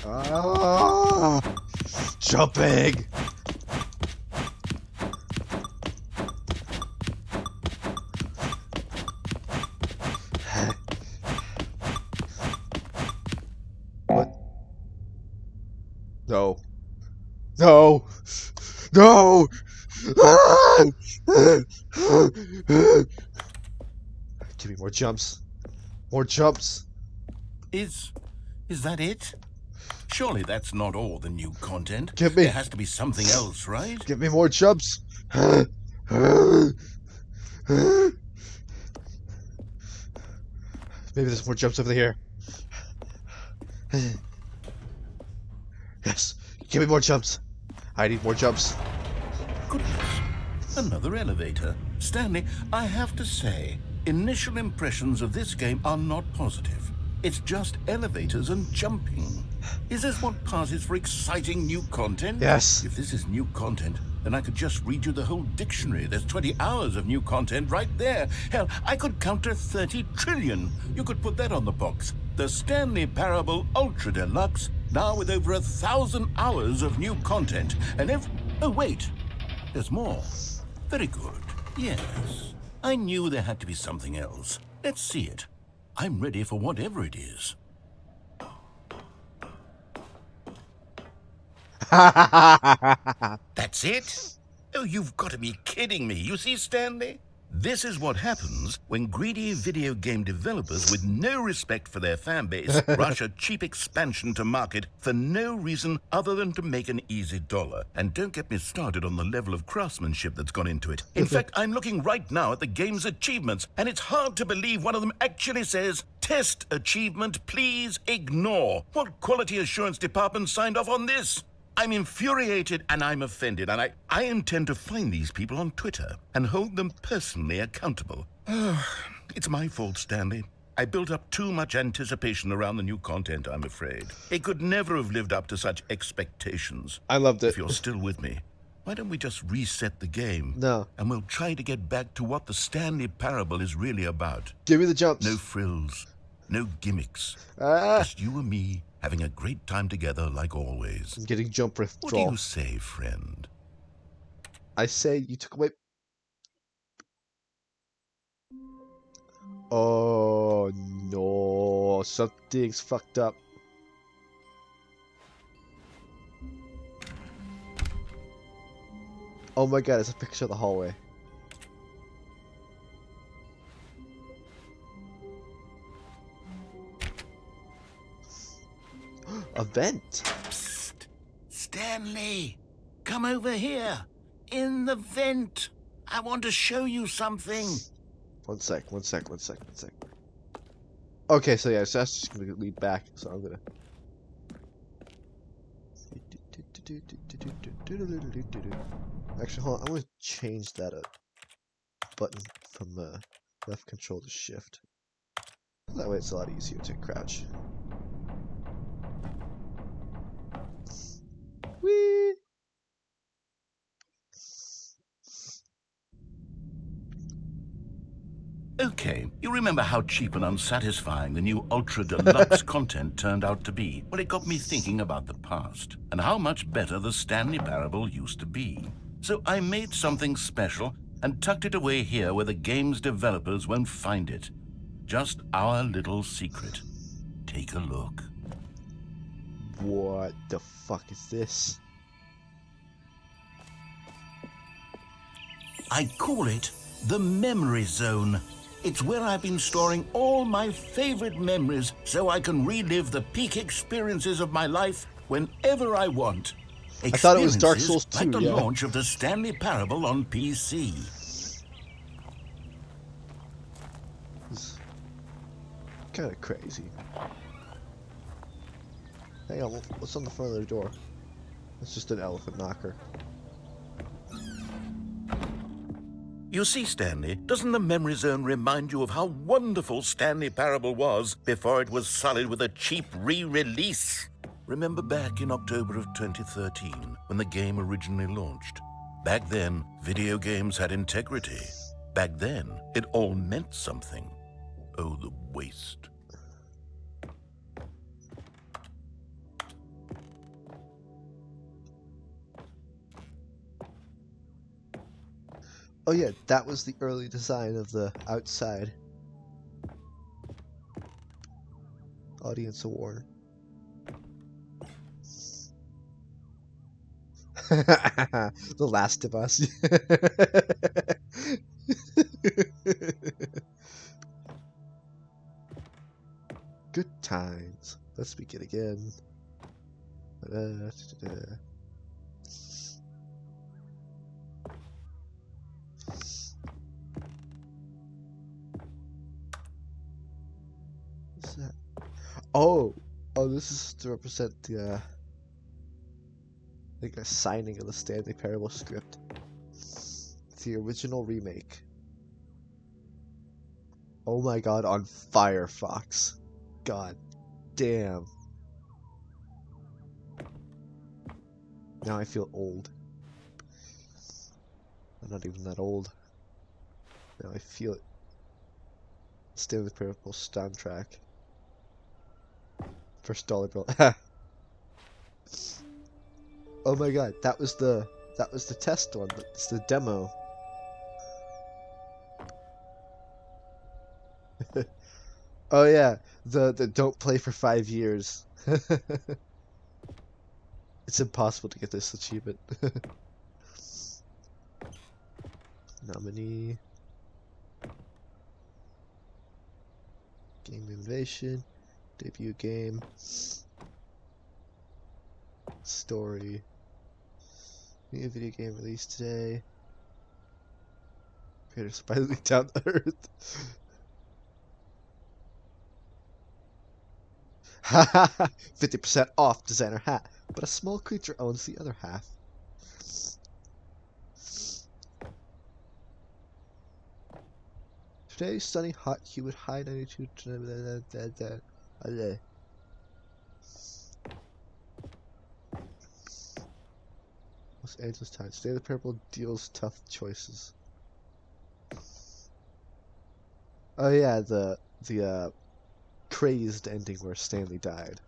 Ah, jumping. What? No. No. No. Give me more jumps. More jumps. Is that it? Surely that's not all the new content. Give me. There has to be something else, right? Give me more jumps. Maybe there's more jumps over here. Yes. Give me more jumps. I need more jumps. Goodness. Another elevator. Stanley, I have to say, initial impressions of this game are not positive. It's just elevators and jumping. Is this what passes for exciting new content? Yes. If this is new content, then I could just read you the whole dictionary. There's 20 hours of new content right there. Hell, I could count to 30 trillion. You could put that on the box. The Stanley Parable Ultra Deluxe, now with over 1,000 hours of new content. And oh, wait. There's more. Very good. Yes. I knew there had to be something else. Let's see it. I'm ready for whatever it is. That's it? Oh, you've got to be kidding me. You see, Stanley? This is what happens when greedy video game developers with no respect for their fan base rush a cheap expansion to market for no reason other than to make an easy dollar. And don't get me started on the level of craftsmanship that's gone into it. In fact, I'm looking right now at the game's achievements, and it's hard to believe one of them actually says, "Test achievement, please ignore." What quality assurance department signed off on this? I'm infuriated and I'm offended, and I intend to find these people on Twitter and hold them personally accountable. It's my fault, Stanley. I built up too much anticipation around the new content, I'm afraid. It could never have lived up to such expectations. I loved it. If you're still with me, why don't we just reset the game? No. And we'll try to get back to what the Stanley Parable is really about. Give me the jumps. No frills, no gimmicks. Ah. Just you and me having a great time together like always. I'm getting jump What withdrawal. do you say, friend? I say you took away. Oh no, something's fucked up. Oh my god, it's a picture of the hallway. A vent. Psst. Stanley, come over here. In the vent. I want to show you something. One sec. Okay, so yeah, so that's just gonna lead back, so I'm gonna... Actually, hold on, I'm gonna change that button from left control to shift. That way it's a lot easier to crouch. Whee! Okay, you remember how cheap and unsatisfying the new Ultra Deluxe content turned out to be? Well, it got me thinking about the past and how much better the Stanley Parable used to be. So I made something special and tucked it away here where the game's developers won't find it. Just our little secret. Take a look. What the fuck is this? I call it the Memory Zone. It's where I've been storing all my favorite memories so I can relive the peak experiences of my life whenever I want. I thought it was Dark Souls 2, like the yeah. launch of the Stanley Parable on PC. It's kind of crazy. Hang on, what's on the front of the door? It's just an elephant knocker. You see, Stanley, doesn't the Memory Zone remind you of how wonderful Stanley Parable was before it was sullied with a cheap re-release? Remember back in October of 2013, when the game originally launched? Back then, video games had integrity. Back then, it all meant something. Oh, the waste. Oh yeah, that was the early design of the outside. Audience award. The Last of Us. Good times. Let's begin again. What's that? Oh, this is to represent the like a signing of the Stanley Parable script. It's the original remake. Oh my god, on Firefox. God damn. Now I feel old. I'm not even that old. Now I feel it. Stanley Parable soundtrack. First dollar bill. Oh my god, that was the test one. It's the demo. Oh yeah, the don't play for 5 years. It's impossible to get this achievement. Nominee. Game innovation. Debut game. Story. New video game released today. Creator surprisingly down to earth. 50% off designer hat, but a small creature owns the other half. Today, sunny, hot, humid, high 92. Los Angeles Times. Stanley Parable deals tough choices. Oh yeah, the crazed ending where Stanley died.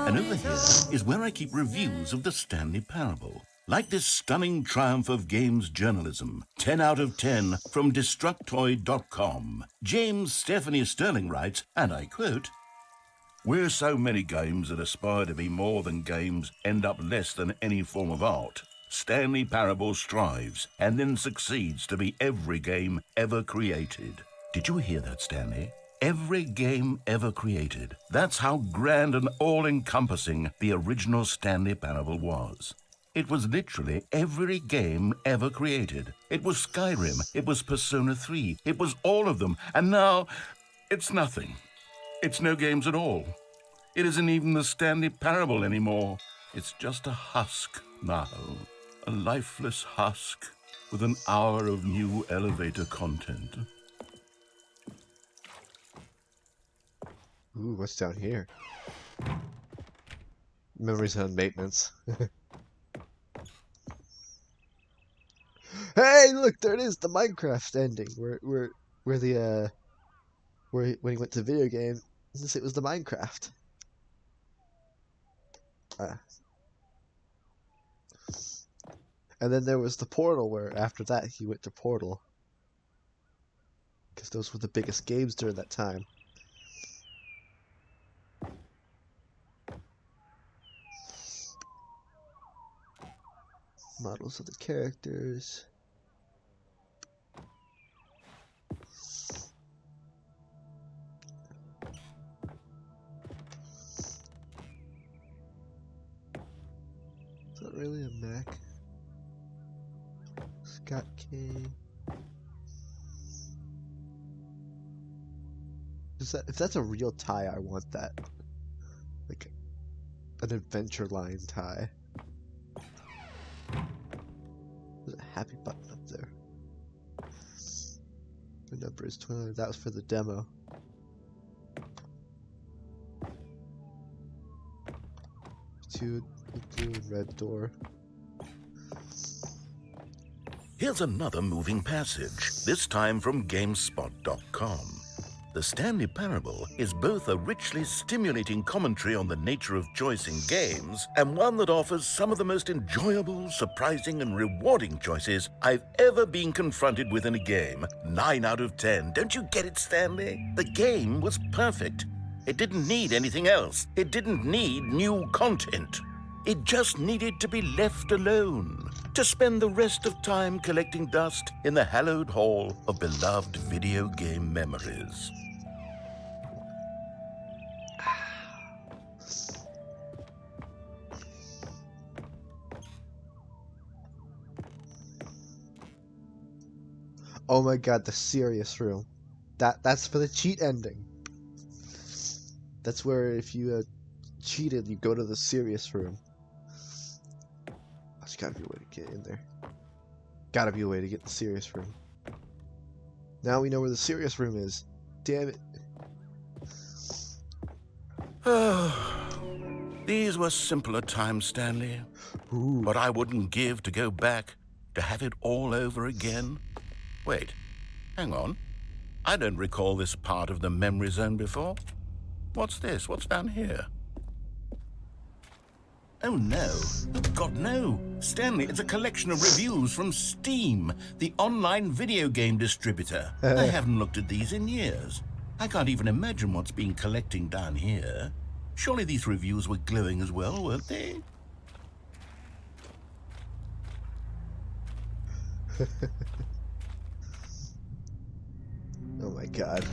And over here is where I keep reviews of the Stanley Parable. Like this stunning triumph of games journalism, 10 out of 10 from Destructoid.com. James Stephanie Sterling writes, and I quote, "Where so many games that aspire to be more than games end up less than any form of art, Stanley Parable strives and then succeeds to be every game ever created." Did you hear that, Stanley? Every game ever created. That's how grand and all-encompassing the original Stanley Parable was. It was literally every game ever created. It was Skyrim, it was Persona 3, it was all of them, and now it's nothing. It's no games at all. It isn't even the Stanley Parable anymore. It's just a husk now. A lifeless husk with an hour of new elevator content. Ooh, what's down here? Memory Zone maintenance. Hey, look, there it is, the Minecraft ending, where the when he went to video game, it was the Minecraft. And then there was the Portal, where after that he went to Portal, because those were the biggest games during that time. Models of the characters. Is that really a Mac? Scott K. If that's a real tie, I want that. Like an adventure line tie. There's a happy button up there. The number is 29. That was for the demo. Two blue and red door. Here's another moving passage, this time from GameSpot.com. The Stanley Parable is both a richly stimulating commentary on the nature of choice in games and one that offers some of the most enjoyable, surprising, and rewarding choices I've ever been confronted with in a game. 9 out of 10. Don't you get it, Stanley? The game was perfect. It didn't need anything else. It didn't need new content. It just needed to be left alone, to spend the rest of time collecting dust in the hallowed hall of beloved video game memories. Oh my god, the serious room. That's for the cheat ending. That's where if you cheated, you go to the serious room. There's gotta be a way to get in there. Gotta be a way to get in the serious room. Now we know where the serious room is. Damn it. These were simpler times, Stanley. Ooh. But I wouldn't give to go back, to have it all over again. Wait, hang on. I don't recall this part of the memory zone before. What's this? What's down here? Oh no. Oh God, no. Stanley, it's a collection of reviews from Steam, the online video game distributor. I haven't looked at these in years. I can't even imagine what's been collecting down here. Surely these reviews were glowing as well, weren't they? Oh my god.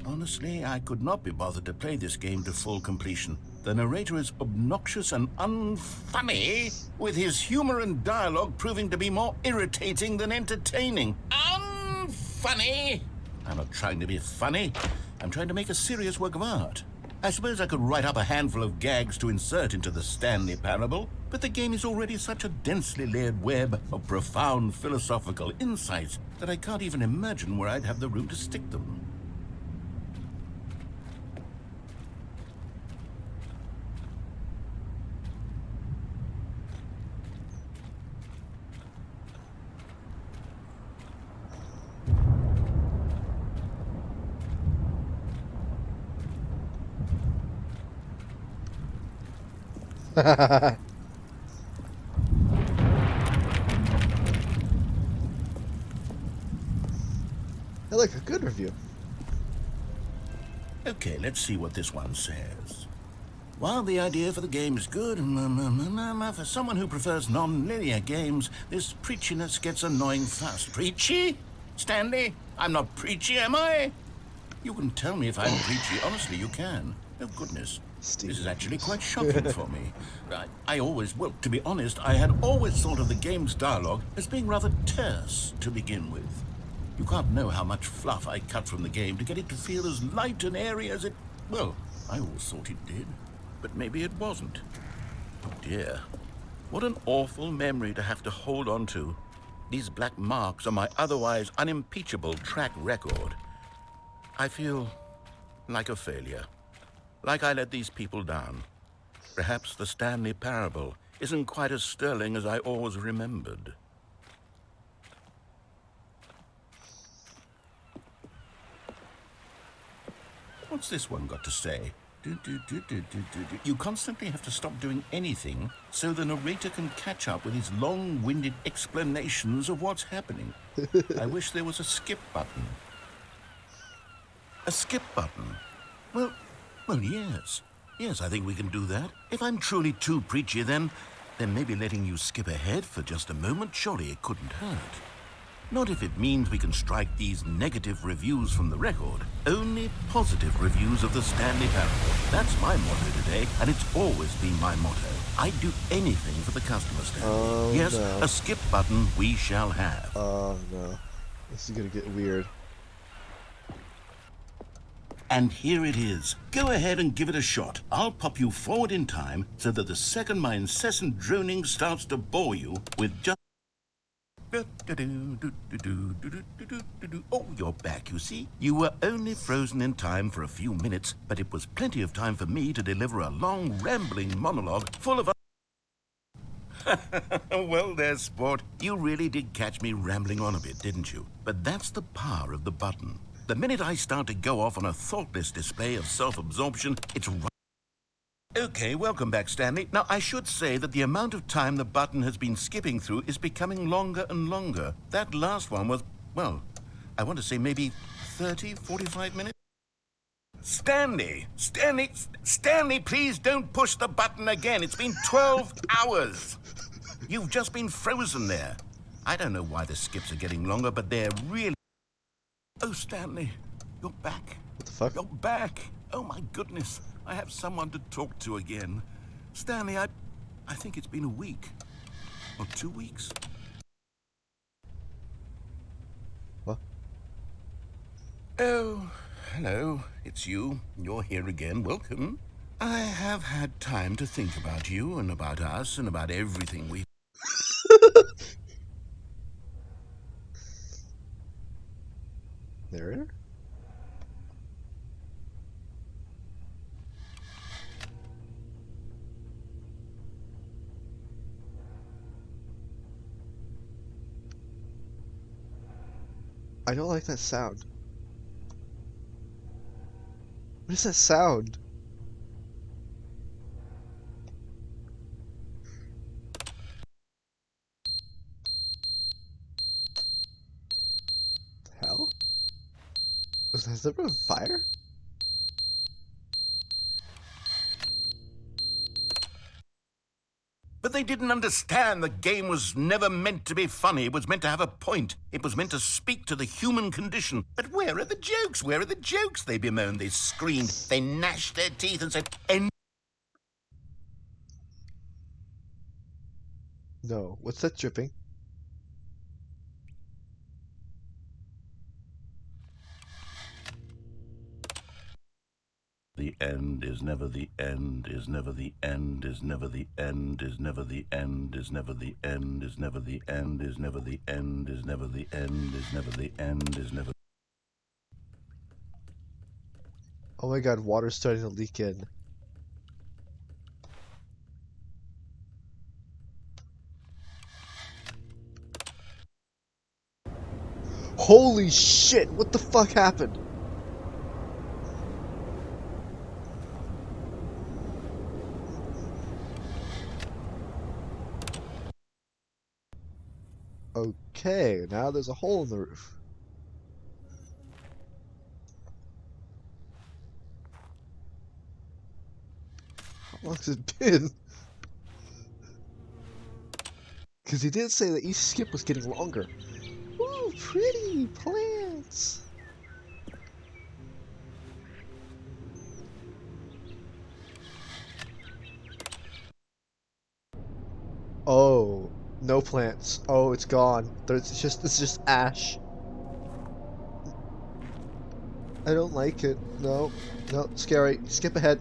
Honestly, I could not be bothered to play this game to full completion. The narrator is obnoxious and unfunny, with his humor and dialogue proving to be more irritating than entertaining. Unfunny! I'm not trying to be funny. I'm trying to make a serious work of art. I suppose I could write up a handful of gags to insert into the Stanley Parable, but the game is already such a densely layered web of profound philosophical insights that I can't even imagine where I'd have the room to stick them. I like a good review. Okay, let's see what this one says. While the idea for the game is good, for someone who prefers non-linear games, this preachiness gets annoying fast. Preachy? Stanley? I'm not preachy, am I? You can tell me if I'm preachy. Honestly, you can. Oh, goodness. This is actually quite shocking for me. Well, to be honest, I had always thought of the game's dialogue as being rather terse to begin with. You can't know how much fluff I cut from the game to get it to feel as light and airy as it... Well, I always thought it did, but maybe it wasn't. Oh dear. What an awful memory to have to hold on to. These black marks on my otherwise unimpeachable track record. I feel like a failure. Like I let these people down. Perhaps the Stanley Parable isn't quite as sterling as I always remembered. What's this one got to say? You constantly have to stop doing anything so the narrator can catch up with his long-winded explanations of what's happening. I wish there was a skip button. A skip button? Well, yes. Yes, I think we can do that. If I'm truly too preachy, then then maybe letting you skip ahead for just a moment, surely it couldn't hurt. Not if it means we can strike these negative reviews from the record. Only positive reviews of the Stanley Parable. That's my motto today, and it's always been my motto. I'd do anything for the customer, Stanley. Oh, yes, no. a skip button we shall have. Oh, no. This is gonna get weird. And here it is. Go ahead and give it a shot. I'll pop you forward in time so that the second my incessant droning starts to bore you with just... Oh, you're back, you see. You were only frozen in time for a few minutes, but it was plenty of time for me to deliver a long, rambling monologue full of... Well, there's sport. You really did catch me rambling on a bit, didn't you? But that's the power of the button. The minute I start to go off on a thoughtless display of self-absorption, it's right. Okay, welcome back, Stanley. Now, I should say that the amount of time the button has been skipping through is becoming longer and longer. That last one was, well, I want to say maybe 30, 45 minutes. Stanley, please don't push the button again. It's been 12 hours. You've just been frozen there. I don't know why the skips are getting longer, but they're really... Oh, Stanley, you're back. What the fuck? You're back. Oh, my goodness. I have someone to talk to again. Stanley, I think it's been a week. Or 2 weeks. What? Oh, hello. It's you. You're here again. Welcome. I have had time to think about you and about us and about everything we... Narrator? I don't like that sound. What is that sound? Hell? Has there been a fire? But they didn't understand the game was never meant to be funny. It was meant to have a point. It was meant to speak to the human condition. But where are the jokes? Where are the jokes? They bemoaned, they screamed, they gnashed their teeth and said, No. What's that dripping? The end is never the end, is never the end, is never the end, is never the end, is never the end, is never the end, is never the end, is never the end, is never the end, is never... Oh my god, water's starting to leak in. Holy shit, what the fuck happened? Okay, now there's a hole in the roof. How long has it been? Because he did say that each skip was getting longer. Ooh, pretty plants! Oh, no plants. Oh, it's gone. It's just ash. I don't like it. No, no, scary. Skip ahead.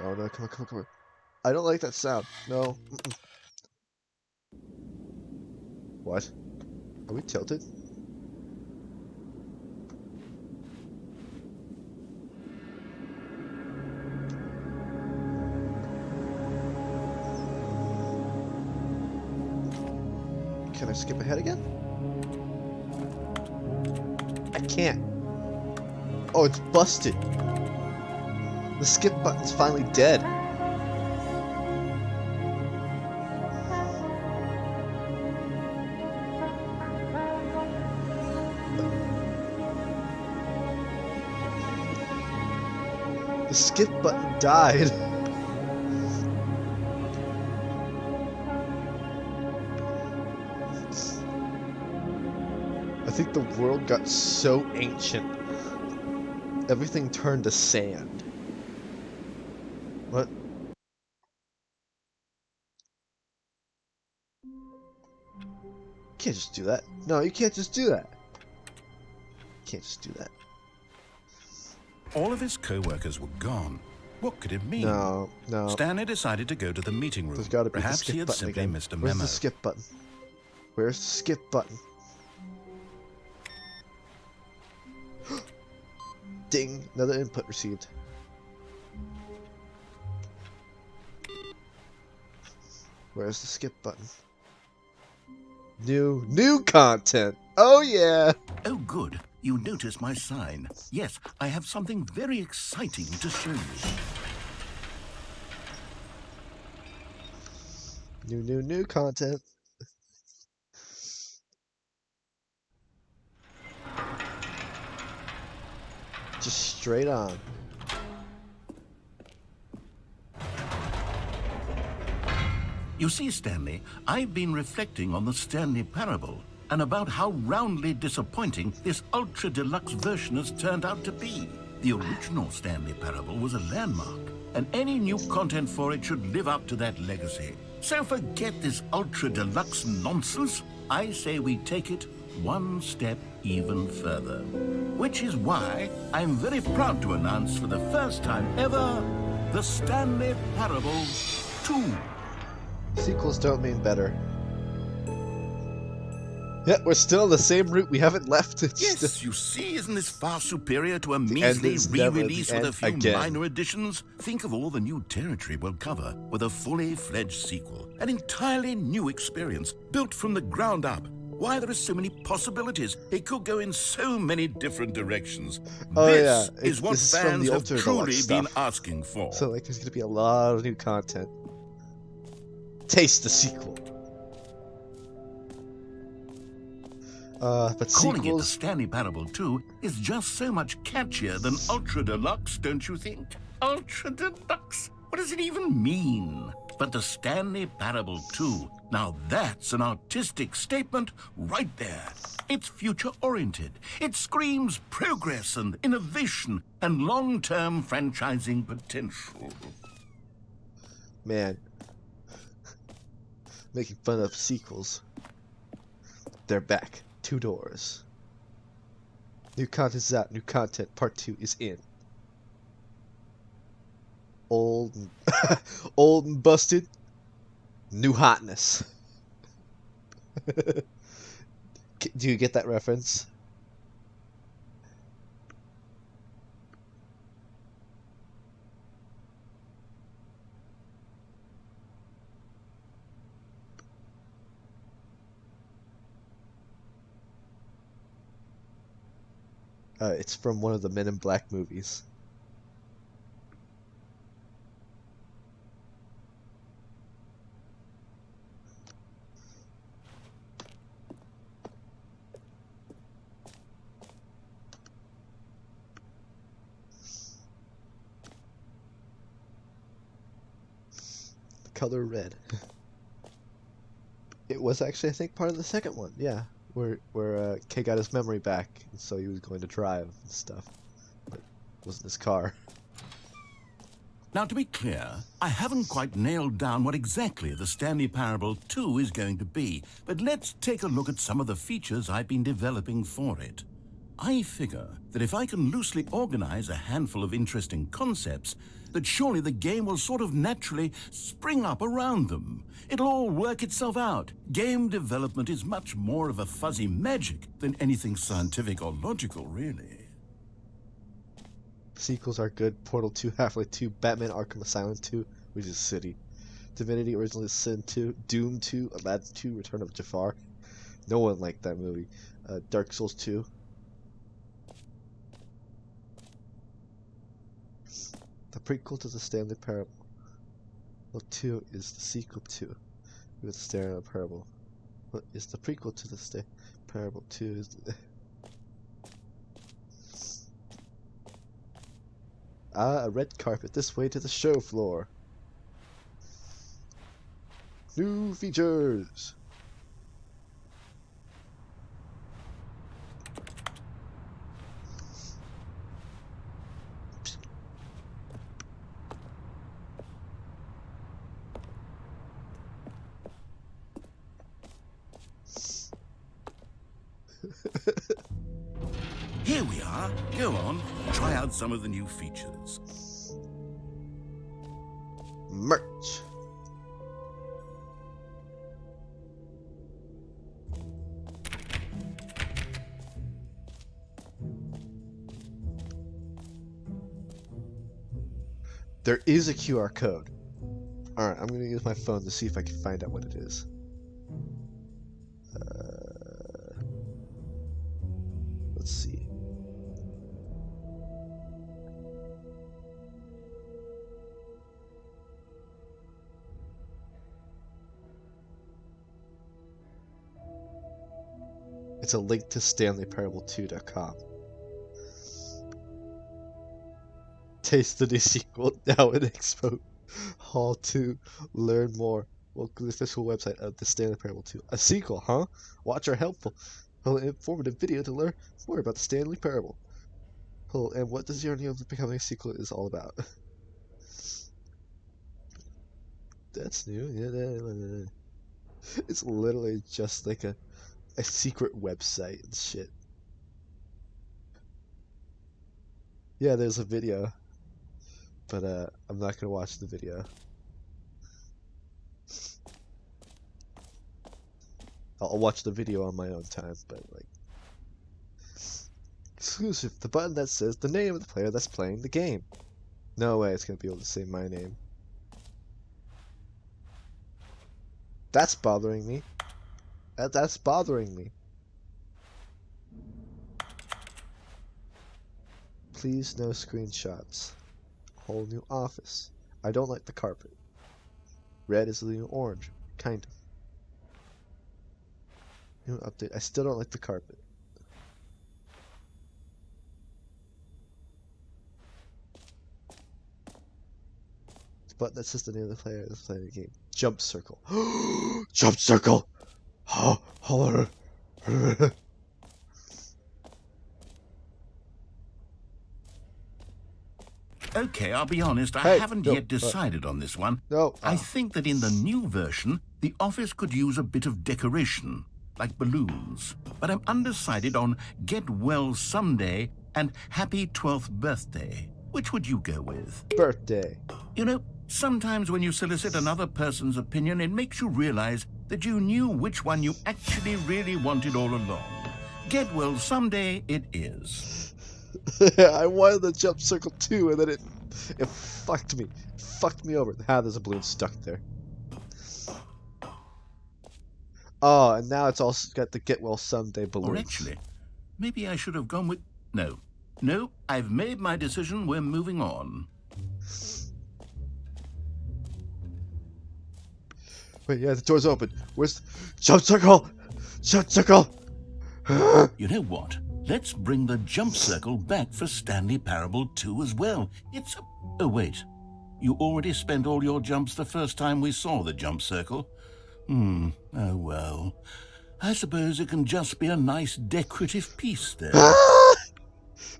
Oh no, come on, come on, come on. I don't like that sound. No. Mm-mm. What? Are we tilted? Can I skip ahead again? I can't. Oh, it's busted. The skip button's finally dead. The skip button died. I think the world got so ancient. Everything turned to sand. What? You can't just do that. No, you can't just do that. You can't just do that. All of his co-workers were gone. What could it mean? No. Stanley decided to go to the meeting room. There's got to be Perhaps the skip he had button simply again. missed a Where's memo. the skip button? Where's the skip button? Ding! Another input received. Where's the skip button? New content! Oh yeah! Oh good, you noticed my sign. Yes, I have something very exciting to show you. New content. Just straight on. You see, Stanley, I've been reflecting on the Stanley Parable and about how roundly disappointing this ultra deluxe version has turned out to be. The original Stanley Parable was a landmark, and any new content for it should live up to that legacy. So forget this ultra deluxe nonsense. I say we take it one step even further. Which is why I'm very proud to announce for the first time ever, the Stanley Parable 2. Sequels don't mean better. Yeah, we're still on the same route. We haven't left. It's Yes, still... you see, isn't this far superior to a measly re-release with a few minor additions? Think of all the new territory we'll cover with a fully fledged sequel. An entirely new experience, built from the ground up. Why, there are so many possibilities. It could go in so many different directions. Oh, This yeah. is what this is from fans the have Ultra truly Deluxe been stuff. asking for. So, like, there's gonna be a lot of new content. Taste the sequel. But Calling it the sequels... Stanley Parable 2 is just so much catchier than Ultra Deluxe, don't you think? Ultra Deluxe? What does it even mean? But the Stanley Parable 2, now that's an artistic statement right there. It's future-oriented. It screams progress and innovation and long-term franchising potential. Man. Making fun of sequels. They're back. 2 doors. New content's out. New content. Part 2 is in. Old and busted. New hotness. Do you get that reference? It's from one of the Men in Black movies. The color red. It was actually, I think, part of the second one. Yeah. Where Kay got his memory back, and so he was going to drive and stuff. But it wasn't his car. Now, to be clear, I haven't quite nailed down what exactly the Stanley Parable 2 is going to be, but let's take a look at some of the features I've been developing for it. I figure that if I can loosely organize a handful of interesting concepts, that surely the game will sort of naturally spring up around them. It'll all work itself out. Game development is much more of a fuzzy magic than anything scientific or logical, really. Sequels are good. Portal 2, Half-Life 2, Batman Arkham Asylum 2, which is City. Divinity Original Sin 2, Doom 2, Aladdin 2, Return of Jafar. No one liked that movie. Dark Souls 2. The prequel to the Stanley Parable. Well, 2 is the sequel to the Stanley Parable. What is the prequel to the Stanley Parable? 2 is the... Ah, a red carpet this way to the show floor. New features. Here we are. Go on, try out some of the new features. Merch. There is a QR code. Alright, I'm gonna use my phone to see if I can find out what it is. Let's see. It's a link to StanleyParable2.com. Taste the new sequel now in Expo Hall 2. Learn more. Welcome to the official website of the Stanley Parable 2. A sequel, huh? Watch our helpful, informative video to learn more about the Stanley Parable. And what the journey of becoming a sequel is all about. That's new. Yeah, it's literally just like a secret website and shit. Yeah, there's a video. But I'm not gonna watch the video. I'll watch the video on my own time, but like exclusive, the button that says the name of the player that's playing the game. No way it's gonna be able to say my name. That's bothering me. That's bothering me. Please no screenshots. Whole new office. I don't like the carpet. Red is the new orange. Kind of. New update. I still don't like the carpet. The button that says the name of the player that's playing the game. Jump circle. Jump circle! Okay, I'll be honest, I haven't yet decided on this one. No. I think that in the new version, the office could use a bit of decoration, like balloons. But I'm undecided on Get Well Someday and Happy 12th Birthday. Which would you go with? Birthday. You know, sometimes when you solicit another person's opinion, it makes you realize that you knew which one you actually really wanted all along. Get Well Someday it is. I wanted the jump circle too, and then it fucked me. It fucked me over. There's a balloon stuck there. Oh, and now it's also got the Get Well Someday balloons. Or actually, maybe I should have gone with... No, I've made my decision. We're moving on. Wait, yeah, the door's open. Where's the... Jump circle? Jump circle! You know what? Let's bring the jump circle back for Stanley Parable 2 as well. It's a... Oh, wait. You already spent all your jumps the first time we saw the jump circle. Oh, well. I suppose it can just be a nice decorative piece there.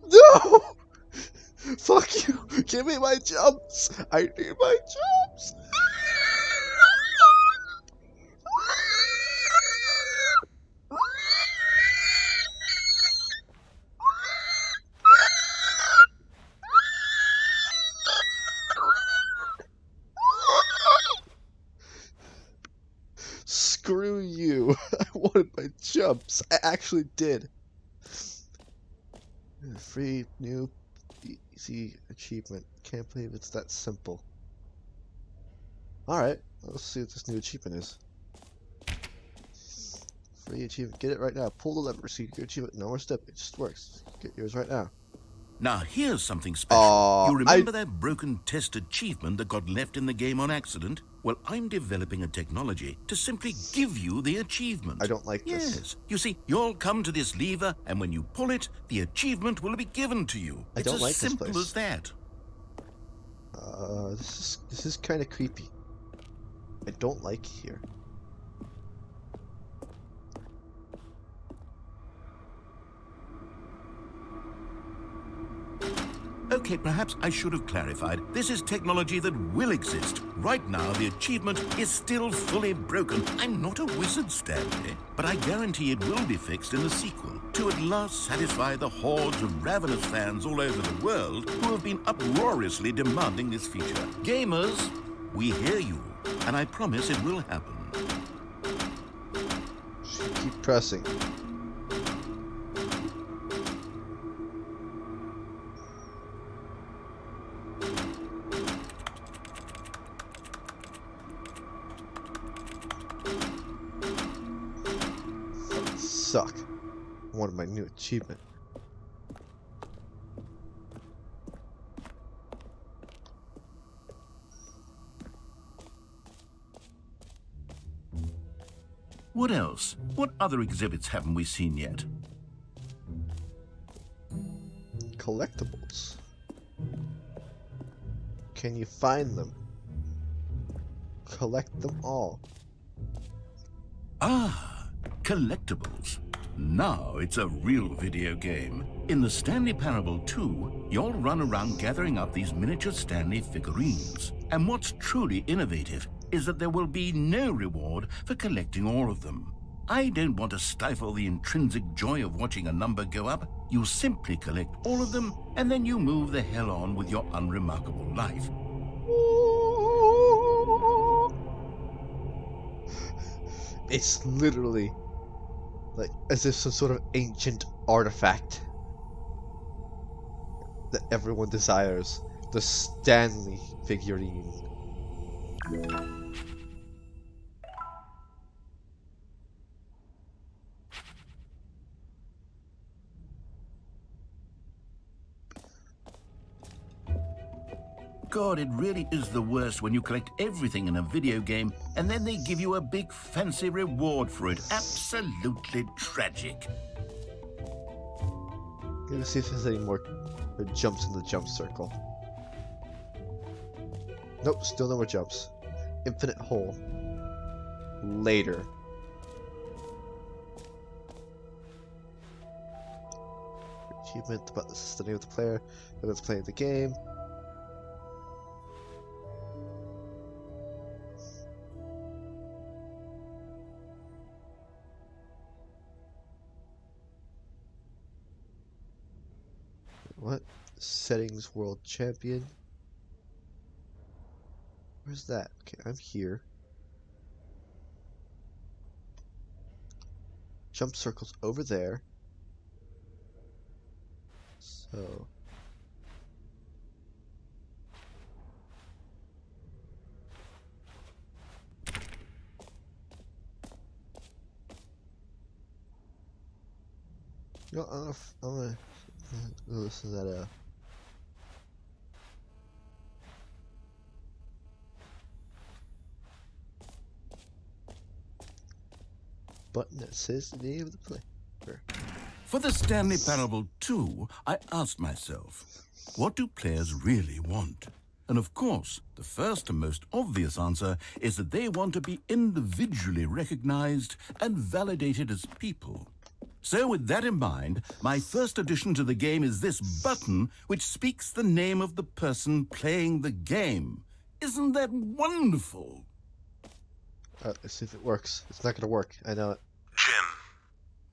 No! Fuck you! Give me my jumps! I need my jumps! Screw you. I wanted my jumps. I actually did. Free new easy achievement. Can't believe it's that simple. Alright, let's see what this new achievement is. Free achievement. Get it right now. Pull the lever. See your achievement. No more step. It just works. Get yours right now. Now, here's something special. You remember that broken test achievement that got left in the game on accident? Well, I'm developing a technology to simply give you the achievement. I don't like this. Yes. You see, you'll come to this lever, and when you pull it, the achievement will be given to you. I don't like this place. It's as simple as that. This is kind of creepy. I don't like it here. Okay, perhaps I should have clarified. This is technology that will exist. Right now, the achievement is still fully broken. I'm not a wizard, Stanley, but I guarantee it will be fixed in the sequel to at last satisfy the hordes of ravenous fans all over the world who have been uproariously demanding this feature. Gamers, we hear you, and I promise it will happen. Keep pressing. Suck. I wanted my new achievement. What else? What other exhibits haven't we seen yet? Collectibles. Can you find them? Collect them all. Ah, collectibles. Now it's a real video game. In the Stanley Parable 2, you'll run around gathering up these miniature Stanley figurines. And what's truly innovative is that there will be no reward for collecting all of them. I don't want to stifle the intrinsic joy of watching a number go up. You simply collect all of them, and then you move the hell on with your unremarkable life. It's literally like as if some sort of ancient artifact that everyone desires. The Stanley figurine. God, it really is the worst when you collect everything in a video game and then they give you a big fancy reward for it. Absolutely tragic. Let's see if there's any more jumps in the jump circle. Nope, still no more jumps. Infinite hole. Later. Achievement about the study of the player. Let's play the game. What? Settings World Champion? Where's that? Okay, I'm here. Jump circles over there. So... No, I'm gonna listen to that, button that says the name of the player. For the Stanley Parable 2, I asked myself, what do players really want? And of course, the first and most obvious answer is that they want to be individually recognized and validated as people. So with that in mind, my first addition to the game is this button which speaks the name of the person playing the game. Isn't that wonderful? Let's see if it works. It's not gonna work. I know it. Jim.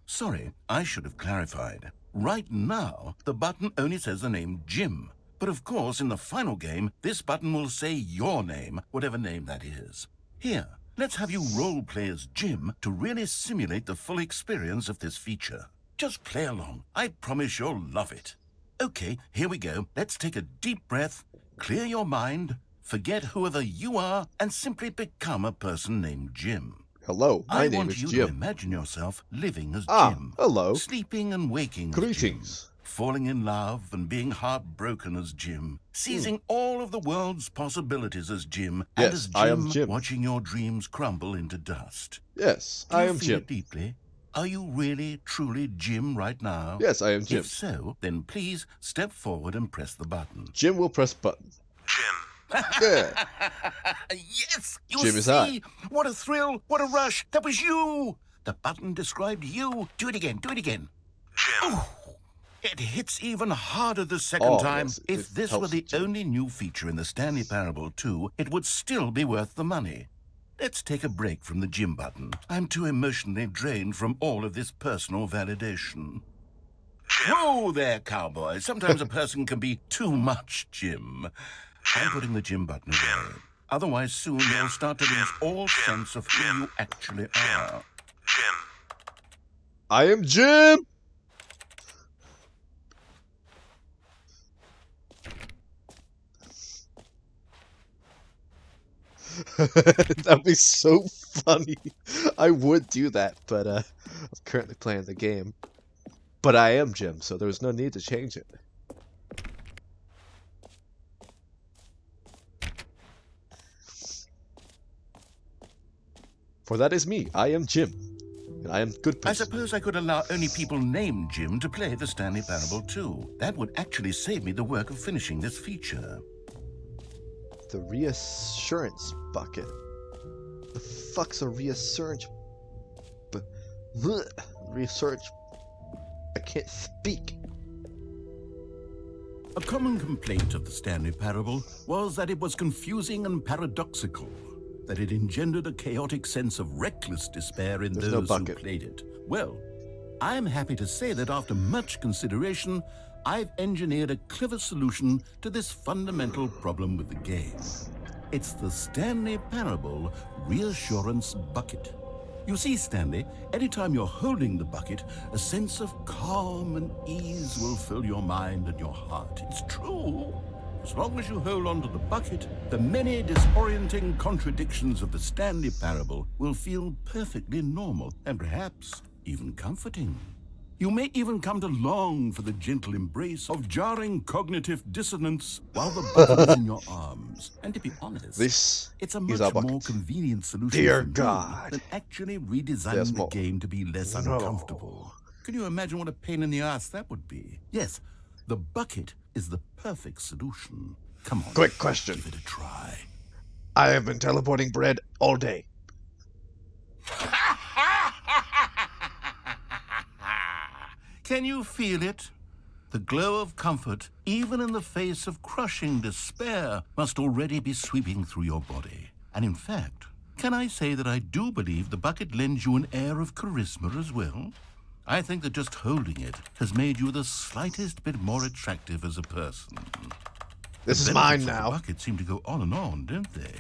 Sorry, I should have clarified. Right now, the button only says the name Jim. But of course, in the final game, this button will say your name, whatever name that is. Here, let's have you role-play as Jim to really simulate the full experience of this feature. Just play along. I promise you'll love it. Okay, here we go. Let's take a deep breath, clear your mind, forget whoever you are, and simply become a person named Jim. Hello, my name is Jim. I want you Jim. to imagine yourself living as Jim. Hello. Sleeping and waking as Greetings. Jim. Falling in love and being heartbroken as Jim. Seizing all of the world's possibilities as Jim. Yes, and as Jim, I am Jim. Watching your dreams crumble into dust. Yes, Do I you am feel Jim. it deeply? Are you really, truly Jim right now? Yes, I am Jim. If so, then please step forward and press the button. Jim will press button. Jim, Yeah. Yes, you Jim is see. hot. What a thrill, what a rush. That was you. The button described you. Do it again, do it again. Jim. Ooh, it hits even harder the second time. Yes, If this were the Jim. only new feature in the Stanley Parable 2, it would still be worth the money. Let's take a break from the Jim button. I'm too emotionally drained from all of this personal validation. Jim. Whoa there, cowboy. Sometimes a person can be too much Jim. I'm putting the Jim button away. Otherwise, soon you'll start to lose all sense of who you actually are. Jim. I am Jim! That'd be so funny. I would do that, but I'm currently playing the game. But I am Jim, so there's no need to change it. For that is me. I am Jim. And I am good person. I suppose I could allow only people named Jim to play the Stanley Parable 2. That would actually save me the work of finishing this feature. The reassurance bucket. The fuck's a reassurance? Research. I can't speak. A common complaint of the Stanley Parable was that it was confusing and paradoxical, that it engendered a chaotic sense of reckless despair in There's those no who bucket. played it. Well, I'm happy to say that after much consideration, I've engineered a clever solution to this fundamental problem with the game. It's the Stanley Parable Reassurance Bucket. You see, Stanley, anytime you're holding the bucket, a sense of calm and ease will fill your mind and your heart. It's true. As long as you hold on to the bucket, the many disorienting contradictions of the Stanley Parable will feel perfectly normal and perhaps even comforting. You may even come to long for the gentle embrace of jarring cognitive dissonance while the bucket is in your arms. And to be honest, This it's a is much our more bucket. convenient solution Dear for me God. than actually There's redesigning the more. game to be less No. uncomfortable. Can you imagine what a pain in the ass that would be? Yes, the bucket is the perfect solution. Come on, Quick question. give it a try. I have been teleporting bread all day. Can you feel it? The glow of comfort, even in the face of crushing despair, must already be sweeping through your body. And in fact, can I say that I do believe the bucket lends you an air of charisma as well? I think that just holding it has made you the slightest bit more attractive as a person. This The is mine benefits of now. The bucket seem to go on and on, don't they?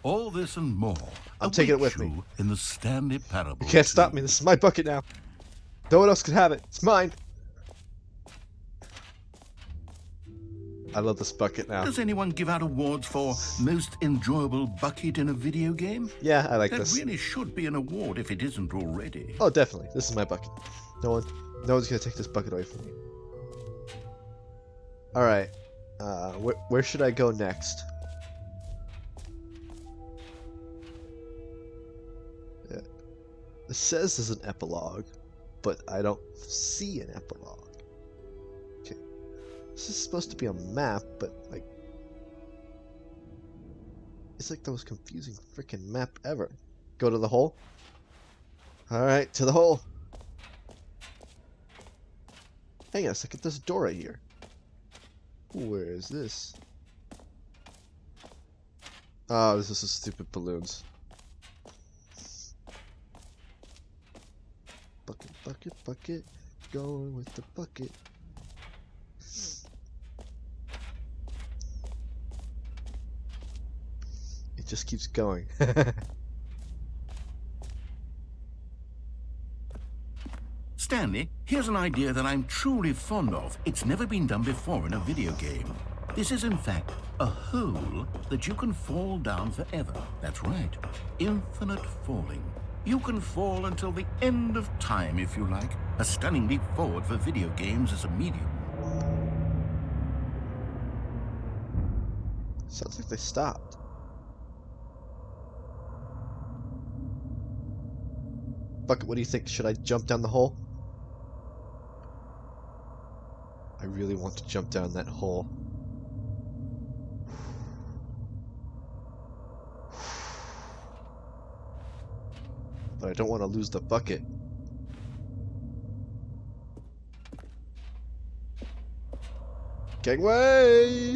All this and more. I'm taking it await with me. you in the Stanley Parable. You can't stop 2. me. This is my bucket now. No one else can have it. It's mine. I love this bucket now. Does anyone give out awards for most enjoyable bucket in a video game? Yeah, I like That this. really should be an award if it isn't already. Oh, definitely. This is my bucket. No one's gonna take this bucket away from me. All right. Where should I go next? Yeah. It says there's an epilogue, but I don't see an epilogue. Okay. This is supposed to be a map, but like, it's like the most confusing freaking map ever. Go to the hole. All right, to the hole. Hang on a second, there's a door right here. Where is this? Oh, this is some stupid balloons. Bucket, bucket, bucket. Going with the bucket. It just keeps going. Stanley, here's an idea that I'm truly fond of. It's never been done before in a video game. This is, in fact, a hole that you can fall down forever. That's right. Infinite falling. You can fall until the end of time, if you like. A stunning leap forward for video games as a medium. Sounds like they stopped. Bucket, what do you think? Should I jump down the hole? I really want to jump down that hole. but I don't want to lose the bucket. Gangway!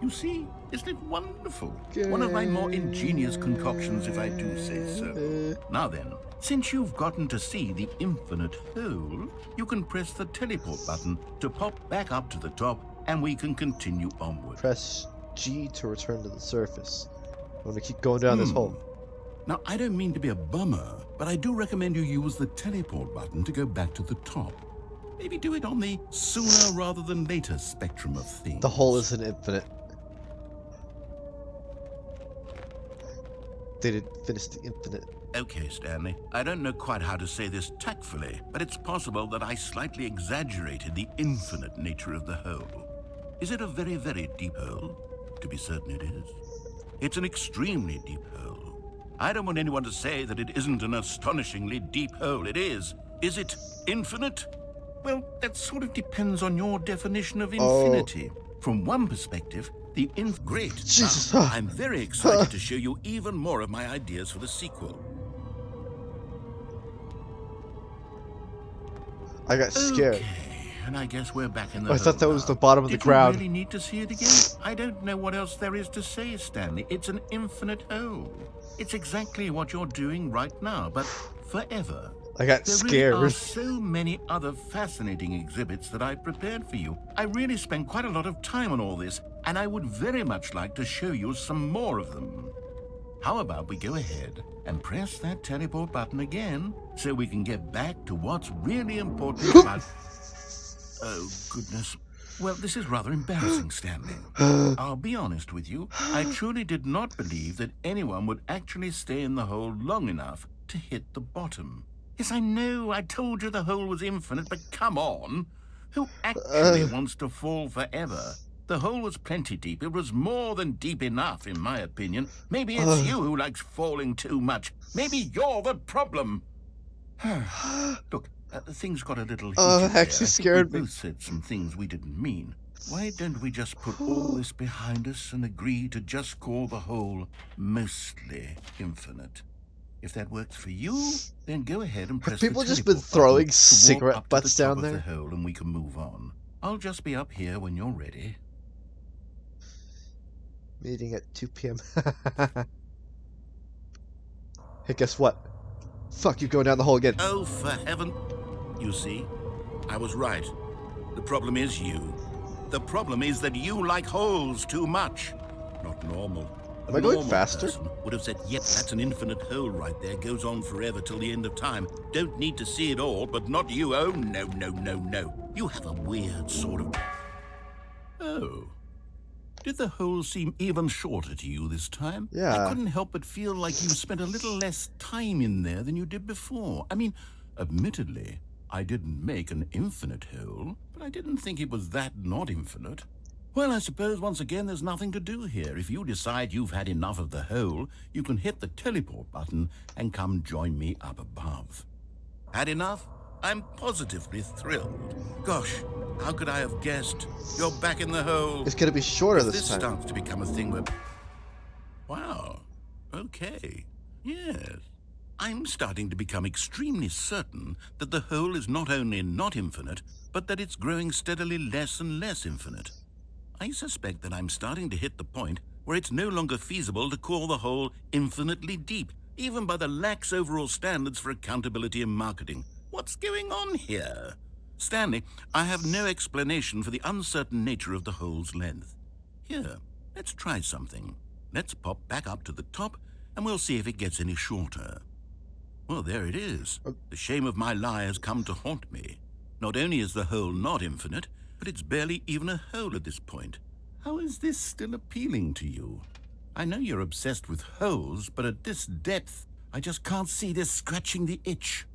You see, isn't it wonderful? One of my more ingenious concoctions, if I do say so. Now then, since you've gotten to see the infinite hole, you can press the teleport button to pop back up to the top, and we can continue onward. Press G to return to the surface. I want to keep going down this hole. Now, I don't mean to be a bummer, but I do recommend you use the teleport button to go back to the top. Maybe do it on the sooner rather than later spectrum of things. The hole isn't infinite. They didn't finish the infinite. Okay, Stanley. I don't know quite how to say this tactfully, but it's possible that I slightly exaggerated the infinite nature of the hole. Is it a very, very deep hole? To be certain it is. It's an extremely deep hole. I don't want anyone to say that it isn't an astonishingly deep hole. It is. Is it infinite? Well, that sort of depends on your definition of infinity. From one perspective, the great. Jesus. Now, I'm very excited to show you even more of my ideas for the sequel. I got scared. Okay, and I guess we're back in the I thought that was now. the bottom of the ground. Did you really need to see it again? I don't know what else there is to say, Stanley. It's an infinite hole. It's exactly what you're doing right now, but forever. I got There scared. really are so many other fascinating exhibits that I've prepared for you. I really spent quite a lot of time on all this, and I would very much like to show you some more of them. How about we go ahead and press that teleport button again so we can get back to what's really important about... Oh, goodness. Well, this is rather embarrassing, Stanley. I'll be honest with you. I truly did not believe that anyone would actually stay in the hole long enough to hit the bottom. Yes, I know. I told you the hole was infinite, but come on. Who actually wants to fall forever? The hole was plenty deep. It was more than deep enough, in my opinion. Maybe it's you who likes falling too much. Maybe you're the problem. Look, things got a little heated there. Actually scared me. We both said some things we didn't mean. Why don't we just put all this behind us and agree to just call the hole mostly infinite? If that works for you, then go ahead and press people the just been teleport throwing button to walk cigarette up to butts the top down of there? the hole and we can move on. I'll just be up here when you're ready. Meeting at 2 p.m. Hey, guess what? Fuck, you're going down the hole again. Oh, for heaven. You see, I was right. The problem is you. The problem is that you like holes too much. Not normal. Am I going faster? Person would have said, yep, that's an infinite hole right there. Goes on forever till the end of time. Don't need to see it all, but not you. Oh, no, no, no, no. You have a weird sort of... Oh. Did the hole seem even shorter to you this time? Yeah. I couldn't help but feel like you spent a little less time in there than you did before. I mean, admittedly, I didn't make an infinite hole, but I didn't think it was that not infinite. Well, I suppose once again there's nothing to do here. If you decide you've had enough of the hole, you can hit the teleport button and come join me up above. Had enough? I'm positively thrilled. Gosh, how could I have guessed? You're back in the hole. It's gonna be shorter If this time. starts to become a thing where... Wow. Okay. Yes. I'm starting to become extremely certain that the hole is not only not infinite, but that it's growing steadily less and less infinite. I suspect that I'm starting to hit the point where it's no longer feasible to call the hole infinitely deep, even by the lax overall standards for accountability and marketing. What's going on here? Stanley, I have no explanation for the uncertain nature of the hole's length. Here, let's try something. Let's pop back up to the top, and we'll see if it gets any shorter. Well, there it is. The shame of my lie has come to haunt me. Not only is the hole not infinite, but it's barely even a hole at this point. How is this still appealing to you? I know you're obsessed with holes, but at this depth, I just can't see this scratching the itch.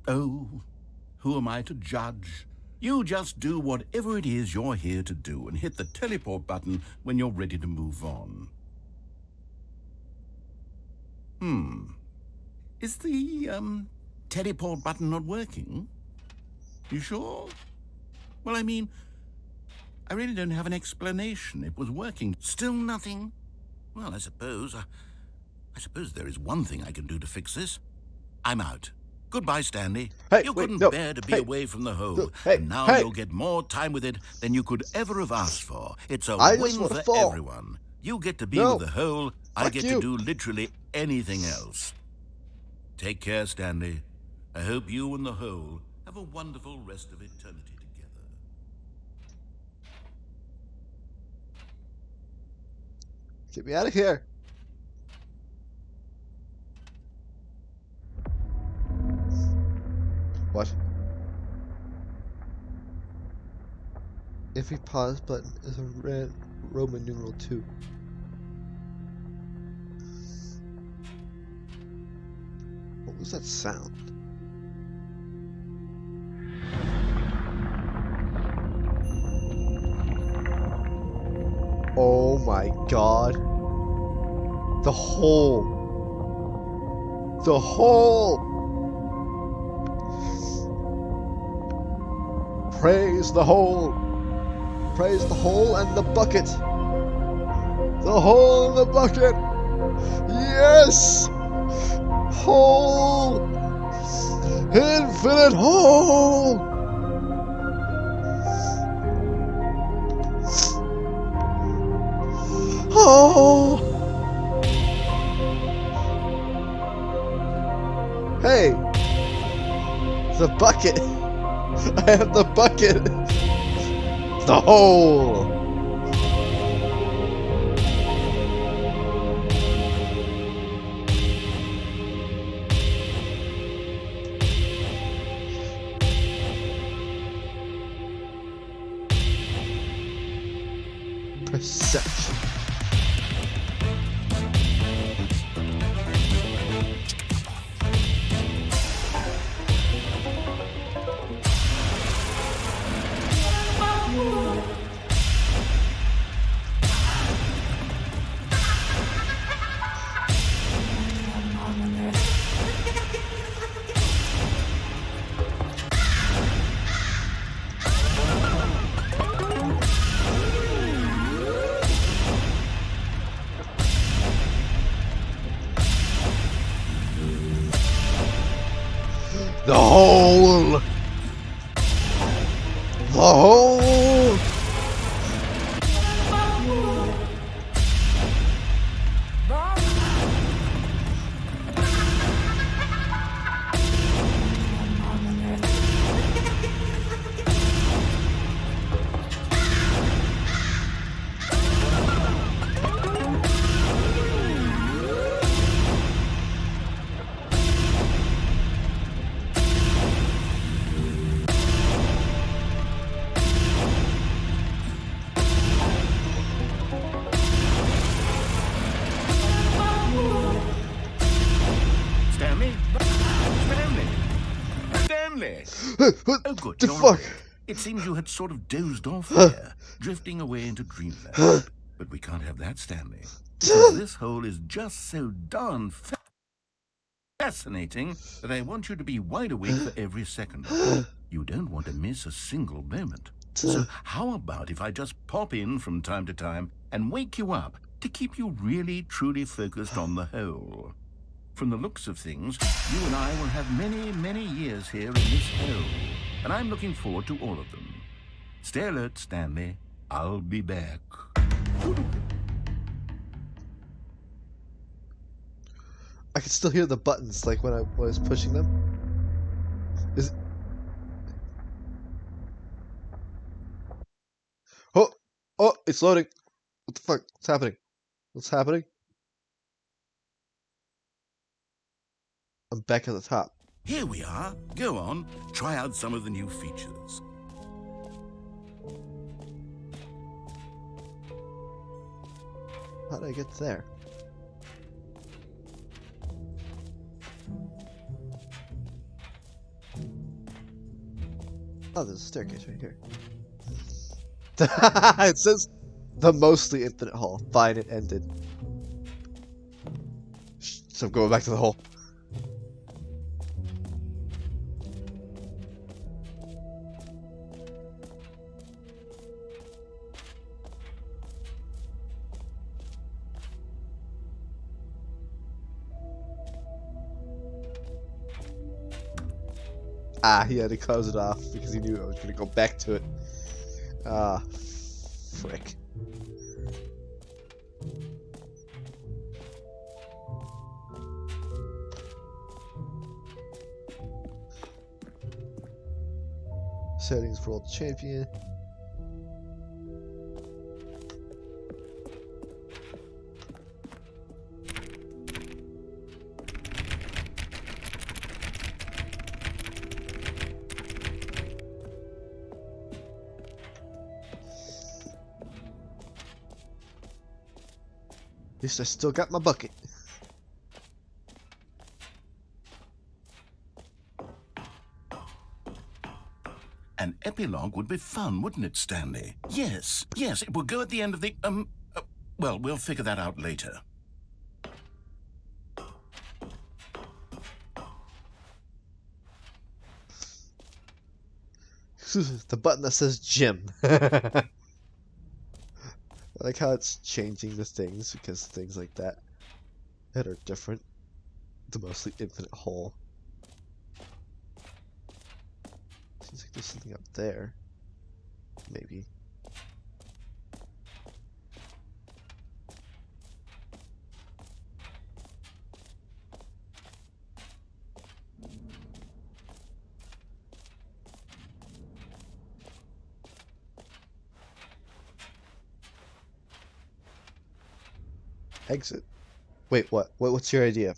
Oh, who am I to judge? You just do whatever it is you're here to do and hit the teleport button when you're ready to move on. Is the, teleport button not working? You sure? Well, I mean, I really don't have an explanation. It was working. Still nothing? Well, I suppose there is one thing I can do to fix this. I'm out. Goodbye, Stanley. Hey, you wait, couldn't no, bear to be hey, away from the hole, no, hey, and now hey. you'll get more time with it than you could ever have asked for. It's a I just win wanna for fall. everyone. You get to be No. with the hole, I Fuck get you. to do literally anything else. Take care, Stanley. I hope you and the hole have a wonderful rest of eternity together. Get me out of here. What? Every pause button is a Roman numeral 2. What was that sound? Oh my god. The hole. The hole. Praise the hole. Praise the hole and the bucket. The hole and the bucket. Yes. Hole. Infinite hole. Oh! Hey! The bucket! I have the bucket! The hole! Perception. The hole! The hole! Oh, good. The You're fuck? awake. It seems you had sort of dozed off there, drifting away into dreamland. But we can't have that, Stanley. Because this hole is just so darn fascinating that I want you to be wide awake for every second of it. You don't want to miss a single moment. So how about if I just pop in from time to time and wake you up to keep you really, truly focused on the hole? From the looks of things, you and I will have many, many years here in this hole, and I'm looking forward to all of them. Stay alert, Stanley. I'll be back. I can still hear the buttons, like when I was pushing them. Is it... Oh! Oh! It's loading! What the fuck? What's happening? What's happening? I'm back at the top. Here we are. Go on, try out some of the new features. How did I get there? Oh, there's a staircase right here. It says the mostly infinite hall. Fine, it ended. So I'm going back to the hole. Ah, he had to close it off because he knew I was going to go back to it. Ah, frick. Settings for World Champion. At least I still got my bucket. An epilogue would be fun, wouldn't it, Stanley? Yes, yes, it will go at the end of the, well, we'll figure that out later. The button that says gym. I like how it's changing the things, because things like that are different. The mostly infinite hole. Seems like there's something up there. Maybe. Exit. Wait, what? What's your idea?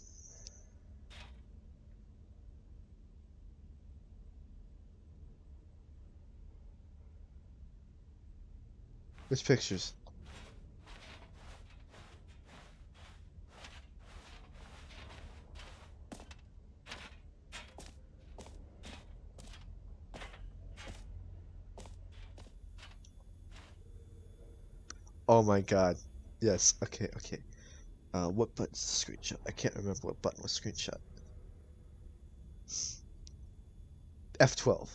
Which pictures? Oh my god. Yes, okay. What button's the screenshot? I can't remember what button was screenshot. F12.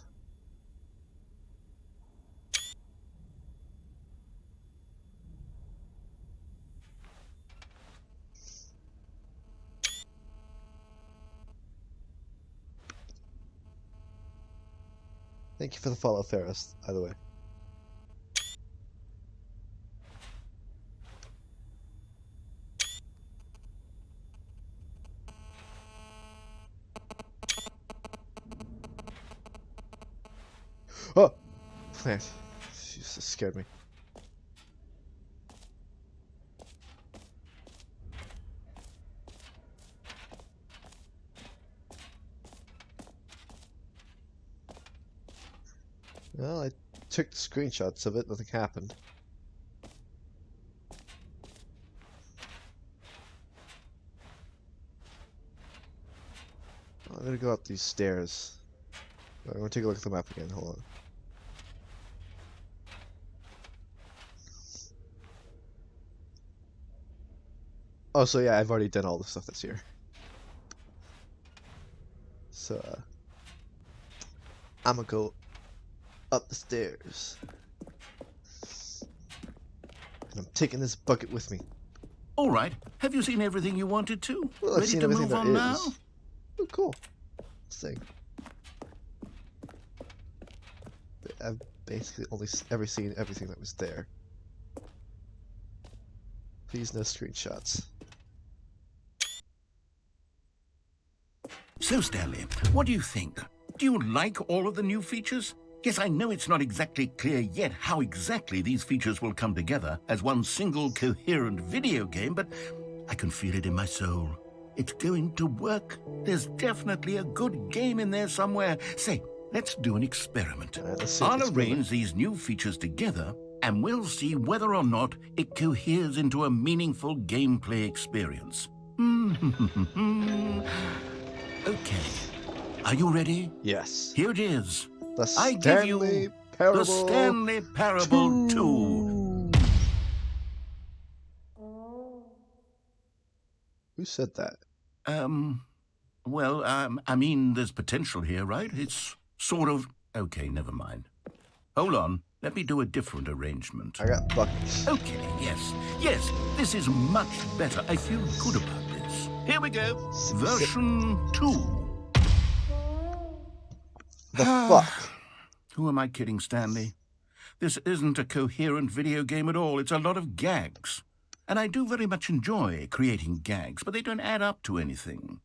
Thank you for the follow, Ferris, by the way. Oh! Man, she just scared me. Well, I took the screenshots of it, nothing happened. I'm gonna go up these stairs. I'm gonna take a look at the map again, hold on. Oh, so yeah, I've already done all the stuff that's here. So, I'm gonna go up the stairs. And I'm taking this bucket with me. All right. Have you seen everything you wanted to? Well, I've Ready seen to everything move on there now? is. Oh, cool. Let's see. I've basically only ever seen everything that was there. Please no screenshots. So, Stanley, what do you think? Do you like all of the new features? Yes, I know it's not exactly clear yet how exactly these features will come together as one single coherent video game, but I can feel it in my soul. It's going to work. There's definitely a good game in there somewhere. Say, let's do an experiment. I'll arrange these new features together, and we'll see whether or not it coheres into a meaningful gameplay experience. Okay. Are you ready? Yes. Here it is. The I give you Stanley Parable the Stanley Parable 2. Who said that? Well, I mean, there's potential here, right? It's sort of... Okay, never mind. Hold on. Let me do a different arrangement. I got buckets. Okay, yes, this is much better. I feel good about this. Here we go. Version 2. The fuck? Who am I kidding, Stanley? This isn't a coherent video game at all. It's a lot of gags. And I do very much enjoy creating gags, but they don't add up to anything.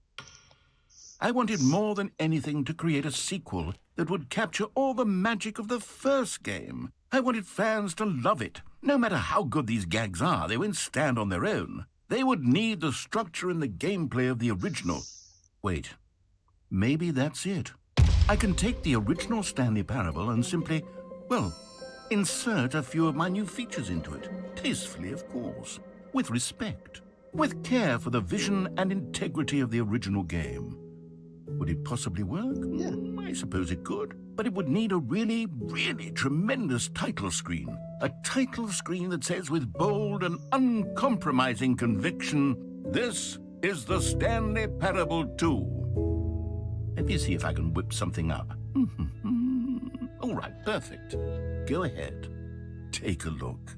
I wanted more than anything to create a sequel that would capture all the magic of the first game. I wanted fans to love it. No matter how good these gags are, they won't stand on their own. They would need the structure and the gameplay of the original. Wait, maybe that's it. I can take the original Stanley Parable and simply, well, insert a few of my new features into it. Tastefully, of course. With respect. With care for the vision and integrity of the original game. Would it possibly work? Yeah. I suppose it could. But it would need a really, really tremendous title screen. A title screen that says with bold and uncompromising conviction, "This is the Stanley Parable 2. Let me see if I can whip something up. All right, perfect. Go ahead. Take a look.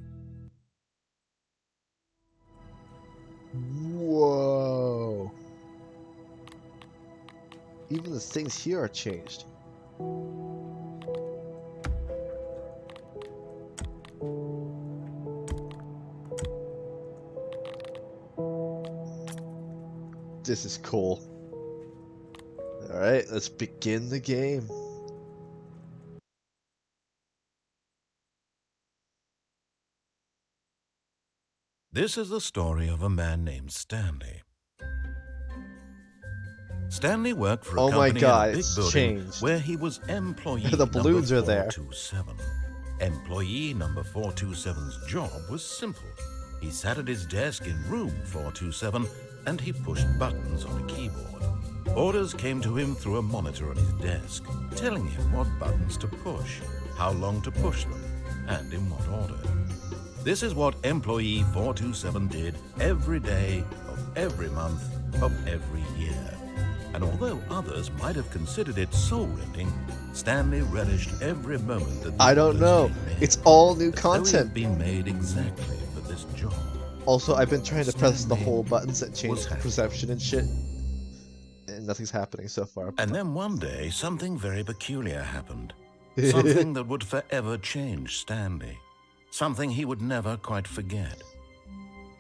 Whoa. Even the things here are changed. This is cool. Alright, let's begin the game. This is the story of a man named Stanley. Stanley worked for a company in a big building where he was employee the balloons number are there. 427. Employee number 427's job was simple. He sat at his desk in room 427 and he pushed buttons on a keyboard. Orders came to him through a monitor on his desk, telling him what buttons to push, how long to push them, and in what order. This is what employee 427 did every day of every month of every year. And although others might have considered it soul-rending, Stanley relished every moment that I don't know. It's all new content. Been made exactly for this job. Also, I've been trying to press the whole buttons and change the perception and shit, and nothing's happening so far. And then one day, something very peculiar happened. Something that would forever change Stanley. Something he would never quite forget.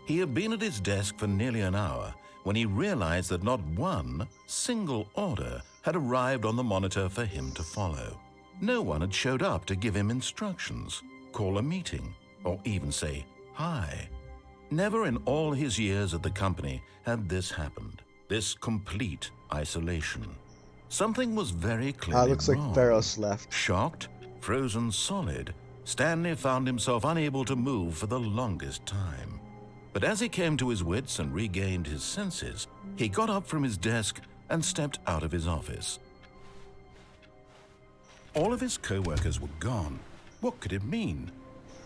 He had been at his desk for nearly an hour when he realized that not one single order had arrived on the monitor for him to follow. No one had showed up to give him instructions, call a meeting, or even say hi. Never in all his years at the company had this happened, this complete isolation. Something was very clearly looks like wrong. Barros left. Shocked, frozen solid, Stanley found himself unable to move for the longest time. But as he came to his wits and regained his senses, he got up from his desk and stepped out of his office. All of his co-workers were gone. What could it mean?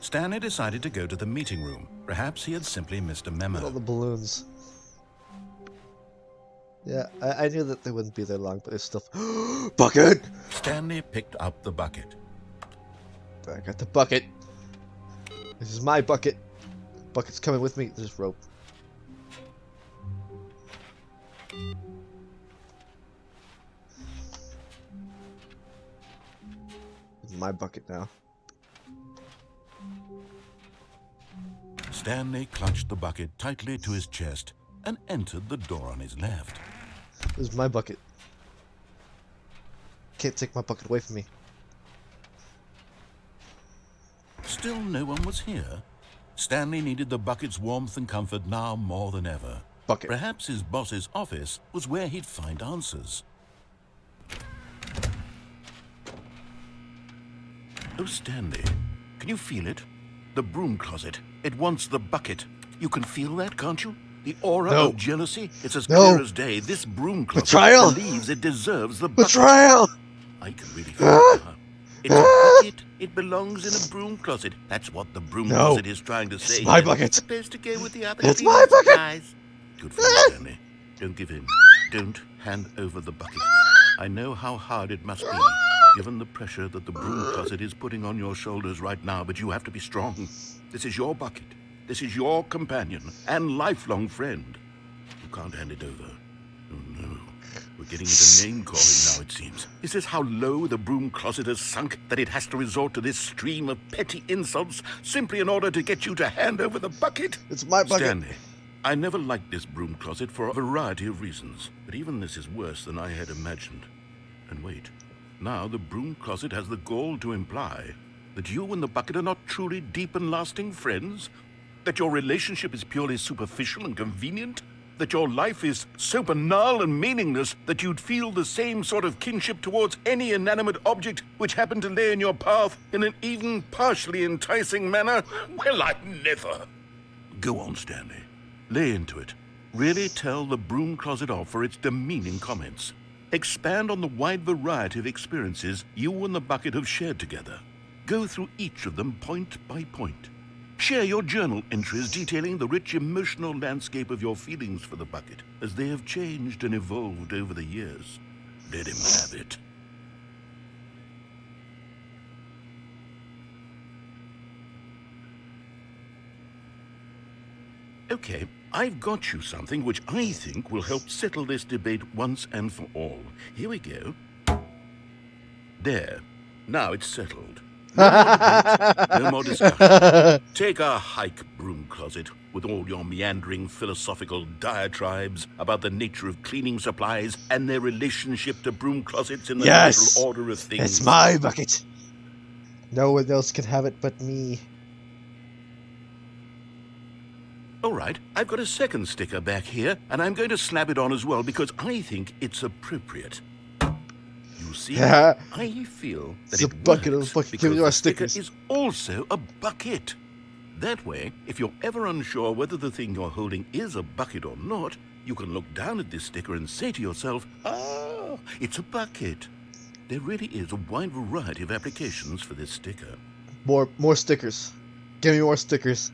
Stanley decided to go to the meeting room. Perhaps he had simply missed a memo. All the balloons. Yeah, I knew that they wouldn't be there long, but there's still... Bucket! Stanley picked up the bucket. I got the bucket. This is my bucket. Bucket's coming with me. There's rope. It's my bucket now. Stanley clutched the bucket tightly to his chest and entered the door on his left. This is my bucket. Can't take my bucket away from me. Still no one was here. Stanley needed the bucket's warmth and comfort now more than ever. Bucket. Perhaps his boss's office was where he'd find answers. Oh, Stanley, can you feel it? The broom closet. It wants the bucket. You can feel that, can't you? The aura of jealousy. It's as clear as day. This broom closet believes it deserves the bucket. Betrayal! I can really feel it now. It's a bucket. It belongs in a broom closet. That's what the broom closet is trying to say. It's my bucket. It's supposed to go with the other. It's my bucket. Guys. Good for you, Stanley. Don't give in. Don't hand over the bucket. I know how hard it must be, given the pressure that the broom closet is putting on your shoulders right now, but you have to be strong. This is your bucket. This is your companion and lifelong friend. You can't hand it over. Oh, no. Or we're getting into name-calling now, it seems. Is this how low the broom closet has sunk, that it has to resort to this stream of petty insults simply in order to get you to hand over the bucket? It's my bucket. Stanley, I never liked this broom closet for a variety of reasons, but even this is worse than I had imagined. And wait, now the broom closet has the gall to imply that you and the bucket are not truly deep and lasting friends? That your relationship is purely superficial and convenient? That your life is so banal and meaningless that you'd feel the same sort of kinship towards any inanimate object which happened to lay in your path in an even partially enticing manner? Well, I never. Go on, Stanley. Lay into it. Really tell the broom closet off for its demeaning comments. Expand on the wide variety of experiences you and the bucket have shared together. Go through each of them point by point. Share your journal entries detailing the rich emotional landscape of your feelings for the bucket as they have changed and evolved over the years. Let him have it. Okay, I've got you something which I think will help settle this debate once and for all. Here we go. There. Now it's settled. No more debate, no more discussion. Take a hike, broom closet, with all your meandering philosophical diatribes about the nature of cleaning supplies and their relationship to broom closets in the natural order of things. It's my bucket. No one else can have it but me. All right, I've got a second sticker back here, and I'm going to slap it on as well because I think it's appropriate. You see, I feel that it's a bucket of fucking because the stickers. sticker is also a bucket. That way, if you're ever unsure whether the thing you're holding is a bucket or not, you can look down at this sticker and say to yourself, ah, it's a bucket. There really is a wide variety of applications for this sticker. More stickers. Give me more stickers.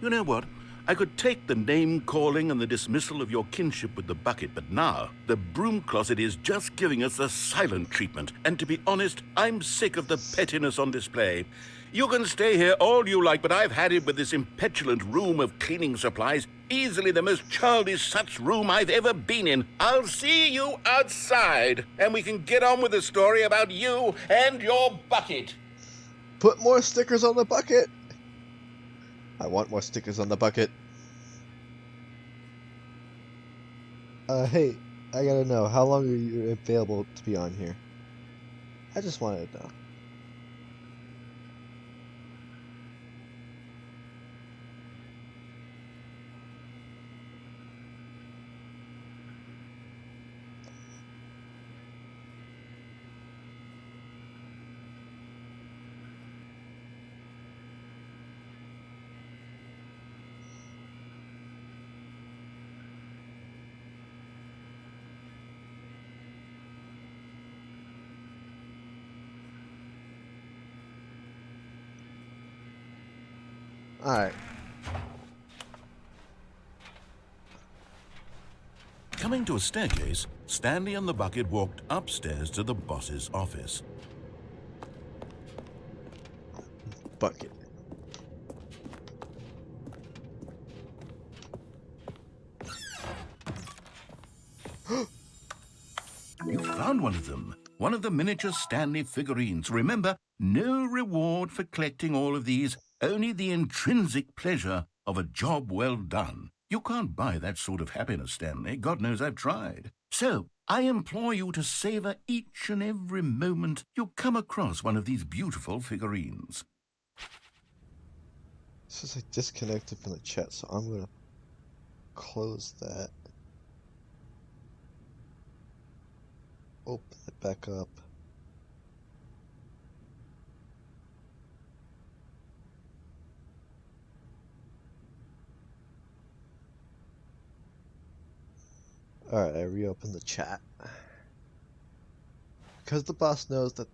You know what? I could take the name-calling and the dismissal of your kinship with the bucket, but now the broom closet is just giving us the silent treatment. And to be honest, I'm sick of the pettiness on display. You can stay here all you like, but I've had it with this impetulant room of cleaning supplies. Easily the most childish such room I've ever been in. I'll see you outside, and we can get on with the story about you and your bucket. Put more stickers on the bucket. I want more stickers on the bucket. Hey, I gotta know, how long are you available to be on here? I just wanted to know. Alright. Coming to a staircase, Stanley and the bucket walked upstairs to the boss's office. Bucket. You found one of them. One of the miniature Stanley figurines. Remember, no reward for collecting all of these, only the intrinsic pleasure of a job well done. You can't buy that sort of happiness, Stanley. God knows I've tried. So, I implore you to savor each and every moment you come across one of these beautiful figurines. It says I disconnected from the chat, so I'm gonna close that. Open it back up. Alright, I reopened the chat. Because the boss knows that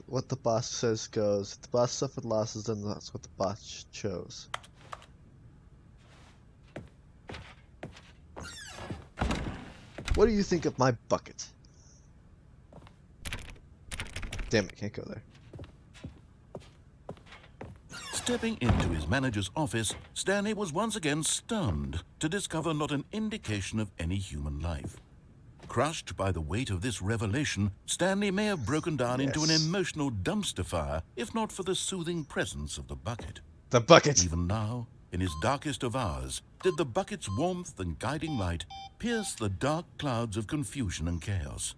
what the boss says goes. If the boss suffered losses, then that's what the boss chose. What do you think of my bucket? Damn it, can't go there. Stepping into his manager's office, Stanley was once again stunned to discover not an indication of any human life. Crushed by the weight of this revelation, Stanley may have broken down into an emotional dumpster fire, if not for the soothing presence of the bucket. The bucket! Even now, in his darkest of hours, did the bucket's warmth and guiding light pierce the dark clouds of confusion and chaos.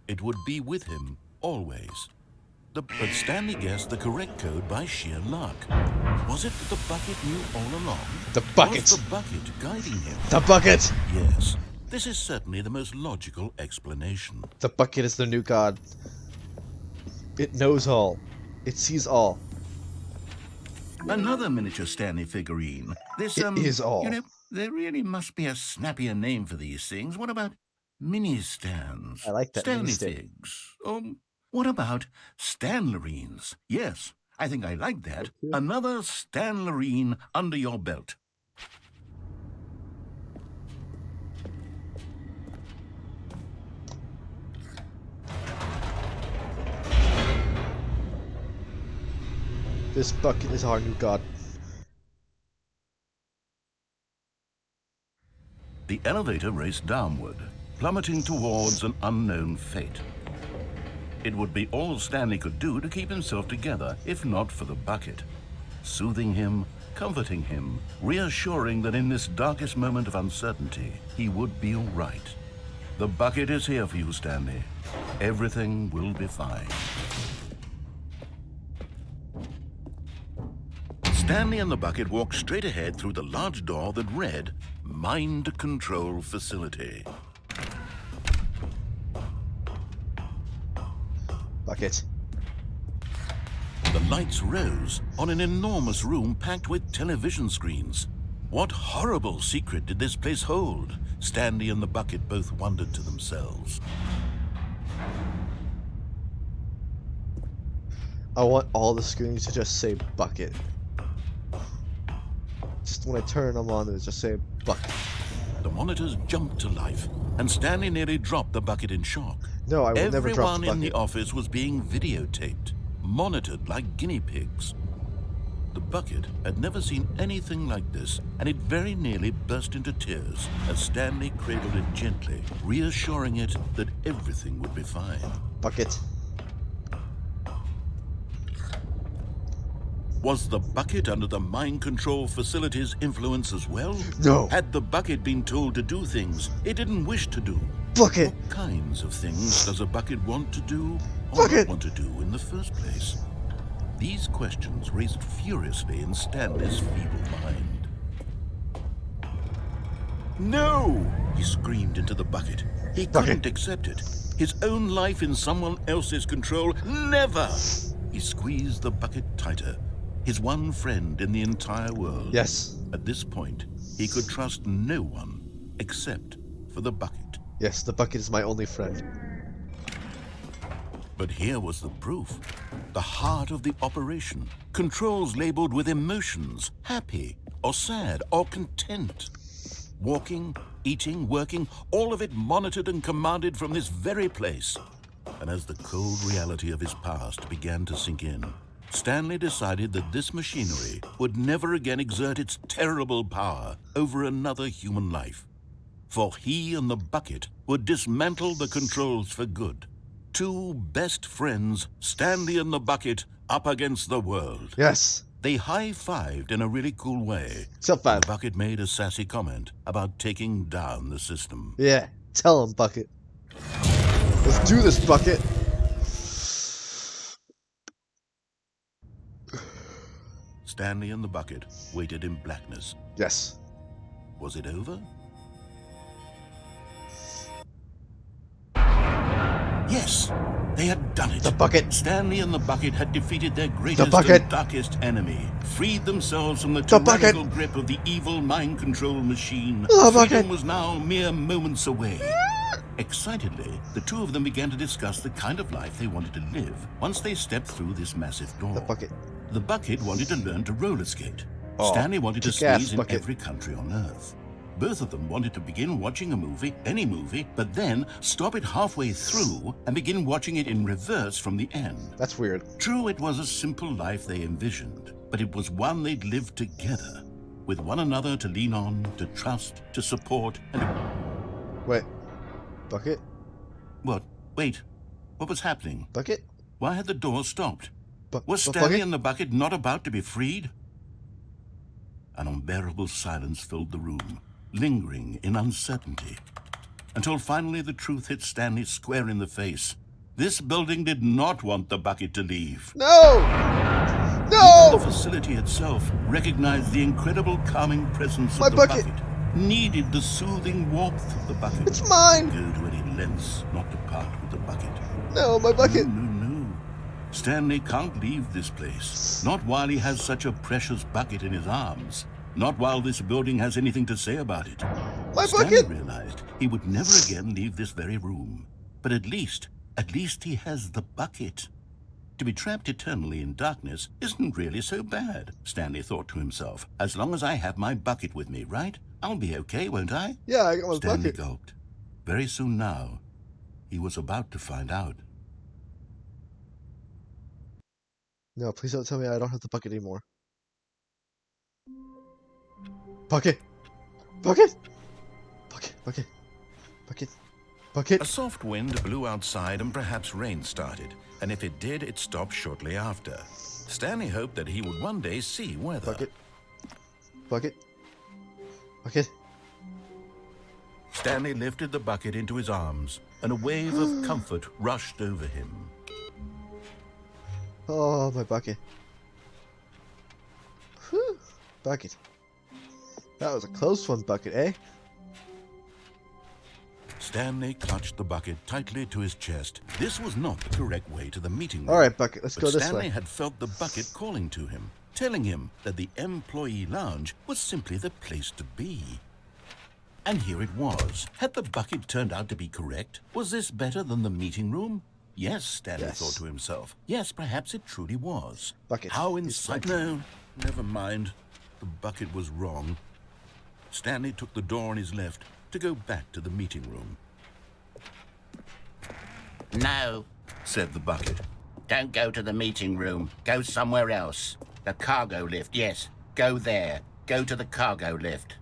It would be with him, always. But Stanley guessed the correct code by sheer luck. Was it that the bucket knew all along? The bucket! Was the bucket guiding him? The bucket! Yes. This is certainly the most logical explanation. The bucket is the new god. It knows all. It sees all. Another miniature Stanley figurine. This, It is all. You know, there really must be a snappier name for these things. What about mini-stands? I like that, Stanley mini-stand. figs. What about Stanlerines? Yes, I think I like that. Another Stanlerine under your belt. This bucket is our new god. The elevator raced downward, plummeting towards an unknown fate. It would be all Stanley could do to keep himself together, if not for the bucket. Soothing him, comforting him, reassuring that in this darkest moment of uncertainty, he would be all right. The bucket is here for you, Stanley. Everything will be fine. Stanley and the bucket walked straight ahead through the large door that read, Mind Control Facility. Bucket. The lights rose on an enormous room packed with television screens. What horrible secret did this place hold? Stanley and the bucket both wondered to themselves. I want all the screens to just say bucket. Just when I turn them on, it just say bucket. The monitors jumped to life, and Stanley nearly dropped the bucket in shock. No, I would never drop the Everyone bucket. in the office was being videotaped, monitored like guinea pigs. The bucket had never seen anything like this, and it very nearly burst into tears as Stanley cradled it gently, reassuring it that everything would be fine. Bucket. Was the bucket under the mind control facility's influence as well? No. Had the bucket been told to do things it didn't wish to do? Bucket. What kinds of things does a bucket want to do or Bucket. not want to do in the first place? These questions raced furiously in Stanley's feeble mind. No! He screamed into the bucket. He couldn't accept it. His own life in someone else's control, never! He squeezed the bucket tighter. His one friend in the entire world. Yes. At this point, he could trust no one except for the bucket. Yes, the bucket is my only friend. But here was the proof. The heart of the operation. Controls labeled with emotions, happy or sad or content. Walking, eating, working, all of it monitored and commanded from this very place. And as the cold reality of his past began to sink in, Stanley decided that this machinery would never again exert its terrible power over another human life. For he and the bucket would dismantle the controls for good. Two best friends, Stanley and the bucket, up against the world. Yes. They high-fived in a really cool way. Self five. The bucket made a sassy comment about taking down the system. Yeah. Tell him, bucket. Let's do this, bucket. Stanley and the bucket waited in blackness. Yes. Was it over? Yes, they had done it. The bucket. Stanley and the bucket had defeated their The greatest bucket. and darkest enemy, freed themselves from the The bucket. tyrannical grip of the evil mind control machine. The Freedom bucket. was now mere moments away. Excitedly, the two of them began to discuss the kind of life they wanted to live once they stepped through this massive door. The bucket. The bucket wanted to learn to roller skate. Oh, Stanley wanted to kick-ass skis in bucket. every country on Earth. Both of them wanted to begin watching a movie, any movie, but then stop it halfway through and begin watching it in reverse from the end. That's weird. True, it was a simple life they envisioned, but it was one they'd lived together, with one another to lean on, to trust, to support, and... Wait. Bucket? What? Wait. What was happening? Bucket? Why had the door stopped? Was Stanley and the bucket not about to be freed? An unbearable silence filled the room, lingering in uncertainty, until finally the truth hit Stanley square in the face. This building did not want the bucket to leave. No! No! The facility itself recognized the incredible calming presence of the bucket, needed the soothing warmth of the bucket. It's mine! Go to any lengths not to part with the bucket. No, my bucket! No. Stanley can't leave this place. Not while he has such a precious bucket in his arms. Not while this building has anything to say about it. My Stanley bucket! realized he would never again leave this very room. But at least he has the bucket. To be trapped eternally in darkness isn't really so bad, Stanley thought to himself. As long as I have my bucket with me, right? I'll be okay, won't I? Yeah, I got my Stanley bucket. gulped. Very soon now, he was about to find out. No, please don't tell me I don't have the bucket anymore. Bucket! Bucket! Bucket, bucket, bucket, bucket. A soft wind blew outside and perhaps rain started, and if it did, it stopped shortly after. Stanley hoped that he would one day see weather. Bucket. Bucket. Bucket. Stanley lifted the bucket into his arms, and a wave of comfort rushed over him. Oh, my bucket. Whew. Bucket. That was a close one, bucket, eh? Stanley clutched the bucket tightly to his chest. This was not the correct way to the meeting room. All right, bucket, let's go this Stanley way. had felt the bucket calling to him, telling him that the employee lounge was simply the place to be. And here it was. Had the bucket turned out to be correct? Was this better than the meeting room? Yes, Stanley thought to himself. Yes, perhaps it truly was. Bucket. How insightful. No, never mind. The bucket was wrong. Stanley took the door on his left to go back to the meeting room. No, said the bucket. Don't go to the meeting room. Go somewhere else. The cargo lift, yes. Go there. Go to the cargo lift.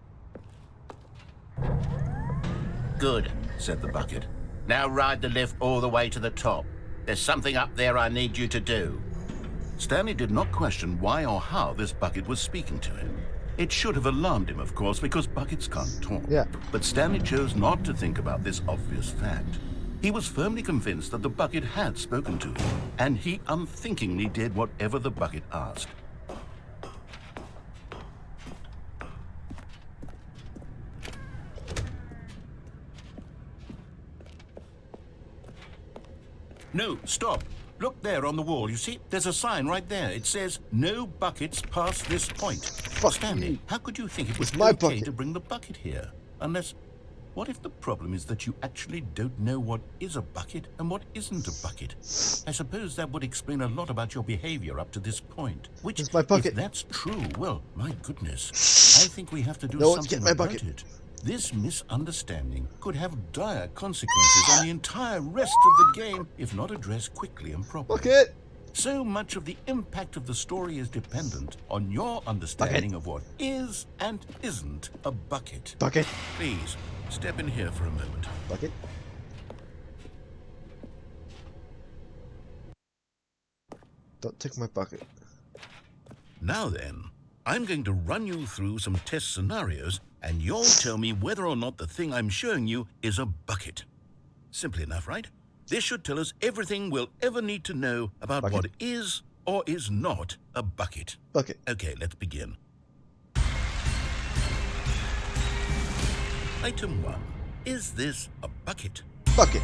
Good, said the bucket. Now ride the lift all the way to the top. There's something up there I need you to do. Stanley did not question why or how this bucket was speaking to him. It should have alarmed him, of course, because buckets can't talk. Yeah. But Stanley chose not to think about this obvious fact. He was firmly convinced that the bucket had spoken to him, and he unthinkingly did whatever the bucket asked. No, stop. Look there on the wall. You see, there's a sign right there. It says, no buckets past this point. Stanley, how could you think it was my okay bucket. to bring the bucket here? Unless, what if the problem is that you actually don't know what is a bucket and what isn't a bucket? I suppose that would explain a lot about your behavior up to this point. Which, It's my bucket. if that's true, well, my goodness. I think we have to do No one's something getting my about bucket. it. This misunderstanding could have dire consequences on the entire rest of the game if not addressed quickly and properly. Bucket! So much of the impact of the story is dependent on your understanding of what is and isn't a bucket. Bucket. Please, step in here for a moment. Bucket. Don't take my bucket. Now then, I'm going to run you through some test scenarios, and you'll tell me whether or not the thing I'm showing you is a bucket. Simple enough, right? This should tell us everything we'll ever need to know about Bucket. what is or is not a bucket. Bucket. Okay, let's begin. Item 1. Is this a bucket? Bucket.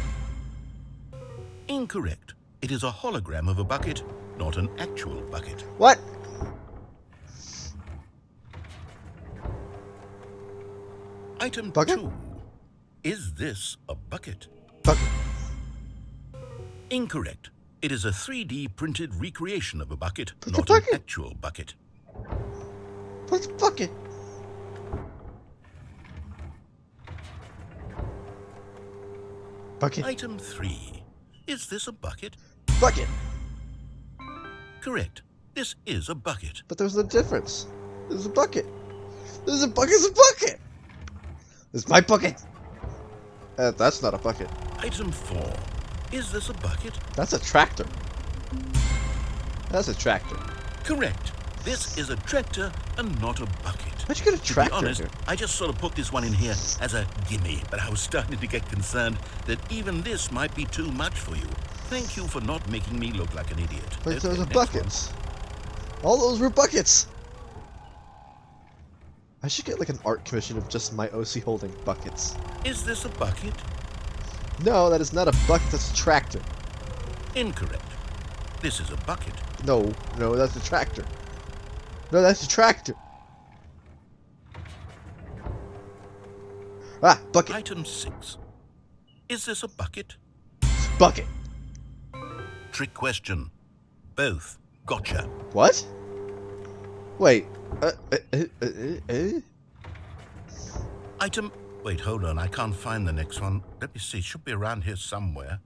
Incorrect. It is a hologram of a bucket, not an actual bucket. What? Item Bucket? 2. Is this a bucket? Bucket. Incorrect. It is a 3D printed recreation of a bucket, But not the bucket- an actual bucket. What's bucket? Bucket. Item 3. Is this a bucket? Bucket. Correct. This is a bucket. But there's no difference. There's a bucket. There's a bucket. There's a bucket. It's my bucket. That's not a bucket. Item 4. Is this a bucket? That's a tractor. That's a tractor. Correct. This is a tractor and not a bucket. How'd you get a tractor? To be honest, here? I just sort of put this one in here as a gimme, but I was starting to get concerned that even this might be too much for you. Thank you for not making me look like an idiot. But Okay, those are next buckets. All those were buckets. I should get like an art commission of just my OC holding buckets. one. Is this a bucket? No, that is not a bucket. That's a tractor. Incorrect. This is a bucket. No, that's a tractor. No, that's a tractor. Ah, bucket. Item 6. Is this a bucket? Bucket. Trick question. Both. Gotcha. What? Wait. Item... Wait, hold on. I can't find the next one. Let me see. It should be around here somewhere.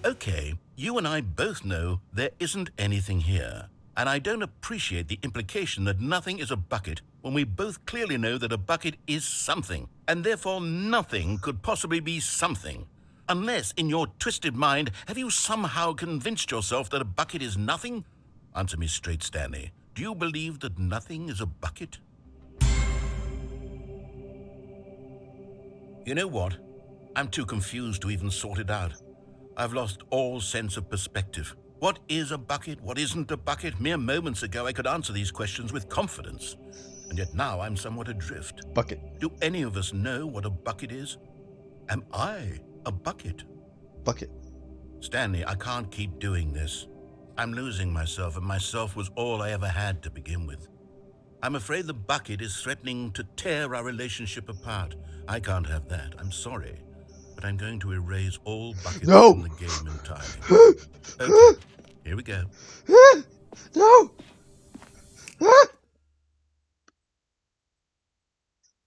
Okay, you and I both know there isn't anything here. And I don't appreciate the implication that nothing is a bucket when we both clearly know that a bucket is something, and therefore nothing could possibly be something. Unless, in your twisted mind, have you somehow convinced yourself that a bucket is nothing? Answer me straight, Stanley. Do you believe that nothing is a bucket? You know what? I'm too confused to even sort it out. I've lost all sense of perspective. What is a bucket? What isn't a bucket? Mere moments ago, I could answer these questions with confidence. And yet now I'm somewhat adrift. Bucket. Do any of us know what a bucket is? Am I a bucket? Bucket. Stanley, I can't keep doing this. I'm losing myself, and myself was all I ever had to begin with. I'm afraid the bucket is threatening to tear our relationship apart. I can't have that. I'm sorry. But I'm going to erase all buckets from the game entirely. Okay, here we go. No!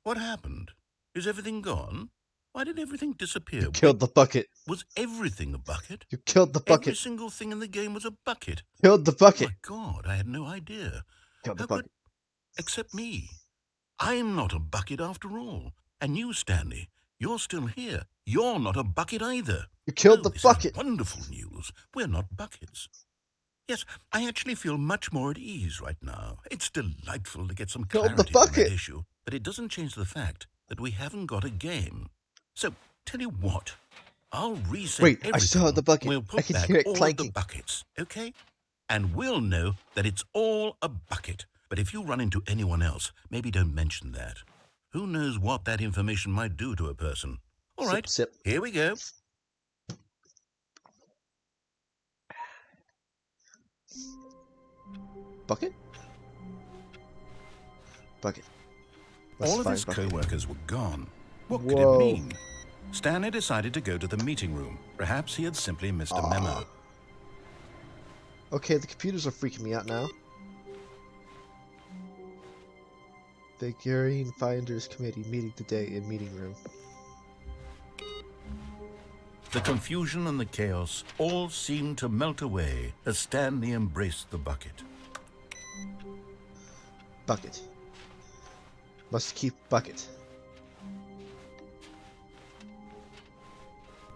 What happened? Is everything gone? Why did everything disappear? You killed the bucket. Was everything a bucket? You killed the bucket. Every single thing in the game was a bucket. Killed the bucket. Oh my God, I had no idea. Killed the How bucket. could... Except me. I'm not a bucket after all. And you, Stanley, you're still here. You're not a bucket either. You killed the this bucket. Is wonderful news. We're not buckets. Yes, I actually feel much more at ease right now. It's delightful to get some Killed clarity the on bucket. that issue, but it doesn't change the fact that we haven't got a game. So, tell you what, I'll reset Wait, everything. I still have the bucket. We'll put I can back hear it all clanking. the buckets, okay? And we'll know that it's all a bucket. But if you run into anyone else, maybe don't mention that. Who knows what that information might do to a person? All Sip, right, sip. here we go. Bucket? Bucket. Let's All of find his bucket. co-workers were gone. What could Whoa. it mean? Stanley decided to go to the meeting room. Perhaps he had simply missed a memo. Okay, the computers are freaking me out now. Figurine Finders Committee meeting today in meeting room. The confusion and the chaos all seemed to melt away as Stanley embraced the bucket. Bucket. Must keep bucket.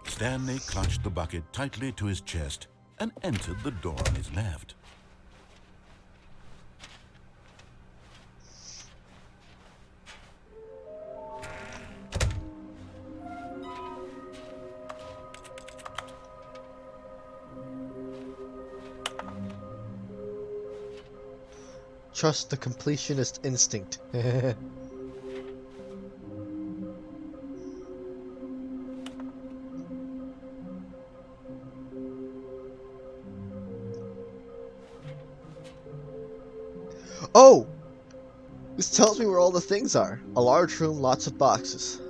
Stanley clutched the bucket tightly to his chest and entered the door on his left. Trust the completionist instinct. Oh! This tells me where all the things are. A large room, lots of boxes.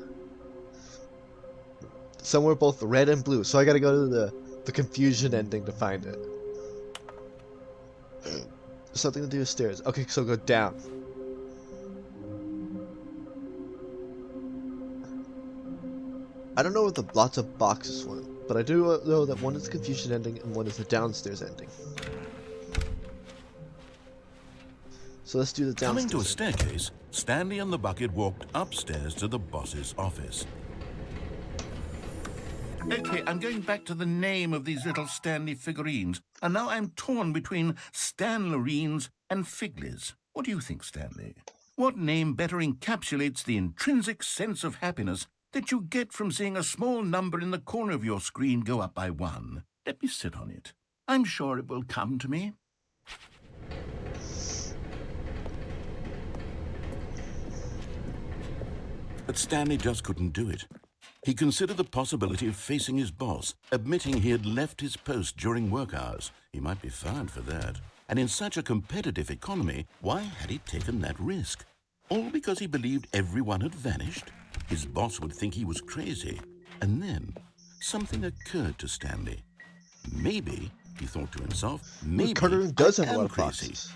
Somewhere both red and blue, so I gotta go to the confusion ending to find it. Something to do with stairs. Okay, so go down. I don't know what the lots of boxes went, but I do know that one is the confusion ending and one is the downstairs ending. So let's do the downstairs. Coming to a staircase, Stanley and the bucket walked upstairs to the boss's office. Okay, I'm going back to the name of these little Stanley figurines, and now I'm torn between Stanlerines and Figlies. What do you think, Stanley? What name better encapsulates the intrinsic sense of happiness that you get from seeing a small number in the corner of your screen go up by 1? Let me sit on it. I'm sure it will come to me. But Stanley just couldn't do it. He considered the possibility of facing his boss, admitting he had left his post during work hours. He might be fired for that. And in such a competitive economy, why had he taken that risk? All because he believed everyone had vanished? His boss would think he was crazy. And then something occurred to Stanley. Maybe, he thought to himself, maybe Carter does I have a am lot of crazy. boxes.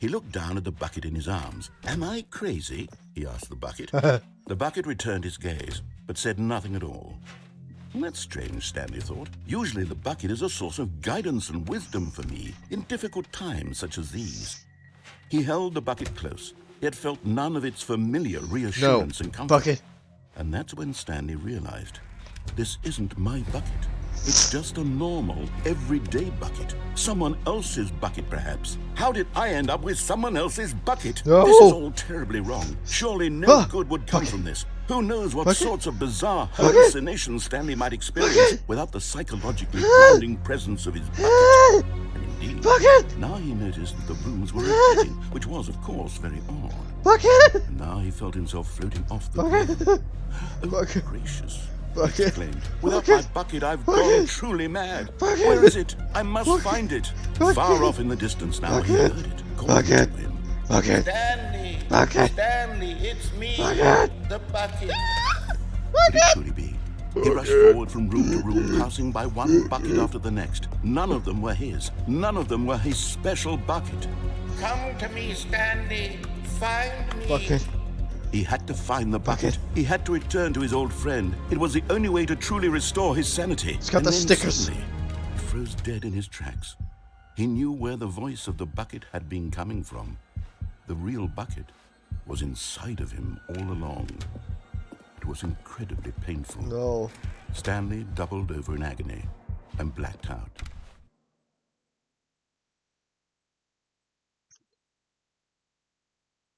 He looked down at the bucket in his arms. Am I crazy? He asked the bucket. The bucket returned his gaze, but said nothing at all. Well, that's strange, Stanley thought. Usually the bucket is a source of guidance and wisdom for me in difficult times such as these. He held the bucket close, yet felt none of its familiar reassurance and comfort. Bucket. And that's when Stanley realized, this isn't my bucket. It's just a normal, everyday bucket. Someone else's bucket, perhaps. How did I end up with someone else's bucket? No. This is all terribly wrong. Surely no good would come from this. Who knows what sorts of bizarre hallucinations Stanley might experience without the psychologically grounding presence of his bucket. And indeed, now he noticed that the rooms were rotating, which was, of course, very odd. Bucket! And now he felt himself floating off the ground. Oh, gracious. He exclaimed, without my bucket, I've gone truly mad. Where is it? I must find it. Far off in the distance now, he heard it. Calling to him. Stanley! Stanley, it's me! The bucket! Could it truly be? He rushed forward from room to room, passing by one bucket after the next. None of them were his. None of them were his special bucket. Come to me, Stanley! Find me! Bucket. He had to find the bucket. He had to return to his old friend. It was the only way to truly restore his sanity. It's got the then stickers. Suddenly, he froze dead in his tracks. He knew where the voice of the bucket had been coming from. The real bucket was inside of him all along. It was incredibly painful. No. Stanley doubled over in agony and blacked out.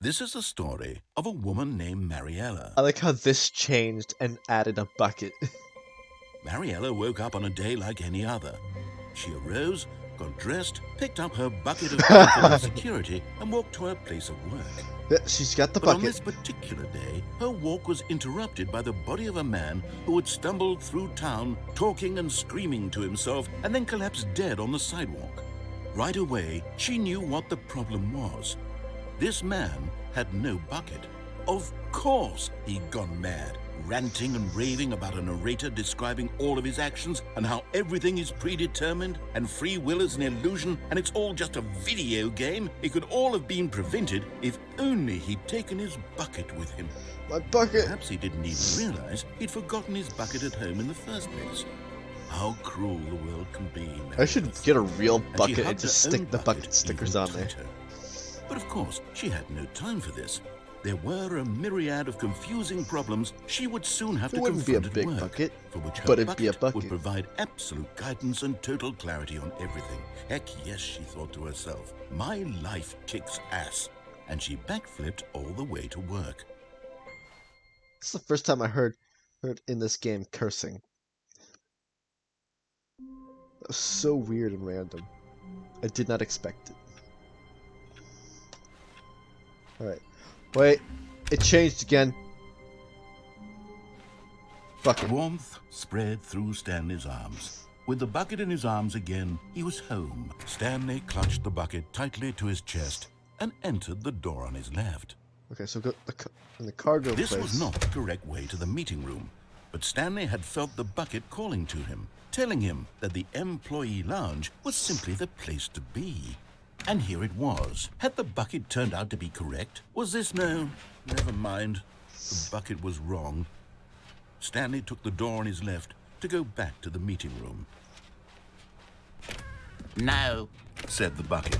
This is the story of a woman named Mariella. I like how this changed and added a bucket. Mariella woke up on a day like any other. She arose, got dressed, picked up her bucket of painful insecurity, and walked to her place of work. Yeah, she's got the But on bucket. this particular day, her walk was interrupted by the body of a man who had stumbled through town, talking and screaming to himself, and then collapsed dead on the sidewalk. Right away, she knew what the problem was. This man had no bucket. Of course he'd gone mad, ranting and raving about a narrator describing all of his actions and how everything is predetermined and free will is an illusion and it's all just a video game. It could all have been prevented if only he'd taken his bucket with him. My bucket. Perhaps he didn't even realize he'd forgotten his bucket at home in the first place. How cruel the world can be. I should get a real And she bucket and hugged just her stick own the bucket bucket stickers even on there. tighter. But of course, she had no time for this. There were a myriad of confusing problems she would soon have It to wouldn't be a confront big at work, bucket, for which her but it'd be a would bucket. provide absolute guidance and total clarity on everything. Heck yes, she thought to herself, my life kicks ass. And she backflipped all the way to work. This is the first time I heard in this game cursing. That was so weird and random. I did not expect it. Alright. Wait. It changed again. Bucket. Warmth spread through Stanley's arms. With the bucket in his arms again, he was home. Stanley clutched the bucket tightly to his chest and entered the door on his left. Okay, so go in the cargo This place. was not the correct way to the meeting room, but Stanley had felt the bucket calling to him, telling him that the employee lounge was simply the place to be. And here it was. Had the bucket turned out to be correct? Was this no? Never mind. The bucket was wrong. Stanley took the door on his left to go back to the meeting room. No, said the bucket.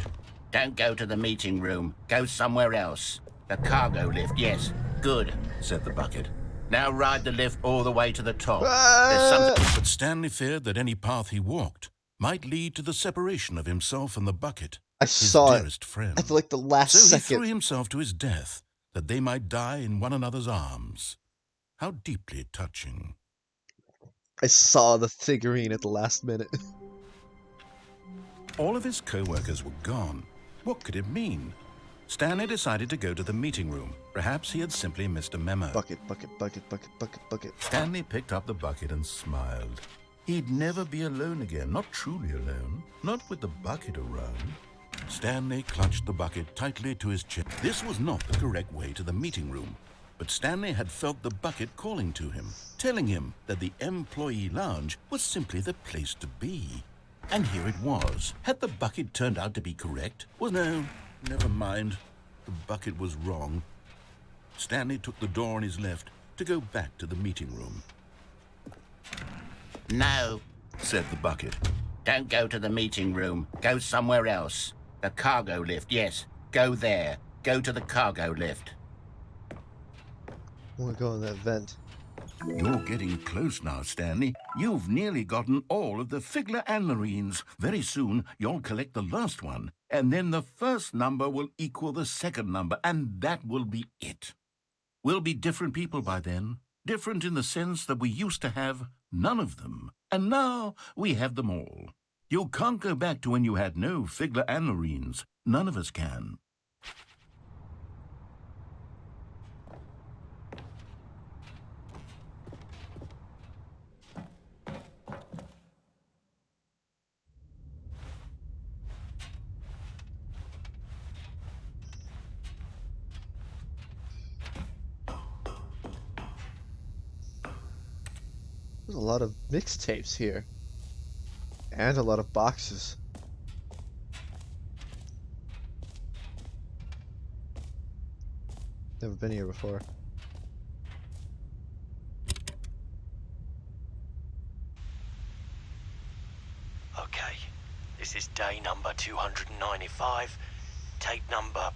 don't go to the meeting room. Go somewhere else. The cargo lift, yes. Good, said the bucket. Now ride the lift all the way to the top. There's something... But Stanley feared that any path he walked might lead to the separation of himself and the bucket, I saw his dearest friend. at like the last so second. He threw himself to his death, that they might die in one another's arms. How deeply touching. I saw the figurine at the last minute. All of his co-workers were gone. What could it mean? Stanley decided to go to the meeting room. Perhaps he had simply missed a memo. Bucket, bucket, bucket, bucket, bucket, bucket. Stanley picked up the bucket and smiled. He'd never be alone again, not truly alone, not with the bucket around. Stanley clutched the bucket tightly to his chest. This was not the correct way to the meeting room, but Stanley had felt the bucket calling to him, telling him that the employee lounge was simply the place to be. And here it was. Had the bucket turned out to be correct? Well, no, never mind. The bucket was wrong. Stanley took the door on his left to go back to the meeting room. No, said the bucket. don't go to the meeting room. Go somewhere else. The cargo lift, yes. Go there. Go to the cargo lift. I want to go in that vent. You're getting close now, Stanley. You've nearly gotten all of the Figler Anlarines. Very soon, you'll collect the last one, and then the first number will equal the second number, and that will be it. We'll be different people by then. Different in the sense that we used to have none of them, and now we have them all. You can't go back to when you had no Figler Anlarines. None of us can. There's a lot of mixtapes here. And a lot of boxes. Never been here before. Okay, this is day number 295. Tape number...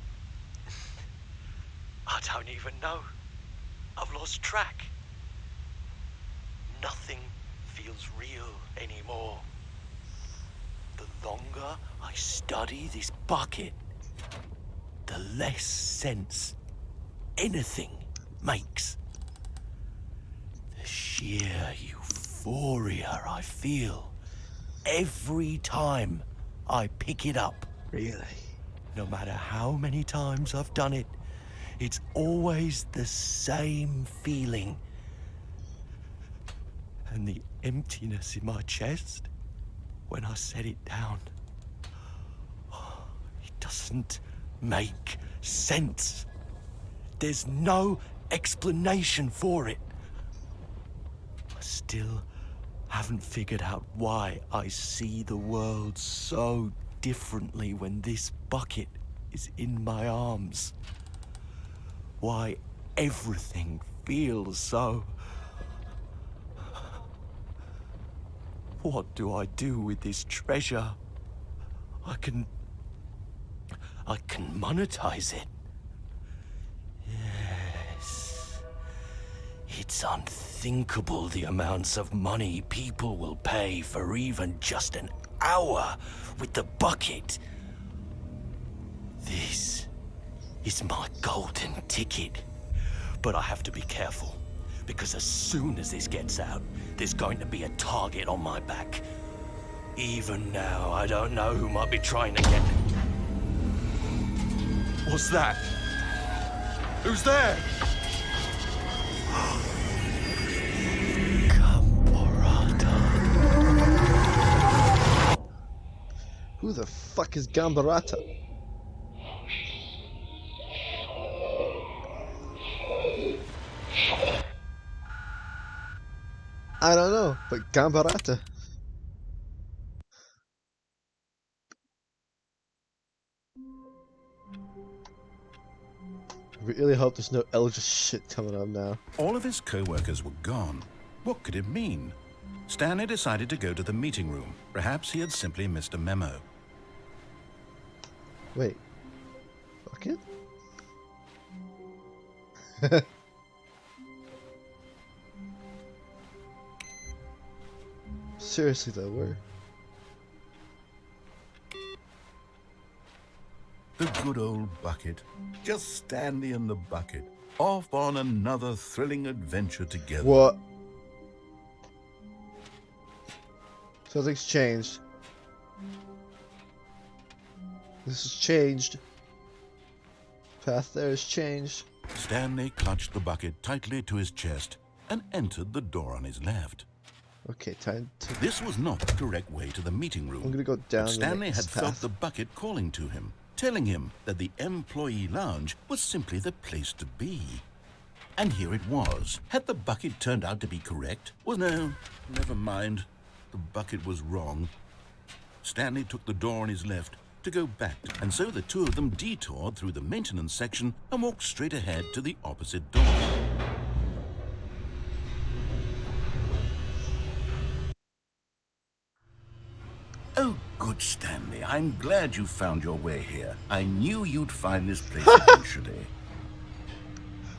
I don't even know. I've lost track. Nothing feels real anymore. The longer I study this bucket, the less sense anything makes. The sheer euphoria I feel every time I pick it up. Really? No matter how many times I've done it, it's always the same feeling. And the emptiness in my chest when I set it down. It doesn't make sense. There's no explanation for it. I still haven't figured out why I see the world so differently when this bucket is in my arms. Why everything feels so... What do I do with this treasure? I can monetize it. Yes. It's unthinkable the amounts of money people will pay for even just an hour with the bucket. This is my golden ticket. But I have to be careful, because as soon as this gets out, there's going to be a target on my back. Even now, I don't know who might be trying to get... What's that? Who's there? Gambarata. Who the fuck is Gambarata? I don't know, but Gambarata. Really hope there's no Eldritch shit coming up now. All of his co-workers were gone. What could it mean? Stanley decided to go to the meeting room. Perhaps he had simply missed a memo. Wait. Bucket? Seriously though, where? The good old bucket. Just Stanley and the bucket. Off on another thrilling adventure together. What? Something's changed. This has changed. Path there has changed. Stanley clutched the bucket tightly to his chest and entered the door on his left. Okay, time to... This was not the correct way to the meeting room. I'm gonna go down But Stanley the had next felt path. the bucket calling to him, telling him that the employee lounge was simply the place to be. And here it was. Had the bucket turned out to be correct? Well, no, never mind. The bucket was wrong. Stanley took the door on his left to go back, and so the two of them detoured through the maintenance section and walked straight ahead to the opposite door. Oh, good Stanley. I'm glad you found your way here. I knew you'd find this place eventually.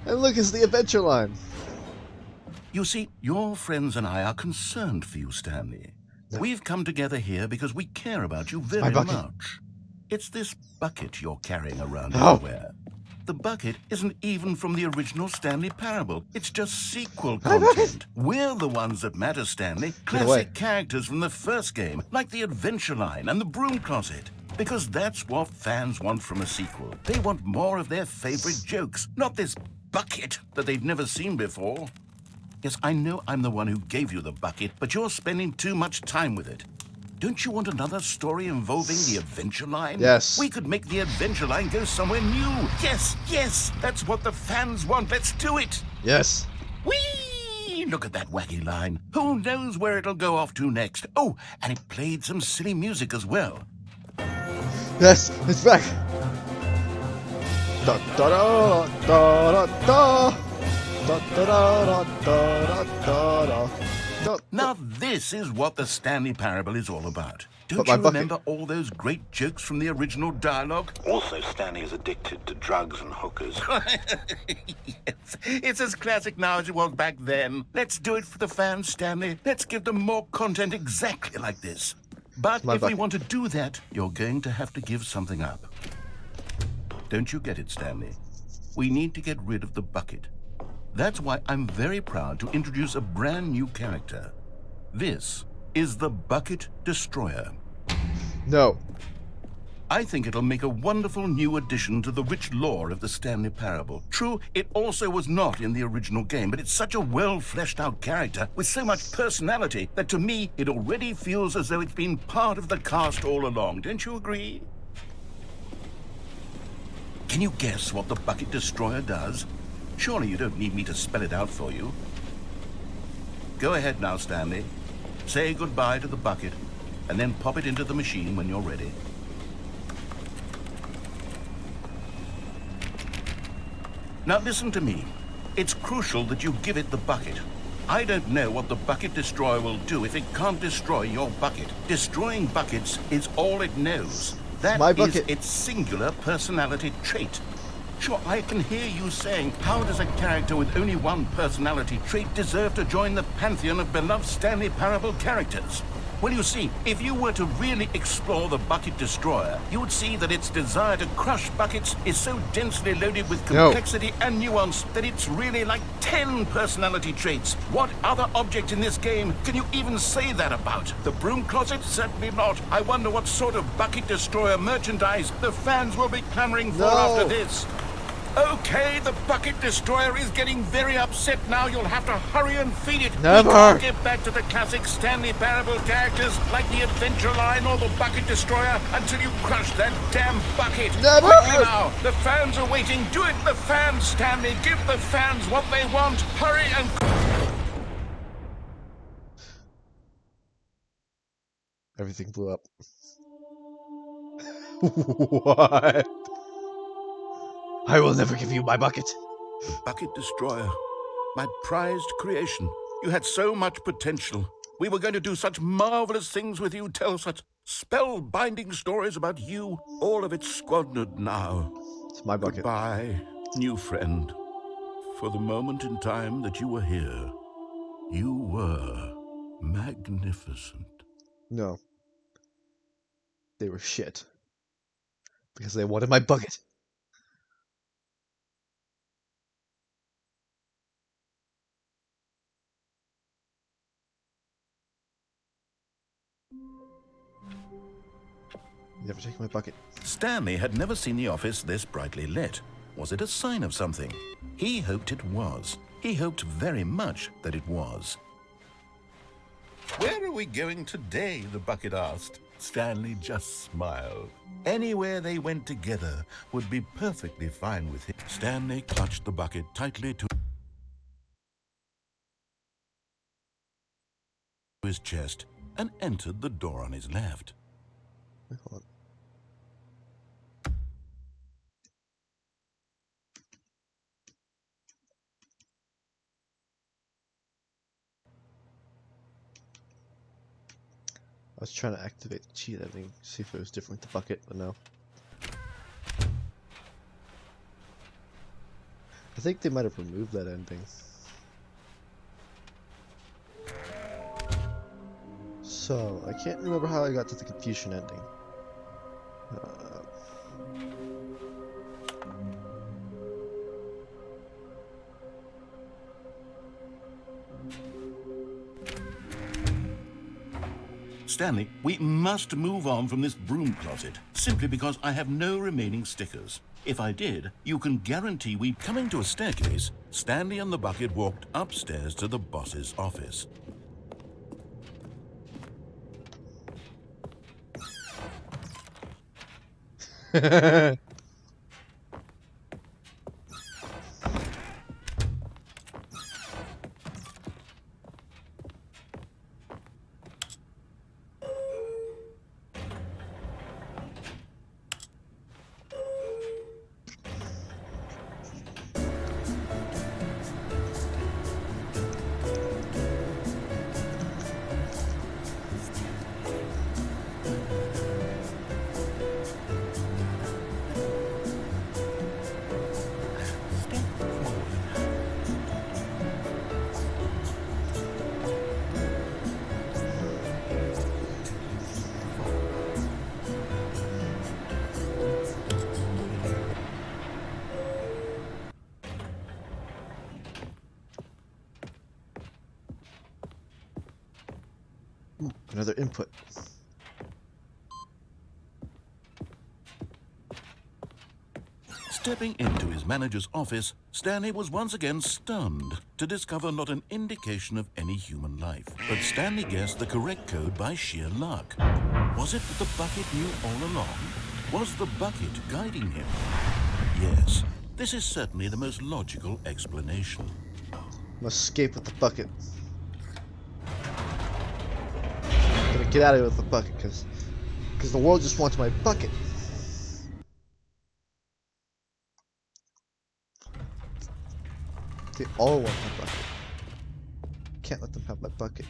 And look, it's the adventure line. You see, your friends and I are concerned for you, Stanley. No. We've come together here because we care about you very much. It's this bucket you're carrying around everywhere. The bucket isn't even from the original Stanley Parable. It's just sequel content. We're the ones that matter, Stanley. Classic characters from the first game, like the Adventure Line and the Broom Closet. Because that's what fans want from a sequel. They want more of their favorite jokes, not this bucket that they've never seen before. Yes, I know I'm the one who gave you the bucket, but you're spending too much time with it. Don't you want another story involving the Adventure Line? Yes. We could make the Adventure Line go somewhere new. Yes, yes, that's what the fans want. Let's do it. Yes. Whee! Look at that wacky line. Who knows where it'll go off to next? Oh, and it played some silly music as well. Yes, it's back. Da da da da da da. Da da da da da da da. Now this is what the Stanley Parable is all about. Don't you remember all those great jokes from the original dialogue? Also, Stanley is addicted to drugs and hookers. Yes, it's as classic now as it was back then. Let's do it for the fans, Stanley. Let's give them more content exactly like this. But if we want to do that, you're going to have to give something up. Don't you get it, Stanley? We need to get rid of the bucket. That's why I'm very proud to introduce a brand new character. This is the Bucket Destroyer. No. I think it'll make a wonderful new addition to the rich lore of the Stanley Parable. True, it also was not in the original game, but it's such a well-fleshed-out character with so much personality that to me, it already feels as though it's been part of the cast all along. Don't you agree? Can you guess what the Bucket Destroyer does? Surely you don't need me to spell it out for you. Go ahead now, Stanley. Say goodbye to the bucket, and then pop it into the machine when you're ready. Now listen to me. It's crucial that you give it the bucket. I don't know what the Bucket Destroyer will do if it can't destroy your bucket. Destroying buckets is all it knows. That is its singular personality trait. Sure, I can hear you saying, how does a character with only one personality trait deserve to join the pantheon of beloved Stanley Parable characters? Well, you see, if you were to really explore the Bucket Destroyer, you would see that its desire to crush buckets is so densely loaded with complexity and nuance that it's really like 10 personality traits. What other object in this game can you even say that about? The Broom Closet? Certainly not. I wonder what sort of Bucket Destroyer merchandise the fans will be clamoring for after this. Okay, the Bucket Destroyer is getting very upset now. You'll have to hurry and feed it. Never. We can't get back to the classic Stanley Parable characters like the Adventure Line or the Bucket Destroyer until you crush that damn bucket. Never. Quickly now, the fans are waiting. Do it, the fans, Stanley. Give the fans what they want. Hurry and... Everything blew up. What? I will never give you my bucket. The Bucket Destroyer, my prized creation. You had so much potential. We were going to do such marvelous things with you, tell such spellbinding stories about you. All of it squandered now. It's my bucket. Goodbye, new friend. For the moment in time that you were here, you were magnificent. No. They were shit. Because they wanted my bucket. Never take my bucket. Stanley had never seen the office this brightly lit. Was it a sign of something? He hoped it was. He hoped very much that it was. Where are we going today? The bucket asked. Stanley just smiled. Anywhere they went together would be perfectly fine with him. Stanley clutched the bucket tightly to his chest and entered the door on his left. Wait, hold on. I was trying to activate the cheat editing, see if it was different with the bucket, but no. I think they might have removed that ending. So, I can't remember how I got to the Confucian ending. Stanley, we must move on from this broom closet, simply because I have no remaining stickers. If I did, you can guarantee we'd... Coming to a staircase, Stanley and the bucket walked upstairs to the boss's office. Ooh, another input. Stepping into his manager's office, Stanley was once again stunned to discover not an indication of any human life. But Stanley guessed the correct code by sheer luck. Was it that the bucket knew all along? Was the bucket guiding him? Yes, this is certainly the most logical explanation. Must escape with the bucket. Gotta get out of here with the bucket, because the world just wants my bucket. They all want my bucket. Can't let them have my bucket.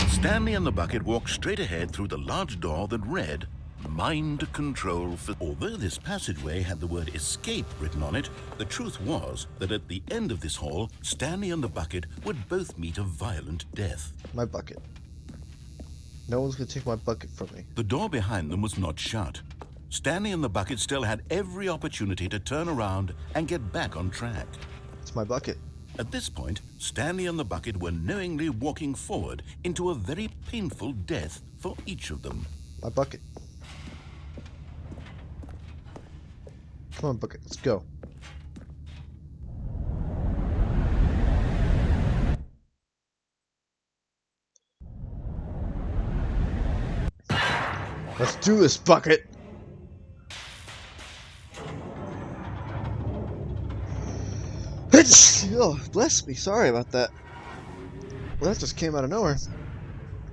Stanley and the bucket walked straight ahead through the large door that read, Mind Control. Although this passageway had the word escape written on it, the truth was that at the end of this hall, Stanley and the bucket would both meet a violent death. My bucket. No one's gonna take my bucket from me. The door behind them was not shut. Stanley and the bucket still had every opportunity to turn around and get back on track. It's my bucket. At this point, Stanley and the bucket were knowingly walking forward into a very painful death for each of them. My bucket. Come on, bucket, let's go. Let's do this, bucket! Oh, bless me, sorry about that. Well, that just came out of nowhere.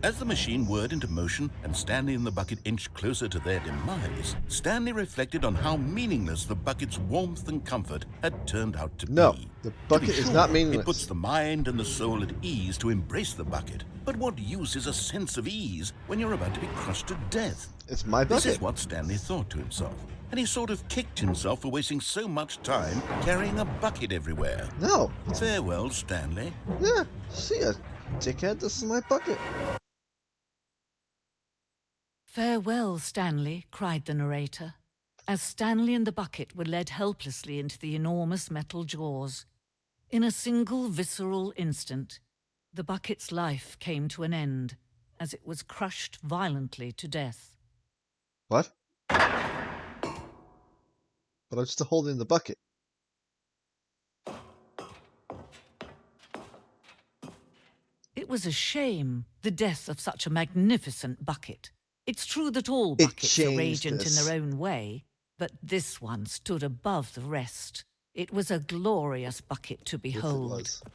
As the machine whirred into motion and Stanley and the bucket inched closer to their demise, Stanley reflected on how meaningless the bucket's warmth and comfort had turned out to be. No, the bucket is not meaningless. It puts the mind and the soul at ease to embrace the bucket. But what use is a sense of ease when you're about to be crushed to death? It's my bucket. This is what Stanley thought to himself. And he sort of kicked himself for wasting so much time carrying a bucket everywhere. No. Farewell, Stanley. Yeah, see ya, dickhead. This is my bucket. Farewell, Stanley, cried the narrator, as Stanley and the bucket were led helplessly into the enormous metal jaws. In a single visceral instant, the bucket's life came to an end as it was crushed violently to death. What? But I'm still holding the bucket. It was a shame, the death of such a magnificent bucket. It's true that all buckets are radiant in their own way, but this one stood above the rest. It was a glorious bucket to behold. Yes, it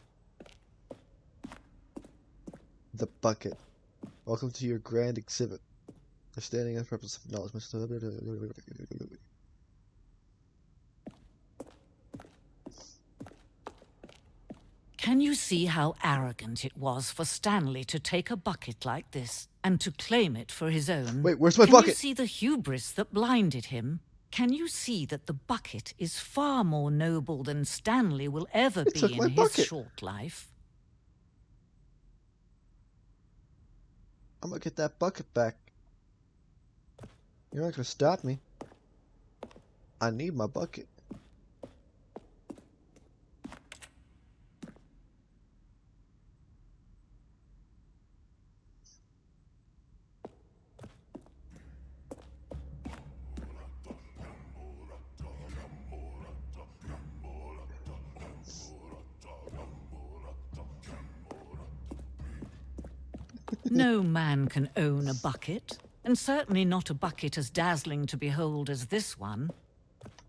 was. The bucket. Welcome to your grand exhibit. The standing and purpose of knowledge. Can you see how arrogant it was for Stanley to take a bucket like this and to claim it for his own? Wait, where's my bucket? Can you see the hubris that blinded him? Can you see that the bucket is far more noble than Stanley will ever be in his short life? I'm gonna get that bucket back. You're not gonna stop me. I need my bucket. No man can own a bucket, and certainly not a bucket as dazzling to behold as this one.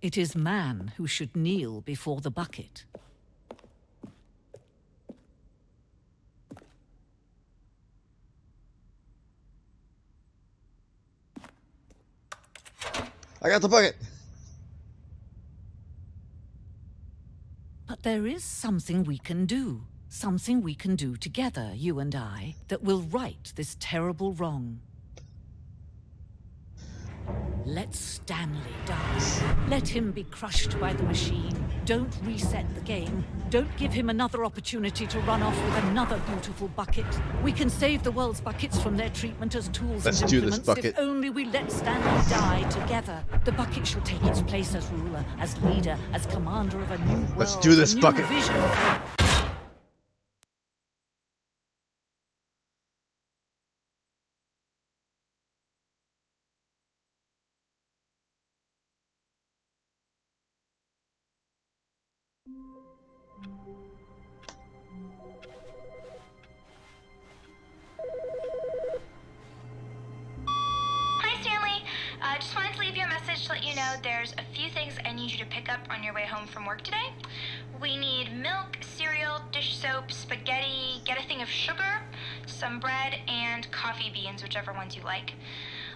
It is man who should kneel before the bucket. I got the bucket! But there is something we can do. Something we can do together, you and I, that will right this terrible wrong. Let Stanley die. Let him be crushed by the machine. Don't reset the game. Don't give him another opportunity to run off with another beautiful bucket. We can save the world's buckets from their treatment as tools and implements if only we let Stanley die together. The bucket shall take its place as ruler, as leader, as commander of a new world. Let's do this, a new bucket. Vision. Hi, Stanley. Just wanted to leave you a message to let you know there's a few things I need you to pick up on your way home from work today. We need milk, cereal, dish soap, spaghetti, get a thing of sugar, some bread, and coffee beans, whichever ones you like.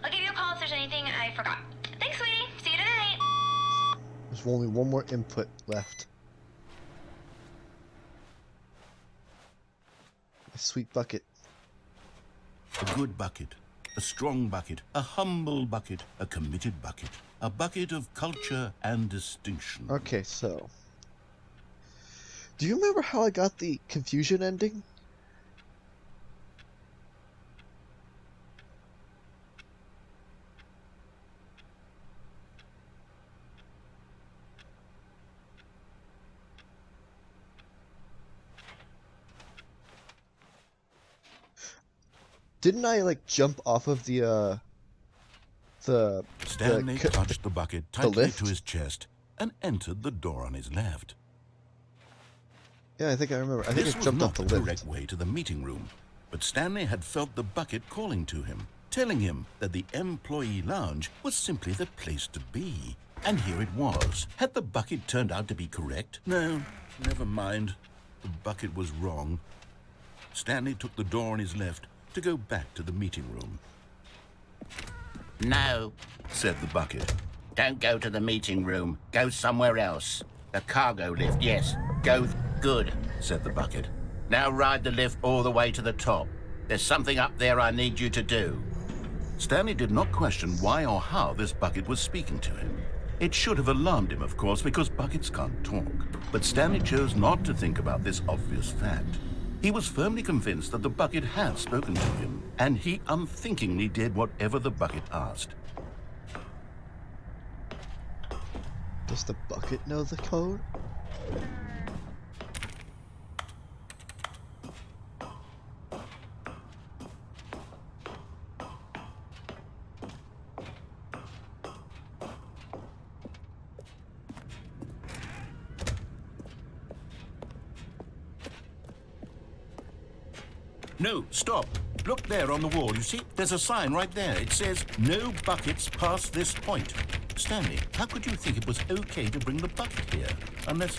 I'll give you a call if there's anything I forgot. Thanks, sweetie. See you tonight. There's only one more input left. A sweet bucket. A good bucket. A strong bucket. A humble bucket. A committed bucket. A bucket of culture and distinction. Okay, so... do you remember how I got the confusion ending? Didn't I, like, jump off of the Stanley touched the bucket tightly to his chest and entered the door on his left. Yeah, I think I remember. I think I jumped off the lift. This was not the correct way to the meeting room, but Stanley had felt the bucket calling to him, telling him that the employee lounge was simply the place to be. And here it was. Had the bucket turned out to be correct? No, never mind. The bucket was wrong. Stanley took the door on his left, to go back to the meeting room. No, said the bucket. don't go to the meeting room. Go somewhere else. The cargo lift, yes. Go. Good, said the bucket. Now ride the lift all the way to the top. There's something up there I need you to do. Stanley did not question why or how this bucket was speaking to him. It should have alarmed him, of course, because buckets can't talk. But Stanley chose not to think about this obvious fact. He was firmly convinced that the bucket had spoken to him, and he unthinkingly did whatever the bucket asked. Does the bucket know the code? No, stop. Look there on the wall, you see? There's a sign right there. It says, no buckets past this point. Stanley, how could you think it was okay to bring the bucket here? Unless,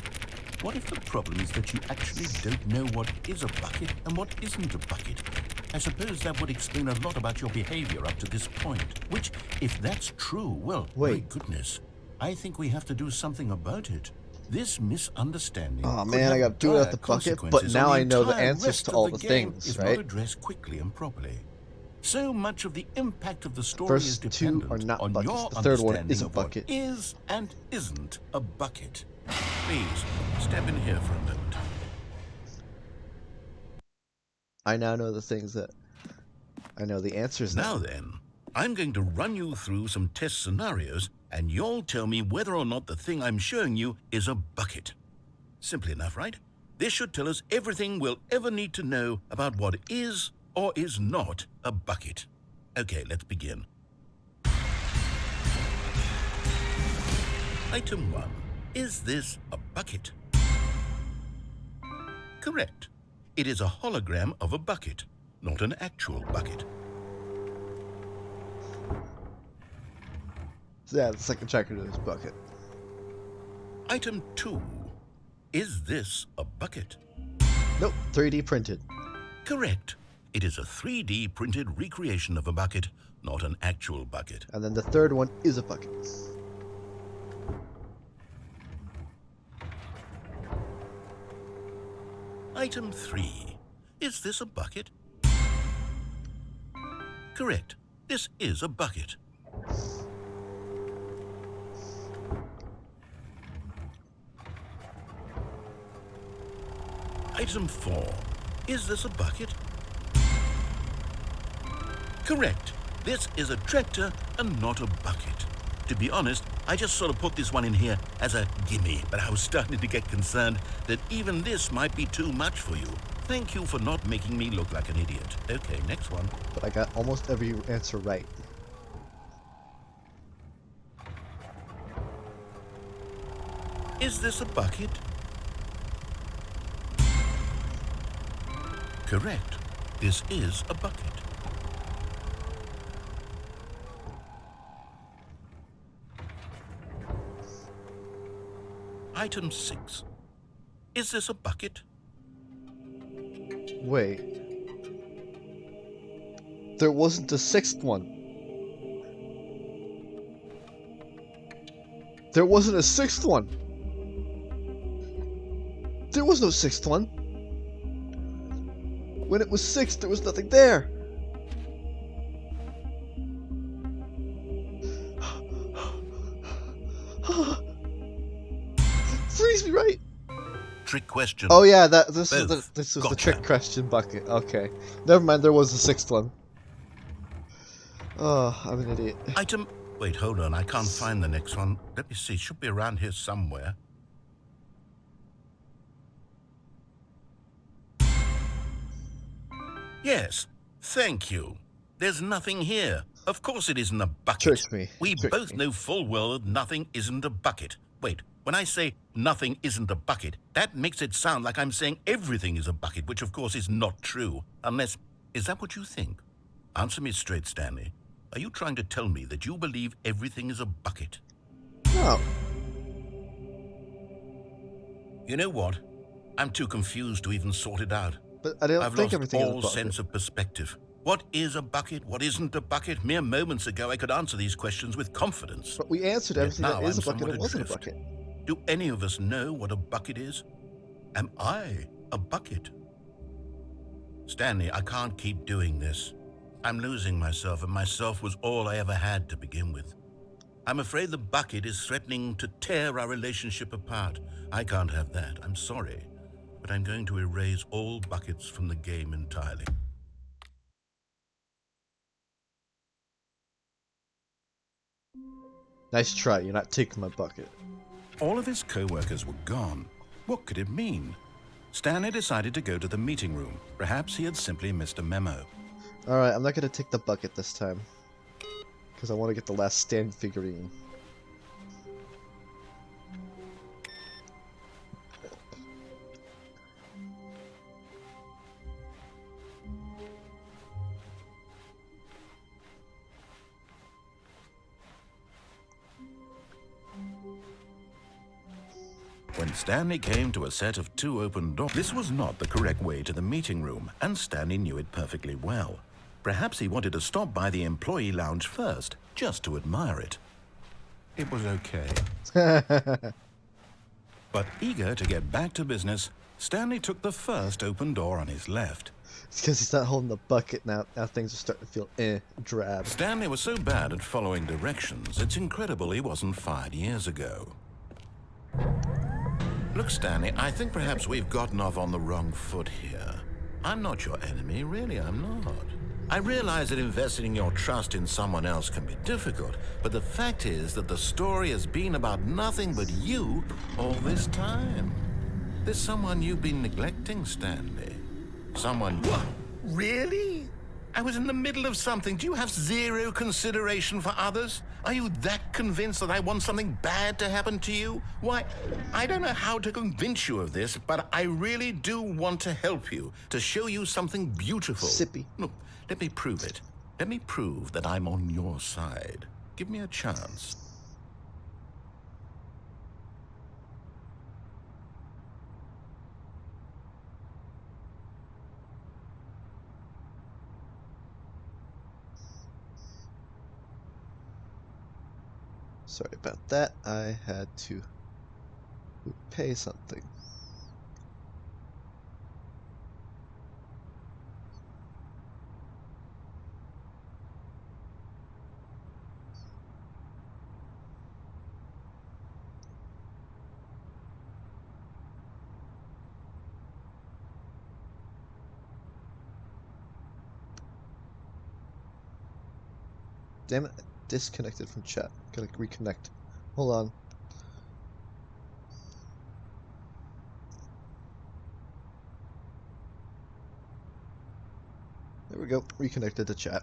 what if the problem is that you actually don't know what is a bucket and what isn't a bucket? I suppose that would explain a lot about your behavior up to this point. Which, if that's true, well, my goodness, I think we have to do something about it. This misunderstanding. Oh man, I got threw out the bucket, but now I know the answers to all the things, right? Not addressed quickly and properly. So much of the impact of the story First is dependent two are not on buckets. your The third one understanding is a of what bucket. is and isn't a bucket. Please, step in here for a moment. I now know the things that... I know the answers now. Now then, I'm going to run you through some test scenarios, and you'll tell me whether or not the thing I'm showing you is a bucket. Simple enough, right? This should tell us everything we'll ever need to know about what is or is not a bucket. Okay, let's begin. Item 1. Is this a bucket? Correct. It is a hologram of a bucket, not an actual bucket. Yeah, the second checker to this bucket. Item 2. Is this a bucket? Nope, 3D printed. Correct. It is a 3D printed recreation of a bucket, not an actual bucket. And then the third one is a bucket. Item 3. Is this a bucket? Correct. This is a bucket. Item 4. Is this a bucket? Correct. This is a tractor and not a bucket. To be honest, I just sort of put this one in here as a gimme, but I was starting to get concerned that even this might be too much for you. Thank you for not making me look like an idiot. Okay, next one. But I got almost every answer right. Is this a bucket? Correct. This is a bucket. Item 6. Is this a bucket? Wait. There wasn't a sixth one. There wasn't a sixth one. There was no sixth one. When it was 6, there was nothing there. Freeze me right. Trick question. Oh yeah, this was Both. the trick question bucket. Okay, never mind. There was a sixth one. Oh, I'm an idiot. Item. Wait, hold on. I can't find the next one. Let me see. It should be around here somewhere. Yes, thank you. There's nothing here. Of course it isn't a bucket. Tricked me. We Tricked both me. know full well that nothing isn't a bucket. Wait, when I say nothing isn't a bucket, that makes it sound like I'm saying everything is a bucket, which of course is not true. Unless, is that what you think? Answer me straight, Stanley. Are you trying to tell me that you believe everything is a bucket? No. You know what? I'm too confused to even sort it out. But I don't I've think lost everything is a all bucket. sense of perspective. What is a bucket? What isn't a bucket? Mere moments ago, I could answer these questions with confidence. But we answered everything that is a bucket and wasn't a adrift. bucket. Do any of us know what a bucket is? Am I a bucket? Stanley, I can't keep doing this. I'm losing myself, and myself was all I ever had to begin with. I'm afraid the bucket is threatening to tear our relationship apart. I can't have that. I'm sorry. But I'm going to erase all buckets from the game entirely. Nice try. You're not taking my bucket. All of his co-workers were gone. What could it mean? Stanley decided to go to the meeting room. Perhaps he had simply missed a memo. Alright, I'm not gonna take the bucket this time. Because I want to get the last stand figurine. When Stanley came to a set of 2 open doors, this was not the correct way to the meeting room, and Stanley knew it perfectly well. Perhaps he wanted to stop by the employee lounge first, just to admire it. It was okay. But eager to get back to business, Stanley took the first open door on his left. It's because he's not holding the bucket now. Now things are starting to feel drab. Stanley was so bad at following directions, it's incredible he wasn't fired years ago. Look, Stanley, I think perhaps we've gotten off on the wrong foot here. I'm not your enemy, really, I'm not. I realize that investing your trust in someone else can be difficult, but the fact is that the story has been about nothing but you all this time. There's someone you've been neglecting, Stanley. Someone... What? Really? I was in the middle of something. Do you have zero consideration for others? Are you that convinced that I want something bad to happen to you? Why, I don't know how to convince you of this, but I really do want to help you, to show you something beautiful. Sippy. Look, let me prove it. Let me prove that I'm on your side. Give me a chance. Sorry about that. I had to pay something. Damn it, disconnected from chat. Gotta reconnect. Hold on. There we go, reconnected to chat.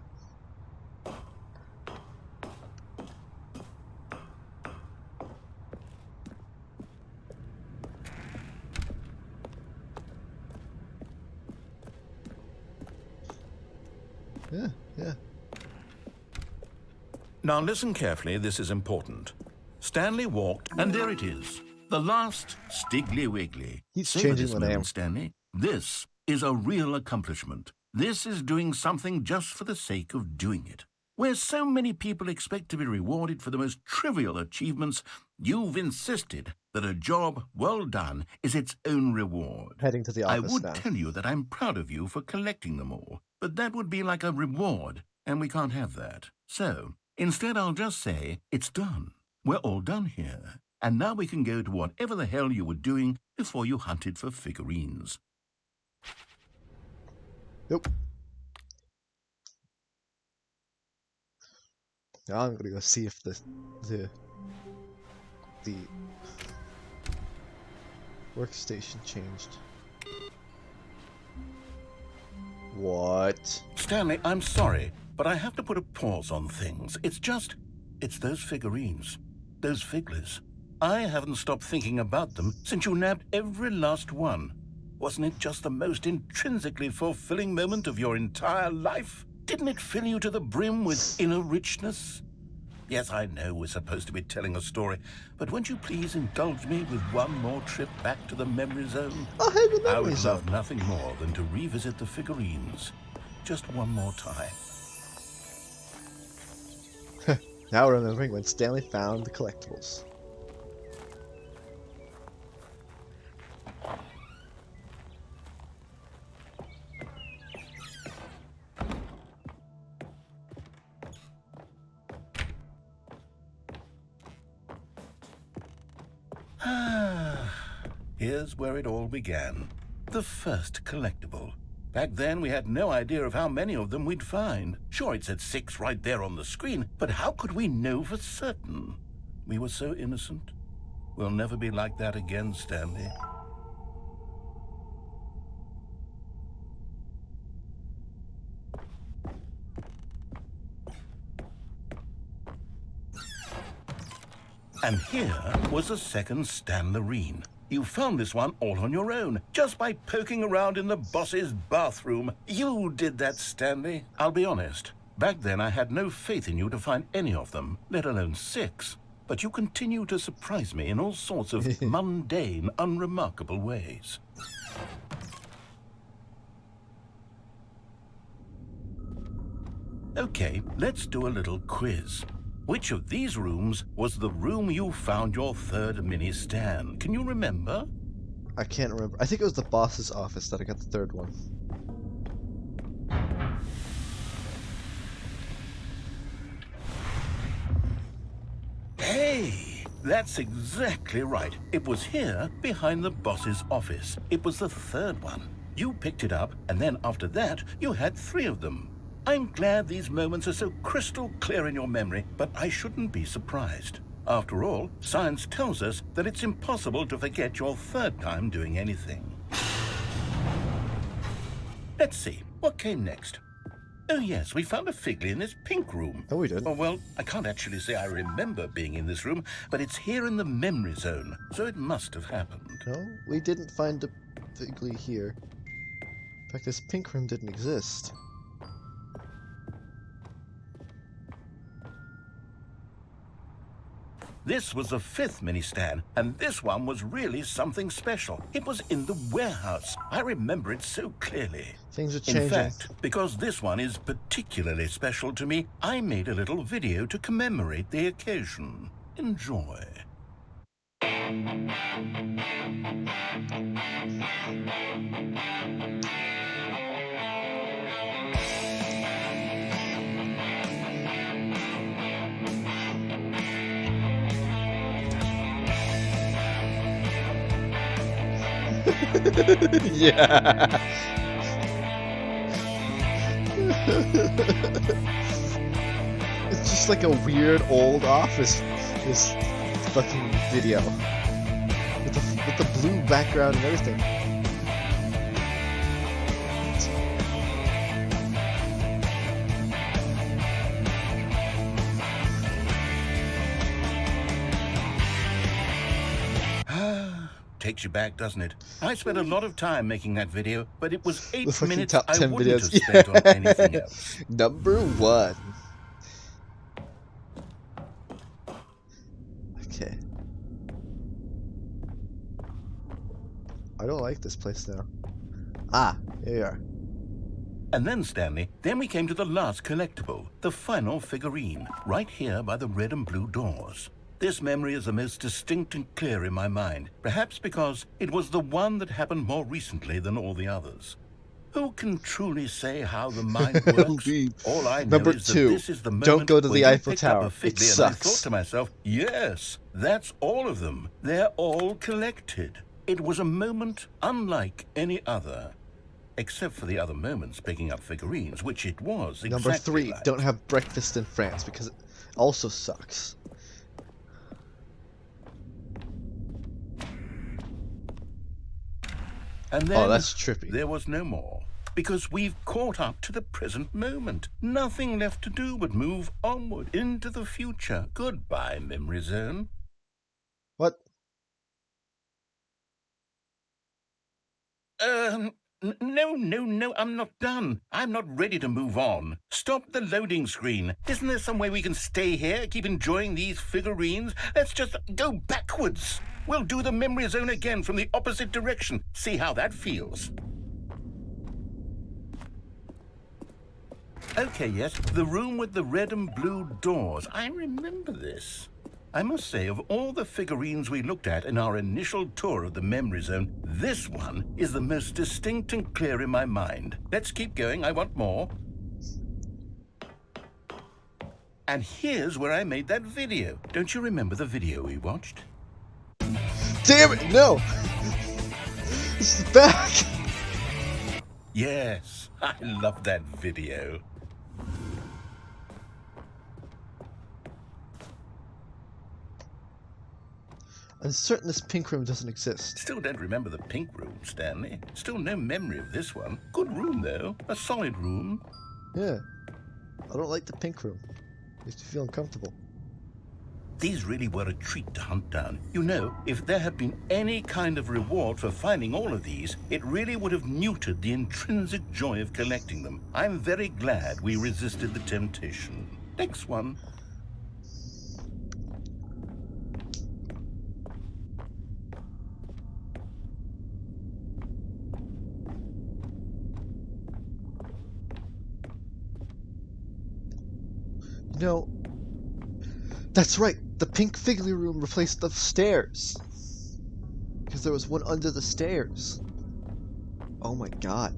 Yeah. Now listen carefully, this is important. Stanley walked, and there it is. The last Stiggly Wiggly. He's Savor changing this the name. moment, Stanley. This is a real accomplishment. This is doing something just for the sake of doing it. Where so many people expect to be rewarded for the most trivial achievements, you've insisted that a job well done is its own reward. Heading to the I office would now. tell you that I'm proud of you for collecting them all, but that would be like a reward, and we can't have that. So, instead I'll just say, it's done. We're all done here. And now we can go to whatever the hell you were doing before you hunted for figurines. Nope. Now I'm gonna go see if the workstation changed. What? Stanley, I'm sorry, but I have to put a pause on things. It's those figurines. Those figglers. I haven't stopped thinking about them since you nabbed every last one. Wasn't it just the most intrinsically fulfilling moment of your entire life? Didn't it fill you to the brim with inner richness? Yes, I know we're supposed to be telling a story, but won't you please indulge me with one more trip back to the memory zone? Oh, hey, the I memory would zone. love nothing more than to revisit the figurines. just one more time. Now remembering when Stanley found the collectibles. Here's where it all began. The first collectible. Back then, we had no idea of how many of them we'd find. Sure, it said 6 right there on the screen, but how could we know for certain? We were so innocent. We'll never be like that again, Stanley. And here was a second Stanlerine. You found this one all on your own, just by poking around in the boss's bathroom. You did that, Stanley. I'll be honest. Back then, I had no faith in you to find any of them, let alone 6. But you continue to surprise me in all sorts of mundane, unremarkable ways. Okay, let's do a little quiz. Which of these rooms was the room you found your third mini Stan? Can you remember? I can't remember. I think it was the boss's office that I got the third one. Hey, that's exactly right. It was here, behind the boss's office. It was the third one. You picked it up, and then after that, you had 3 of them. I'm glad these moments are so crystal clear in your memory, but I shouldn't be surprised. After all, science tells us that it's impossible to forget your third time doing anything. Let's see, what came next? Oh yes, we found a Figley in this pink room. Oh, we did? Oh, well, I can't actually say I remember being in this room, but it's here in the memory zone, so it must have happened. No, we didn't find a Figley here. In fact, this pink room didn't exist. This was the 5th mini Stan, and this one was really something special. It was in the warehouse. I remember it so clearly. Things are changing. In fact, because this one is particularly special to me, I made a little video to commemorate the occasion. Enjoy. Yeah. It's just like a weird old office, this fucking video. With the blue background and everything. Takes you back, doesn't it? I spent a lot of time making that video, but it was 8 minutes top 10 I wouldn't videos. have spent on anything else. Number 1. Okay. I don't like this place now. Ah, here you are. And then, Stanley, then we came to the last collectible, the final figurine, right here by the red and blue doors. This memory is the most distinct and clear in my mind, perhaps because it was the one that happened more recently than all the others. Who can truly say how the mind works? All I know is that this is the moment don't go to the Eiffel Tower. It sucks. And I thought to myself, yes, that's all of them. They're all collected. It was a moment unlike any other. Except for the other moments picking up figurines, which it was exactly Number 3, like. don't have breakfast in France, because it also sucks. And then that's trippy. There was no more, because we've caught up to the present moment. Nothing left to do but move onward into the future. Goodbye, Memory Zone. What? No, I'm not done. I'm not ready to move on. Stop the loading screen. Isn't there some way we can stay here, keep enjoying these figurines? Let's just go backwards. We'll do the memory zone again from the opposite direction. See how that feels. Okay, yes, the room with the red and blue doors. I remember this. I must say, of all the figurines we looked at in our initial tour of the Memory Zone, this one is the most distinct and clear in my mind. Let's keep going, I want more. And here's where I made that video. Don't you remember the video we watched? Damn it, no! This is back! Yes, I love that video. I'm certain this pink room doesn't exist. Still don't remember the pink room, Stanley. Still no memory of this one. Good room, though. A solid room. Yeah. I don't like the pink room. Makes me feel uncomfortable. These really were a treat to hunt down. You know, if there had been any kind of reward for finding all of these, it really would have neutered the intrinsic joy of collecting them. I'm very glad we resisted the temptation. Next one. No. That's right. The pink fiddly room replaced the stairs. Because there was one under the stairs. Oh my god.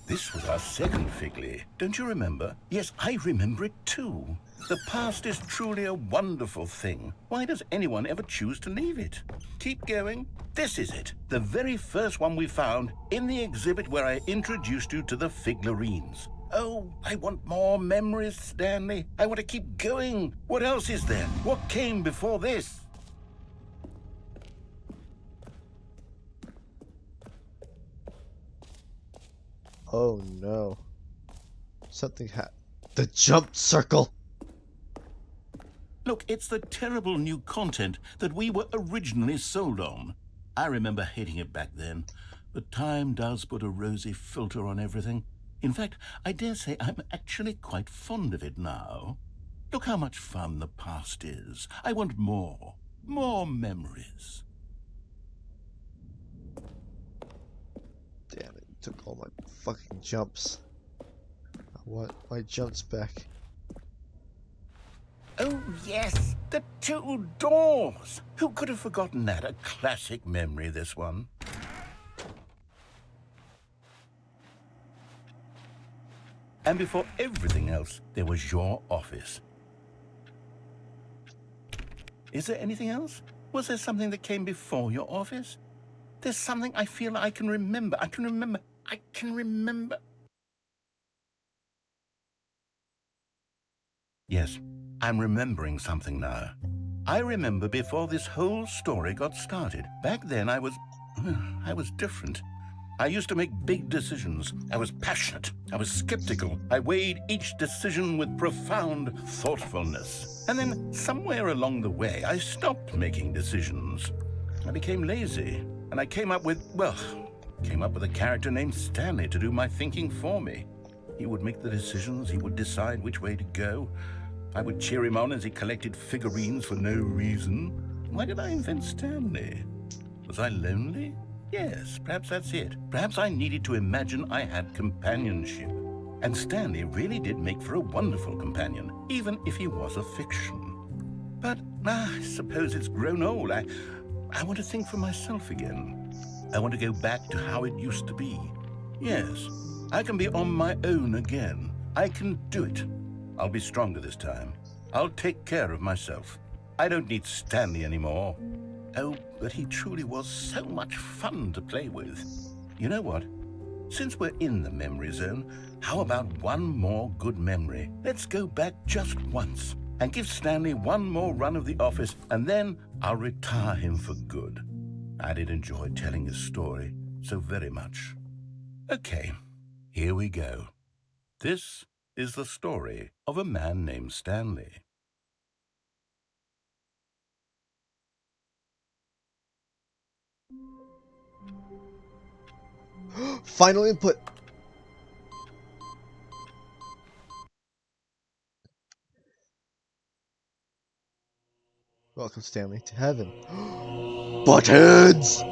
This was our second Figley. Don't you remember? Yes, I remember it too. The past is truly a wonderful thing. Why does anyone ever choose to leave it? Keep going. This is it. The very first one we found in the exhibit where I introduced you to the Figlarines. Oh, I want more memories, Stanley. I want to keep going. What else is there? What came before this? Oh no. Something the jump circle! Look, it's the terrible new content that we were originally sold on. I remember hating it back then, but time does put a rosy filter on everything. In fact, I dare say I'm actually quite fond of it now. Look how much fun the past is. I want more. More memories. Damn it, you took all my fucking jumps. I want my jumps back. Oh, yes, the two doors. Who could have forgotten that? A classic memory, this one. And before everything else, there was your office. Is there anything else? Was there something that came before your office? There's something I feel I can remember. I can remember. Yes, I'm remembering something now. I remember before this whole story got started. Back then I was different. I used to make big decisions. I was passionate. I was skeptical. I weighed each decision with profound thoughtfulness. And then somewhere along the way, I stopped making decisions. I became lazy. And I came up with a character named Stanley to do my thinking for me. He would make the decisions. He would decide which way to go. I would cheer him on as he collected figurines for no reason. Why did I invent Stanley? Was I lonely? Yes, perhaps that's it. Perhaps I needed to imagine I had companionship. And Stanley really did make for a wonderful companion, even if he was a fiction. But I suppose it's grown old. I want to think for myself again. I want to go back to how it used to be. Yes, I can be on my own again. I can do it. I'll be stronger this time. I'll take care of myself. I don't need Stanley anymore. Oh, but he truly was so much fun to play with. You know what? Since we're in the memory zone, how about one more good memory? Let's go back just once and give Stanley one more run of the office, and then I'll retire him for good. I did enjoy telling his story so very much. Okay, here we go. This is the story of a man named Stanley. Final input. Welcome, Stanley, to heaven. Buttheads!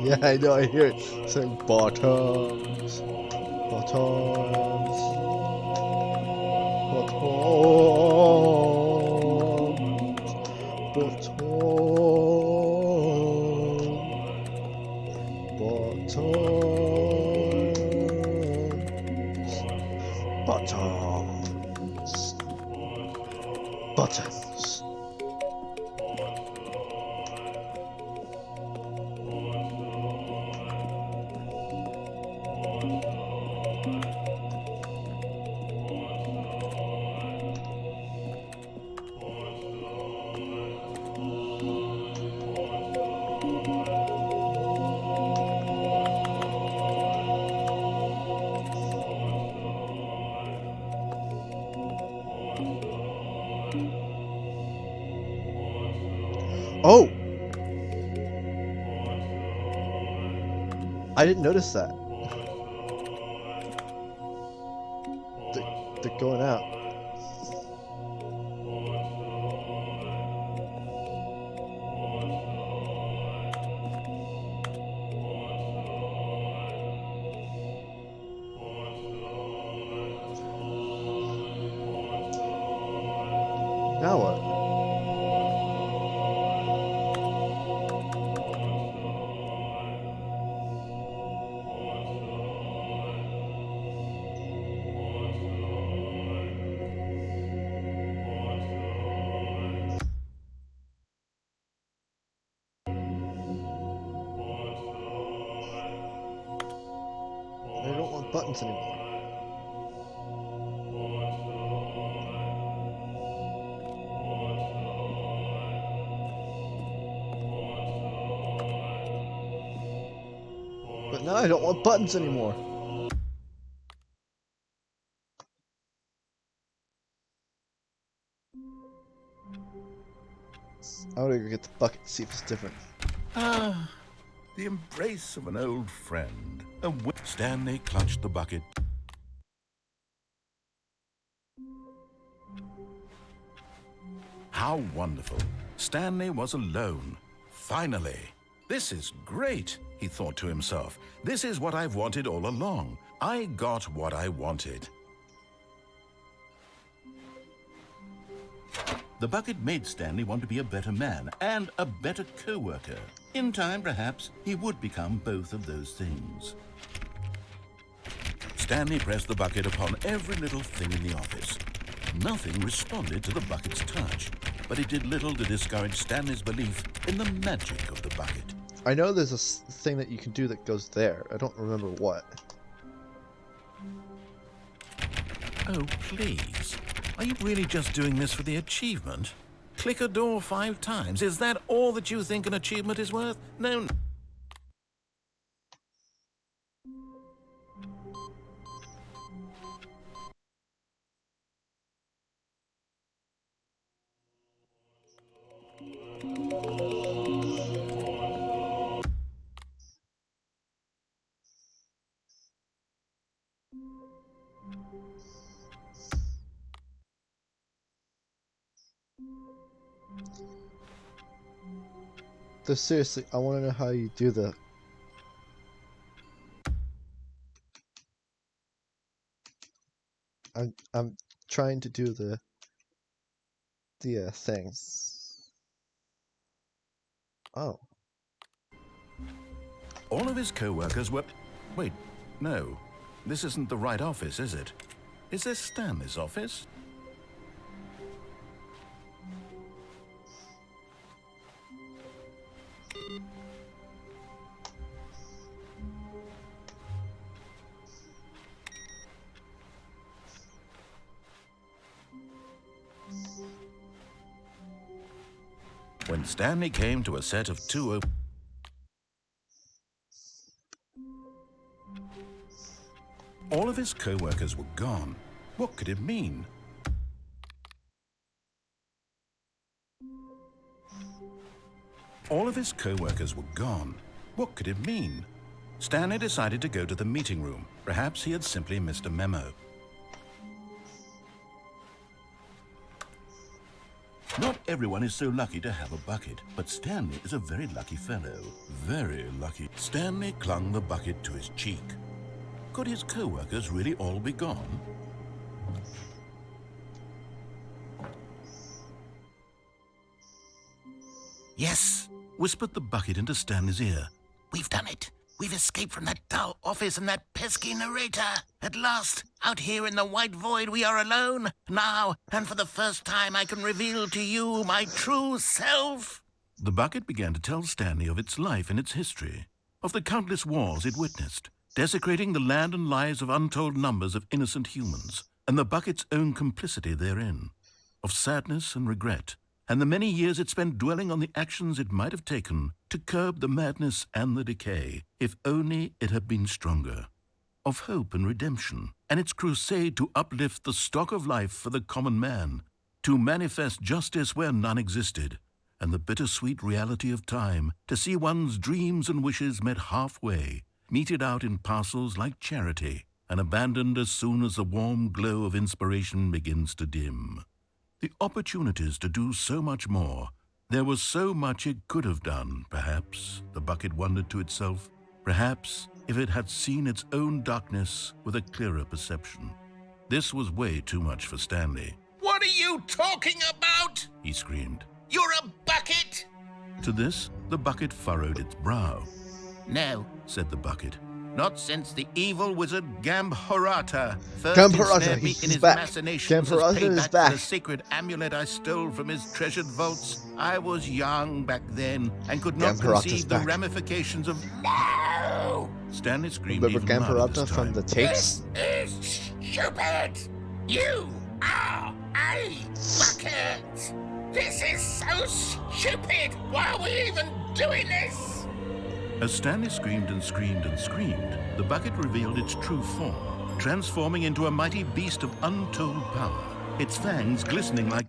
Yeah, I know, I hear it. Saying bottoms. Bottoms. Bottoms. Bottoms. Bottoms. Bottoms. Buttons. Oh! I didn't notice that. They're going out. Now what? I don't want buttons anymore. But now I don't want buttons anymore. I want to go get the bucket and see if it's different. Ah, the embrace of an old friend. Stanley clutched the bucket. How wonderful. Stanley was alone. Finally. This is great, he thought to himself. This is what I've wanted all along. I got what I wanted. The bucket made Stanley want to be a better man and a better co-worker. In time, perhaps, he would become both of those things. Stanley pressed the bucket upon every little thing in the office. Nothing responded to the bucket's touch, but it did little to discourage Stanley's belief in the magic of the bucket. I know there's a thing that you can do that goes there. I don't remember what. Oh, please. Are you really just doing this for the achievement? Click a door 5 times. Is that all that you think an achievement is worth? No. Though seriously, I want to know how you do the... I'm trying to do the things. Oh. All of his co-workers were... Wait, no. This isn't the right office, is it? Is this Stanley's office? When Stanley came to a set of 2 open... All of his co-workers were gone. What could it mean? All of his co-workers were gone. What could it mean? Stanley decided to go to the meeting room. Perhaps he had simply missed a memo. Not everyone is so lucky to have a bucket, but Stanley is a very lucky fellow. Very lucky. Stanley clung the bucket to his cheek. Could his co-workers really all be gone? Yes, whispered the bucket into Stanley's ear. We've done it. We've escaped from that dull office and that pesky narrator. At last, out here in the white void, we are alone. Now, and for the first time, I can reveal to you my true self. The bucket began to tell Stanley of its life and its history, of the countless wars it witnessed, desecrating the land and lives of untold numbers of innocent humans, and the bucket's own complicity therein, of sadness and regret, and the many years it spent dwelling on the actions it might have taken to curb the madness and the decay, if only it had been stronger, of hope and redemption, and its crusade to uplift the stock of life for the common man, to manifest justice where none existed, and the bittersweet reality of time, to see one's dreams and wishes met halfway, meted out in parcels like charity, and abandoned as soon as the warm glow of inspiration begins to dim. The opportunities to do so much more. There was so much it could have done, perhaps, the bucket wondered to itself. Perhaps, if it had seen its own darkness with a clearer perception. This was way too much for Stanley. What are you talking about? He screamed. You're a bucket! To this, the bucket furrowed its brow. No, said the bucket. Not since the evil wizard Gambharata first Gambharata, ensnared me he's in his back. machinations Gambharata as payback is for back. the sacred amulet I stole from his treasured vaults. I was young back then and could not Gambharata's conceive the back. ramifications of... No! Stanley screamed Remember even louder Gambharata this from time. the tapes? This is stupid! You are a bucket! This is so stupid! Why are we even doing this? As Stanley screamed and screamed and screamed, the bucket revealed its true form, transforming into a mighty beast of untold power, its fangs glistening like...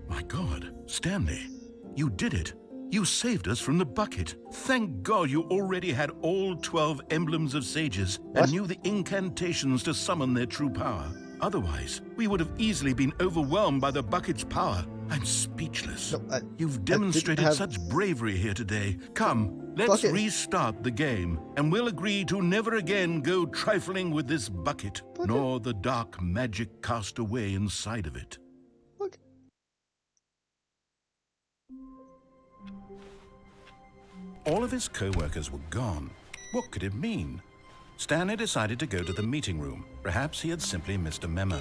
My God, Stanley, you did it. You saved us from the bucket. Thank God you already had all 12 emblems of sages and knew the incantations to summon their true power. Otherwise, we would have easily been overwhelmed by the bucket's power. I'm speechless. No, You've demonstrated such bravery here today. Come, let's restart the game, and we'll agree to never again go trifling with this bucket, nor the dark magic cast away inside of it. All of his co-workers were gone. What could it mean? Stanley decided to go to the meeting room. Perhaps he had simply missed a memo.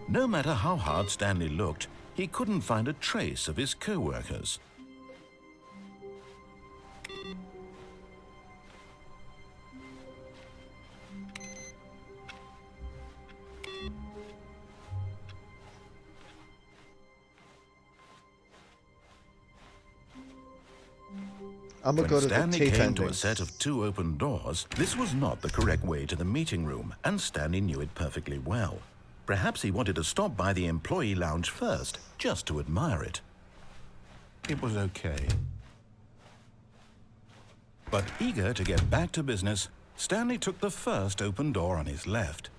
No matter how hard Stanley looked, he couldn't find a trace of his co-workers. I'm gonna go to Stanley the tape came to a endings. set of 2 open doors. This was not the correct way to the meeting room, and Stanley knew it perfectly well. Perhaps he wanted to stop by the employee lounge first, just to admire it. It was okay. But eager to get back to business, Stanley took the first open door on his left.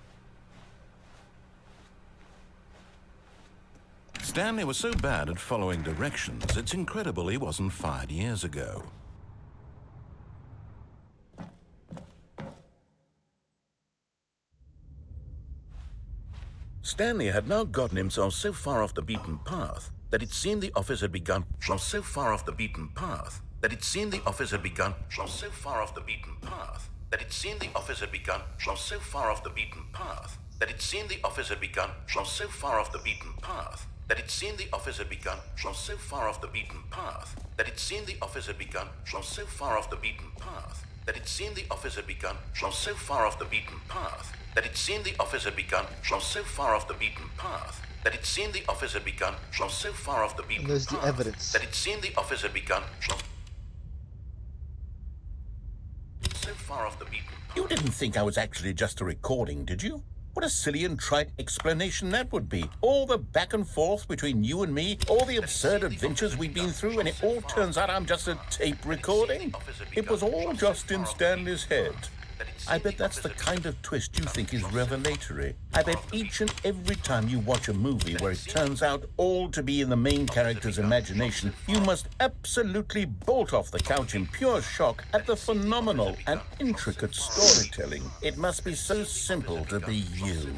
Stanley was so bad at following directions, it's incredible he wasn't fired years ago. Stanley had now gotten himself so far off the beaten path that it seemed the office had begun so far off the beaten path that it seemed the office had begun so far off the beaten path that it seemed the office had begun so far off the beaten path that it seemed the office had begun so far off the beaten path that it seemed the office had begun so far off the beaten path that it seemed the office had begun so far off the beaten path that it seemed the office had begun so far off the beaten path that it seemed the office had begun so far off the beaten path that it seemed the office had begun so far off the beaten And there's the path evidence. that it seemed the office had begun so far off the beaten path. You didn't think I was actually just a recording, did you? What a silly and trite explanation that would be. All the back and forth between you and me, all the absurd adventures we've been through, and it all turns out I'm just a tape recording? It was all just in Stanley's head. I bet that's the kind of twist you think is revelatory. I bet each and every time you watch a movie where it turns out all to be in the main character's imagination, you must absolutely bolt off the couch in pure shock at the phenomenal and intricate storytelling. It must be so simple to be you.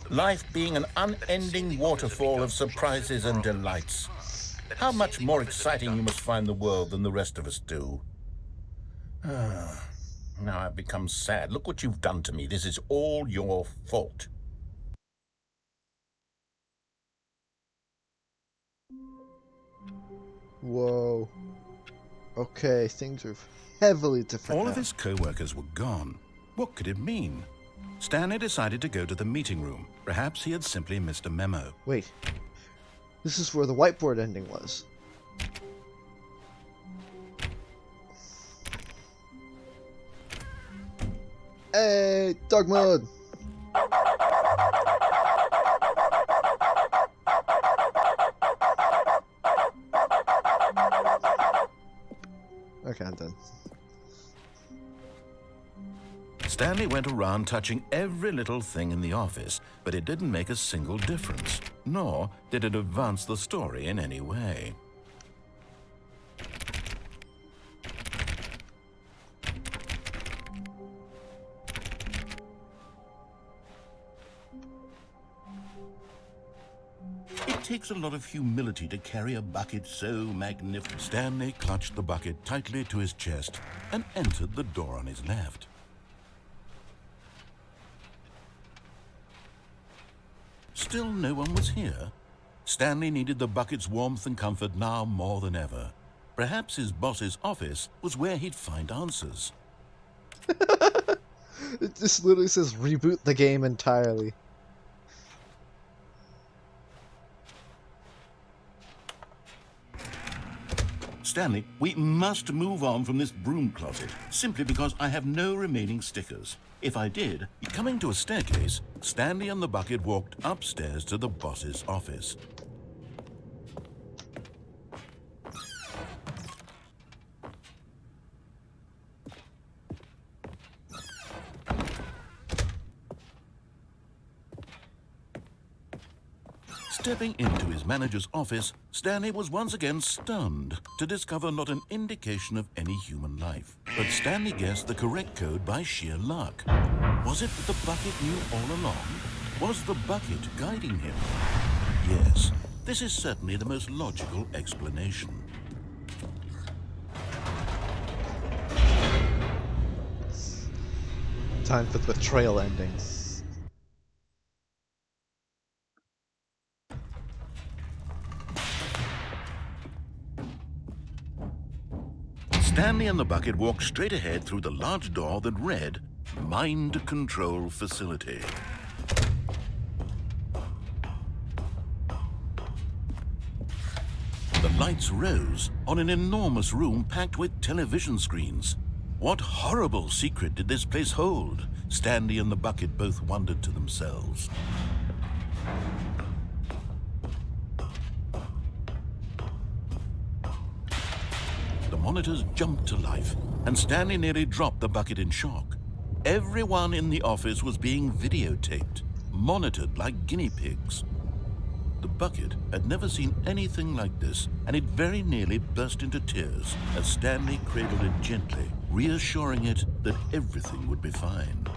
Life being an unending waterfall of surprises and delights. How much more exciting you must find the world than the rest of us do. Now I've become sad. Look what you've done to me. This is all your fault. Whoa. Okay, things are heavily different All now. of his co-workers were gone. What could it mean? Stanley decided to go to the meeting room. Perhaps he had simply missed a memo. Wait. This is where the whiteboard ending was. Hey, dog mode! Okay, I'm done. Stanley went around touching every little thing in the office, but it didn't make a single difference, nor did it advance the story in any way. It takes a lot of humility to carry a bucket so magnificent. Stanley clutched the bucket tightly to his chest and entered the door on his left. Still no one was here. Stanley needed the bucket's warmth and comfort now more than ever. Perhaps his boss's office was where he'd find answers. It just literally says reboot the game entirely. Stanley, we must move on from this broom closet, simply because I have no remaining stickers. If I did, coming to a staircase, Stanley and the bucket walked upstairs to the boss's office. Stepping into his manager's office, Stanley was once again stunned to discover not an indication of any human life. But Stanley guessed the correct code by sheer luck. Was it that the bucket knew all along? Was the bucket guiding him? Yes, this is certainly the most logical explanation. Time for the betrayal ending. Stanley and the bucket walked straight ahead through the large door that read, Mind Control Facility. The lights rose on an enormous room packed with television screens. What horrible secret did this place hold? Stanley and the bucket both wondered to themselves. The monitors jumped to life, and Stanley nearly dropped the bucket in shock. Everyone in the office was being videotaped, monitored like guinea pigs. The bucket had never seen anything like this, and it very nearly burst into tears as Stanley cradled it gently, reassuring it that everything would be fine.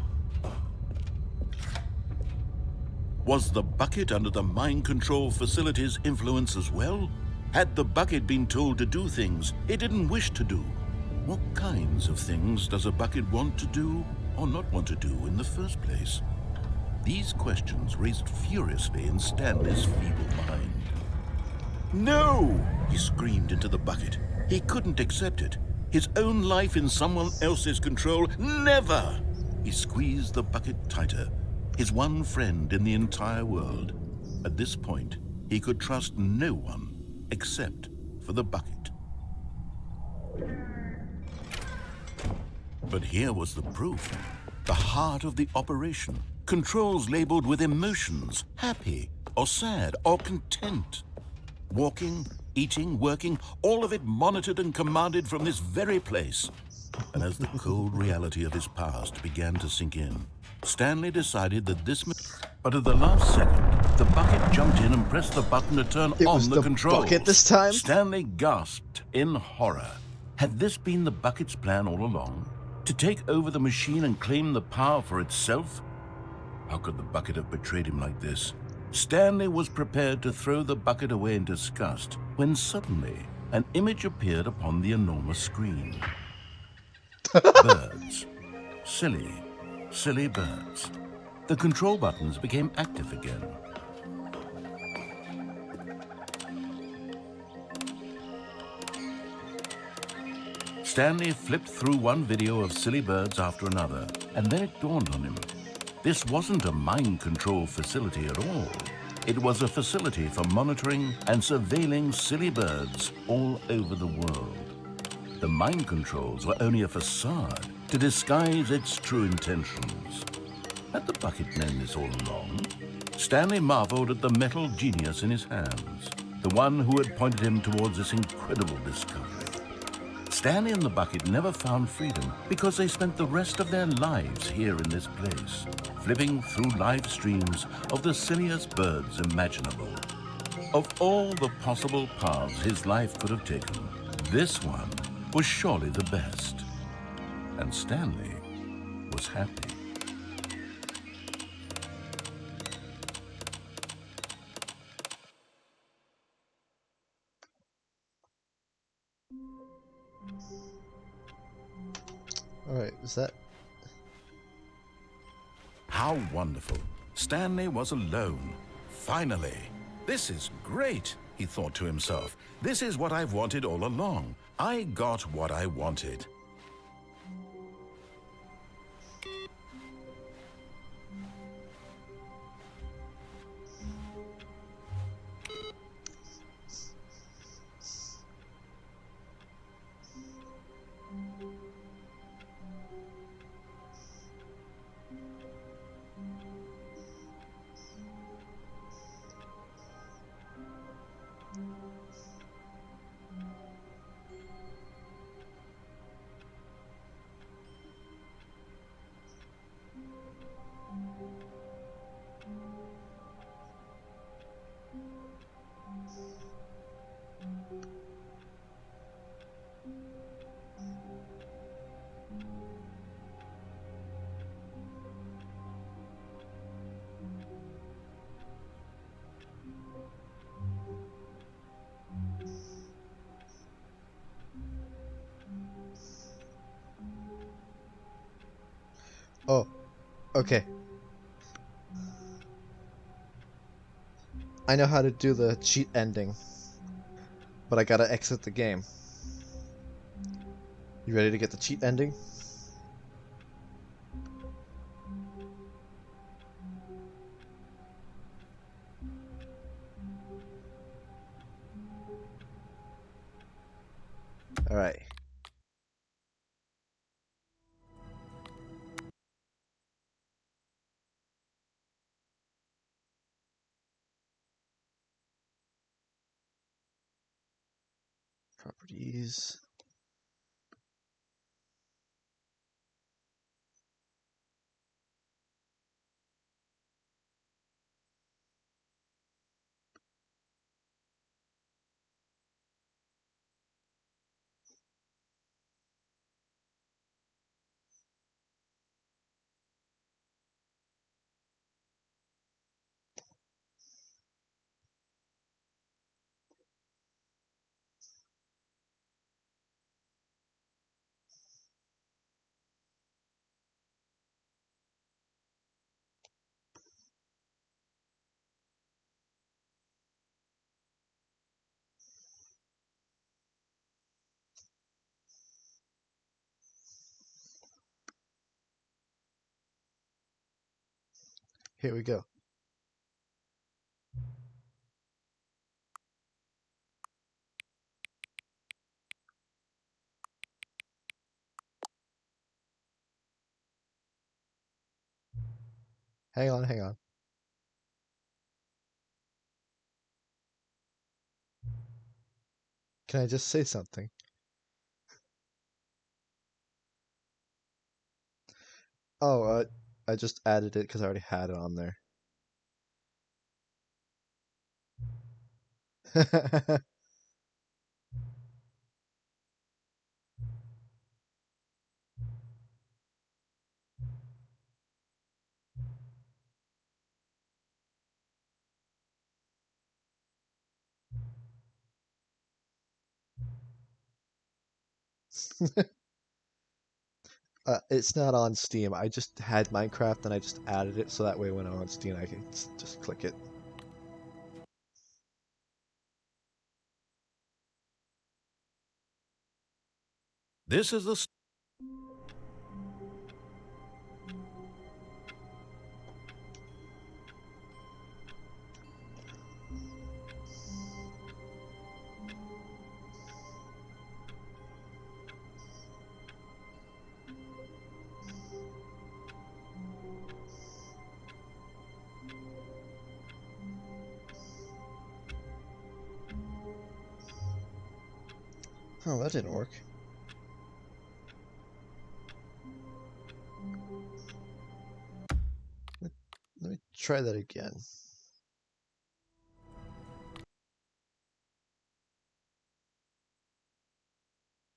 Was the bucket under the mind control facility's influence as well? Had the bucket been told to do things it didn't wish to do? What kinds of things does a bucket want to do or not want to do in the first place? These questions raced furiously in Stanley's feeble mind. No! He screamed into the bucket. He couldn't accept it. His own life in someone else's control, never! He squeezed the bucket tighter. His one friend in the entire world. At this point, he could trust no one except for the bucket. But here was the proof. The heart of the operation. Controls labeled with emotions, happy or sad or content. Walking, eating, working, all of it monitored and commanded from this very place. And as the cold reality of his past began to sink in, Stanley decided that this... But at the last second, the bucket jumped in and pressed the button to turn on the controls. Bucket this time? Stanley gasped in horror. Had this been the bucket's plan all along? To take over the machine and claim the power for itself? How could the bucket have betrayed him like this? Stanley was prepared to throw the bucket away in disgust when suddenly an image appeared upon the enormous screen. Birds. Silly, silly birds. The control buttons became active again. Stanley flipped through one video of silly birds after another, and then it dawned on him. This wasn't a mind control facility at all. It was a facility for monitoring and surveilling silly birds all over the world. The mind controls were only a facade to disguise its true intentions. Had the bucket known this all along? Stanley marveled at the metal genius in his hands, the one who had pointed him towards this incredible discovery. Stanley and the bucket never found freedom because they spent the rest of their lives here in this place, flipping through live streams of the silliest birds imaginable. Of all the possible paths his life could have taken, this one was surely the best. And Stanley was happy. Alright, is that... How wonderful. Stanley was alone. Finally. This is great, he thought to himself. This is what I've wanted all along. I got what I wanted. Oh, okay. I know how to do the cheat ending, but I gotta exit the game. You ready to get the cheat ending? Alright. Properties. Here we go. Hang on, hang on. Can I just say something? Oh, I just added it because I already had it on there. It's not on Steam. I just had Minecraft and I just added it so that way when I'm on Steam I can just click it. This is the... Oh, that didn't work. Let me try that again.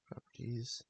Properties.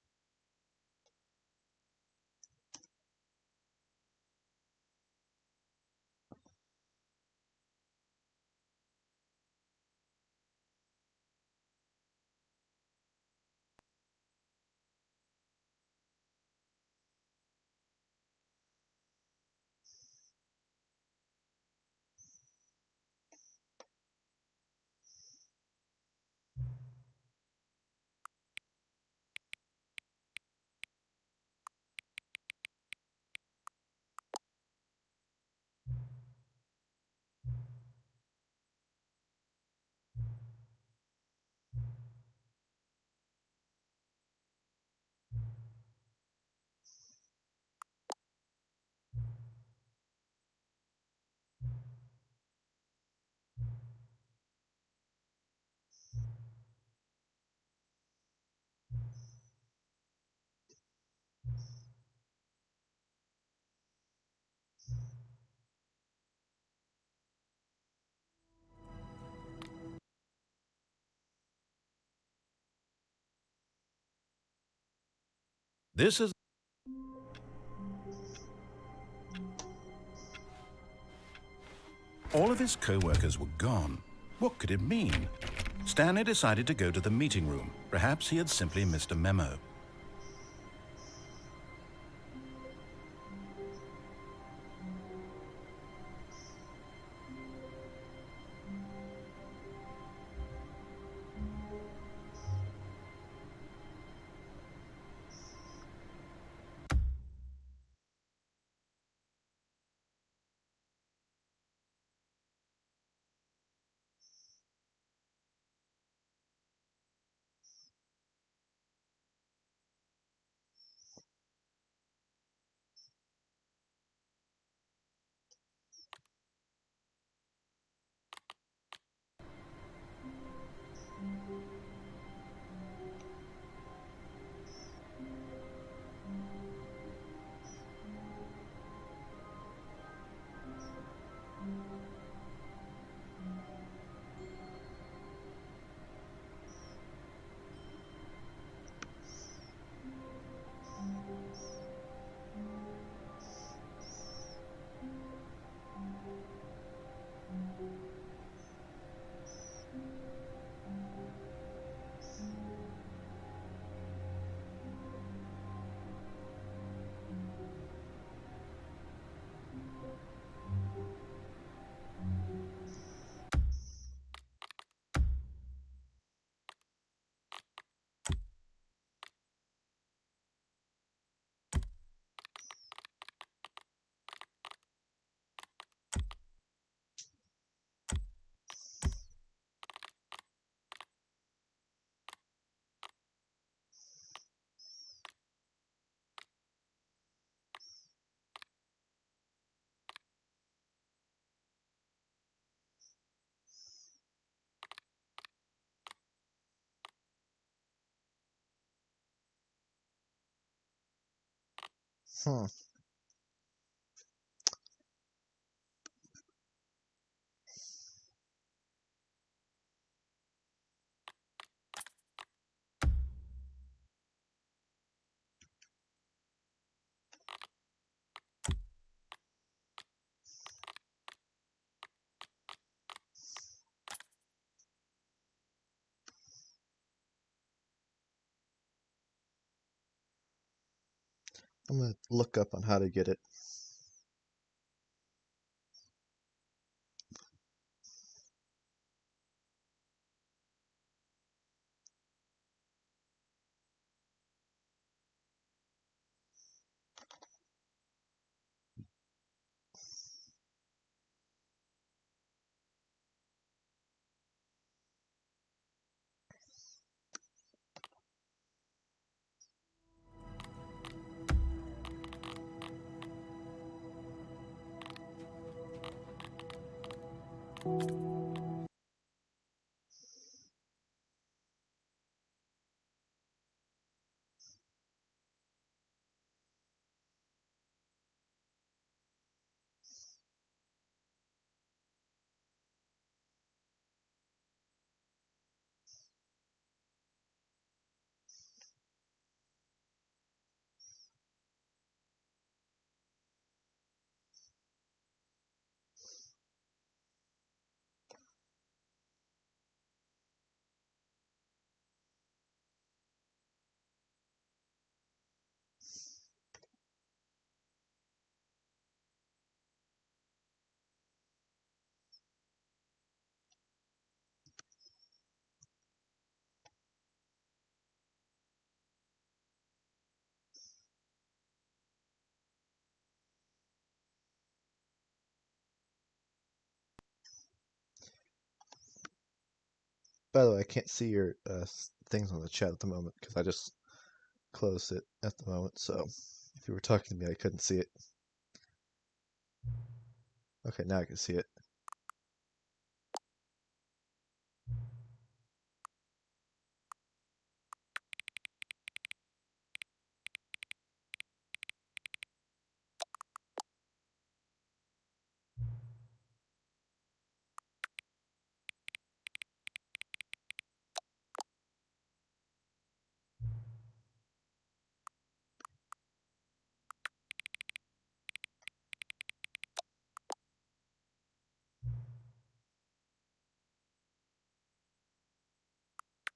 This is... All of his co-workers were gone. What could it mean? Stanley decided to go to the meeting room. Perhaps he had simply missed a memo. Hmm. I'm gonna look up on how to get it. By the way, I can't see your things on the chat at the moment because I just closed it at the moment. So if you were talking to me, I couldn't see it. Okay, now I can see it.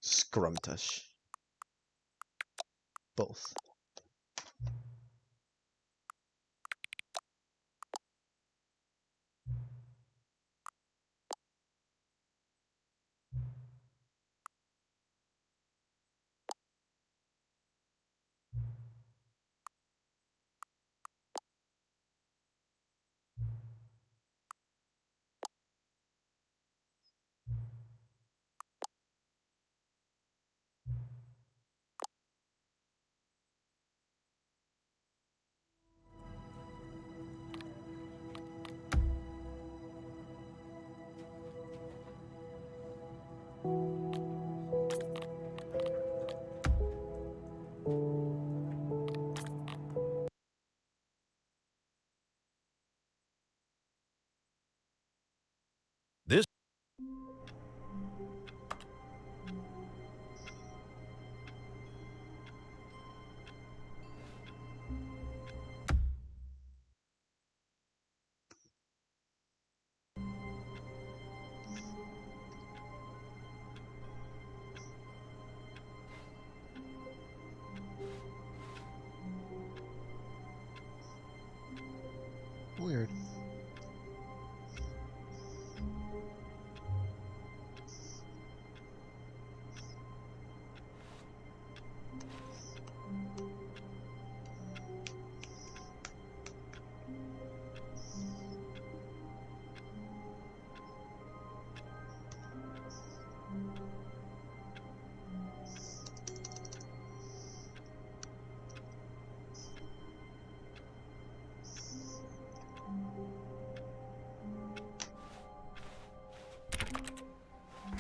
Scrumtush. Both. This Weird.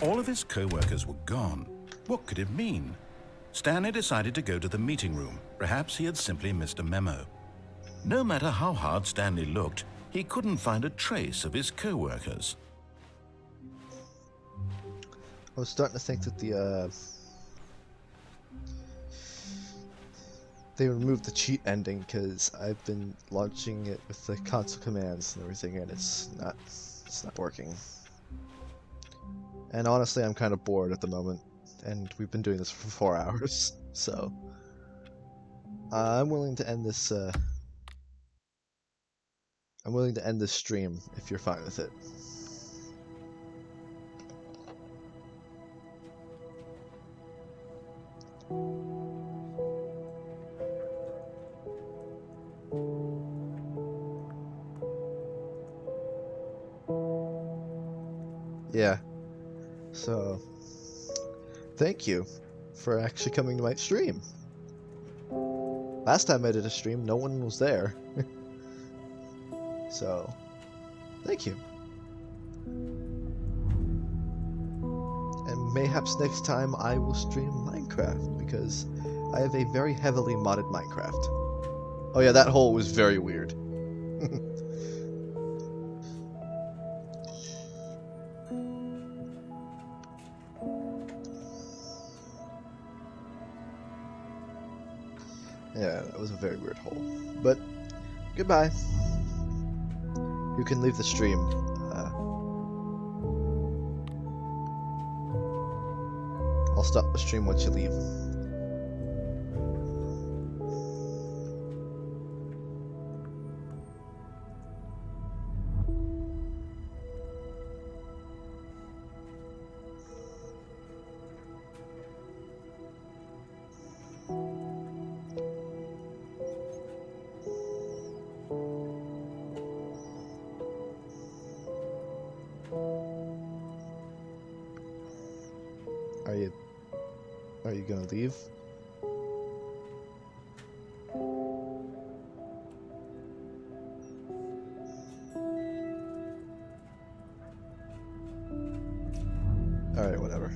All of his co-workers were gone. What could it mean? Stanley decided to go to the meeting room. Perhaps he had simply missed a memo. No matter how hard Stanley looked, he couldn't find a trace of his co-workers. I was starting to think that they removed the cheat ending because I've been launching it with the console commands and everything, and it's not working. And honestly, I'm kind of bored at the moment, and we've been doing this for 4 hours, so I'm willing to end this. I'm willing to end this stream if you're fine with it. Yeah. So, thank you for actually coming to my stream. Last time I did a stream, no one was there. So, thank you. And mayhaps next time I will stream Minecraft, because I have a very heavily modded Minecraft. Oh yeah, that hole was very weird. Yeah, that was a very weird hole. But, goodbye. You can leave the stream. I'll stop the stream once you leave. Are you gonna leave? Alright, whatever.